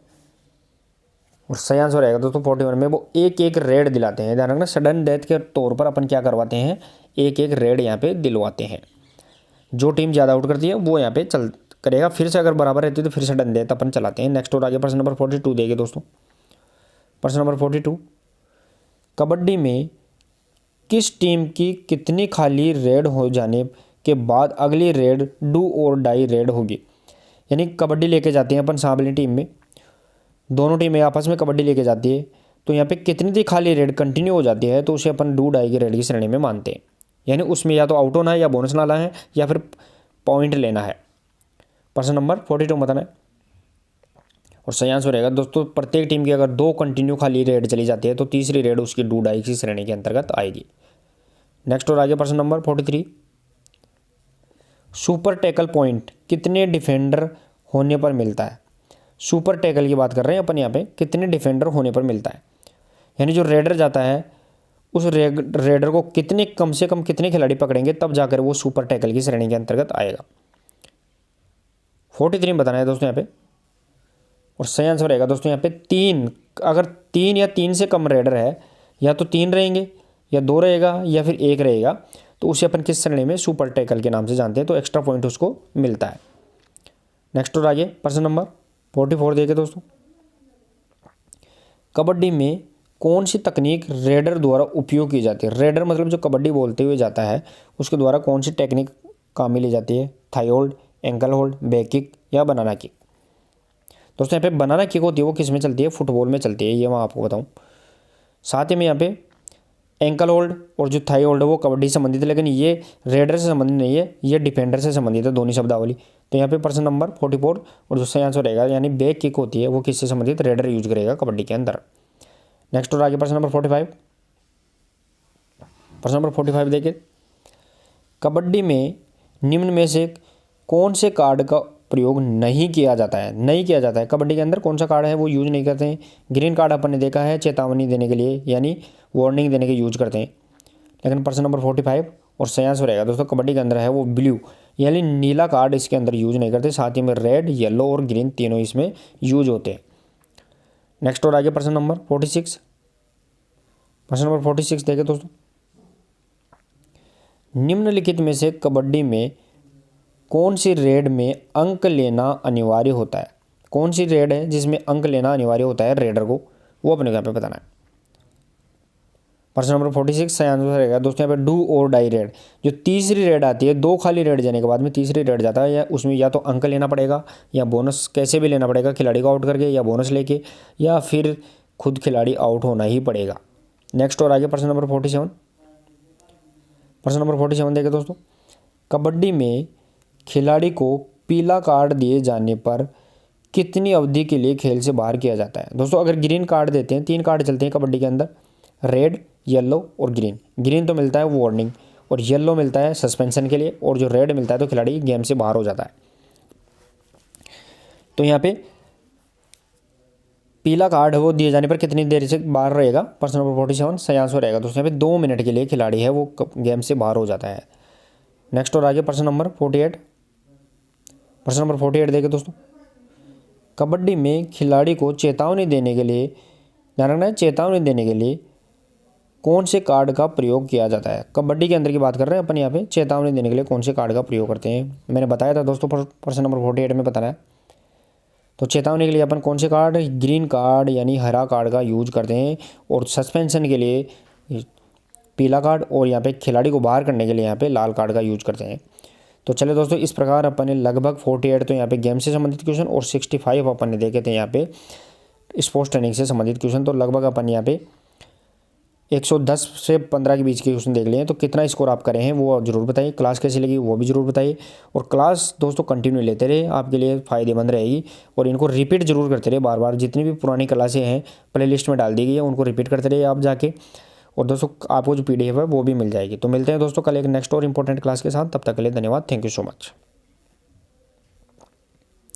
और सही आंसर रहेगा दोस्तों 41 में वो एक एक रेड दिलाते हैं। ध्यान रखना सडन डेथ के तौर पर अपन क्या करवाते हैं, एक एक रेड यहाँ पे दिलवाते हैं। जो टीम ज़्यादा आउट करती है वो यहाँ पे चल करेगा, फिर से अगर बराबर रहती है तो फिर सडन डेथ अपन चलाते हैं। नेक्स्ट और आगे प्रश्न नंबर 42 देखिए दोस्तों। प्रश्न नंबर 42, कबड्डी में किस टीम की कितनी खाली रेड हो जाने के बाद अगली रेड डू और डाई रेड होगी। यानी कबड्डी लेके जाते हैं अपन सामने टीम में, दोनों टीमें आपस में कबड्डी लेके जाती है, तो यहाँ पे कितनी दी खाली रेड कंटिन्यू हो जाती है तो उसे अपन डू डाई की रेड की श्रेणी में मानते हैं। यानी उसमें या तो आउट होना है या बोनस लाना है या फिर पॉइंट लेना है। प्रश्न नंबर 42 बताना है, और सही आंसर रहेगा दोस्तों प्रत्येक टीम की अगर 2 कंटिन्यू खाली रेड चली जाती है तो तीसरी रेड उसकी डू डाई की श्रेणी के अंतर्गत आएगी। नेक्स्ट और आगे प्रश्न नंबर 43, सुपर टैकल पॉइंट कितने डिफेंडर होने पर मिलता है। सुपर टैकल की बात कर रहे हैं अपन यहाँ पे, कितने डिफेंडर होने पर मिलता है, यानी जो रेडर जाता है उस रेडर को कितने कम से कम कितने खिलाड़ी पकड़ेंगे तब जाकर वो सुपर टैकल की श्रेणी के अंतर्गत आएगा। 43 में बताना है दोस्तों यहाँ पे, और सही आंसर रहेगा दोस्तों यहाँ पे 3। अगर 3 या 3 से कम रेडर है, या तो 3 रहेंगे या 2 रहेगा या फिर 1 रहेगा, तो उसे अपन किस श्रेणी में सुपर टैकल के नाम से जानते हैं, तो एक्स्ट्रा पॉइंट उसको मिलता है। नेक्स्ट और आगे प्रश्न नंबर 44 देखिए दोस्तों, कबड्डी में कौन सी तकनीक रेडर द्वारा उपयोग की जाती है। रेडर मतलब जो कबड्डी बोलते हुए जाता है उसके द्वारा कौन सी टेक्निक काम में ली जाती है, thigh hold, ankle hold, back kick या बनाना किक। दोस्तों यहाँ पे बनाना किक होती है वो किस में चलती है, फुटबॉल में चलती है, ये मैं आपको बताऊँ। साथ ही में यहाँ पे एंकल होल्ड और जो थाई होल्ड है वो कबड्डी से संबंधित है, लेकिन ये रेडर से संबंधित नहीं है, ये डिफेंडर से संबंधित है, दोनों शब्दावली। तो यहाँ पे प्रश्न नंबर 44 और जो सही आंसर रहेगा यानी बैक किक होती है वो किससे संबंधित, रेडर यूज करेगा कबड्डी के अंदर। नेक्स्ट और आगे प्रश्न नंबर 45। प्रश्न नंबर 45 देखिए, कबड्डी में निम्न में से कौन से कार्ड का प्रयोग नहीं किया जाता है। नहीं किया जाता है कबड्डी के अंदर कौन सा कार्ड है वो यूज नहीं करते हैं। ग्रीन कार्ड अपन ने देखा है चेतावनी देने के लिए यानी वार्निंग देने के यूज करते हैं, लेकिन प्रश्न नंबर 45 और सही आंसर रहेगा दोस्तों कबड्डी के अंदर है वो ब्लू यानी नीला कार्ड इसके अंदर यूज नहीं करते। साथ ही में रेड, येलो और ग्रीन तीनों इसमें यूज होते हैं। नेक्स्ट और आगे प्रश्न नंबर 46। प्रश्न नंबर 46 देखें दोस्तों, निम्नलिखित में से कबड्डी में कौन सी रेड में अंक लेना अनिवार्य होता है। कौन सी रेड है जिसमें अंक लेना अनिवार्य होता है रेडर को, वो अपने को यहाँ पे बताना है। प्रश्न नंबर 46 सही आंसर रहेगा दोस्तों यहाँ पे डू और डाई रेड। जो तीसरी रेड आती है, 2 खाली रेड जाने के बाद में तीसरी रेड जाता है, या उसमें या तो अंक लेना पड़ेगा या बोनस कैसे भी लेना पड़ेगा, खिलाड़ी को आउट करके या बोनस लेके, या फिर खुद खिलाड़ी आउट होना ही पड़ेगा। नेक्स्ट और आगे प्रश्न नंबर 47। प्रश्न नंबर 47 देखें दोस्तों, कबड्डी में खिलाड़ी को पीला कार्ड दिए जाने पर कितनी अवधि के लिए खेल से बाहर किया जाता है। दोस्तों अगर ग्रीन कार्ड देते हैं, 3 कार्ड चलते हैं कबड्डी के अंदर, रेड, येलो और ग्रीन। ग्रीन तो मिलता है वार्निंग, और येलो मिलता है सस्पेंशन के लिए, और जो रेड मिलता है तो खिलाड़ी गेम से बाहर हो जाता है। तो यहाँ पे पीला कार्ड है वो दिए जाने पर कितनी देर से बाहर रहेगा। प्रश्न नंबर 47 सही आंसर रहेगा दोस्तों यहाँ पे 2 मिनट के लिए खिलाड़ी है वो गेम से बाहर हो जाता है। नेक्स्ट और आगे प्रश्न नंबर 48। प्रश्न नंबर 48 देखिए दोस्तों, कबड्डी में खिलाड़ी को चेतावनी देने के लिए, ध्यान रखना है, चेतावनी देने के लिए कौन से कार्ड का प्रयोग किया जाता है। कबड्डी के अंदर की बात कर रहे हैं अपन यहाँ पे, चेतावनी देने के लिए कौन से कार्ड का प्रयोग करते हैं। मैंने बताया था दोस्तों प्रश्न नंबर 48 में बताया। तो चेतावनी के लिए अपन कौन से कार्ड, ग्रीन कार्ड यानी हरा कार्ड का यूज करते हैं, और सस्पेंशन के लिए पीला कार्ड, और यहाँ पे खिलाड़ी को बाहर करने के लिए यहाँ पे लाल कार्ड का यूज करते हैं। तो चले दोस्तों, इस प्रकार अपन ने लगभग 48 तो यहाँ पे गेम से संबंधित क्वेश्चन और 65 अपन ने देखे थे यहाँ पे स्पोर्ट्स ट्रेनिंग से संबंधित क्वेश्चन। तो लगभग अपन यहाँ पे 110 से 15 के बीच के क्वेश्चन देख लिए हैं। तो कितना स्कोर आप करे हैं वो जरूर बताइए, क्लास कैसी लगी वो भी जरूर बताइए, और क्लास दोस्तों कंटिन्यू लेते रहे, आपके लिए फ़ायदेमंद रहेगी। और इनको रिपीट जरूर करते रहे बार बार, जितनी भी पुरानी क्लासें हैं प्लेलिस्ट में डाल दी गई है, उनको रिपीट करते रहिए आप जाके, और दोस्तों आपको जो PDF है वो भी मिल जाएगी। तो मिलते हैं दोस्तों कल एक नेक्स्ट और इंपॉर्टेंट क्लास के साथ, तब तक के लिए धन्यवाद, थैंक यू सो मच।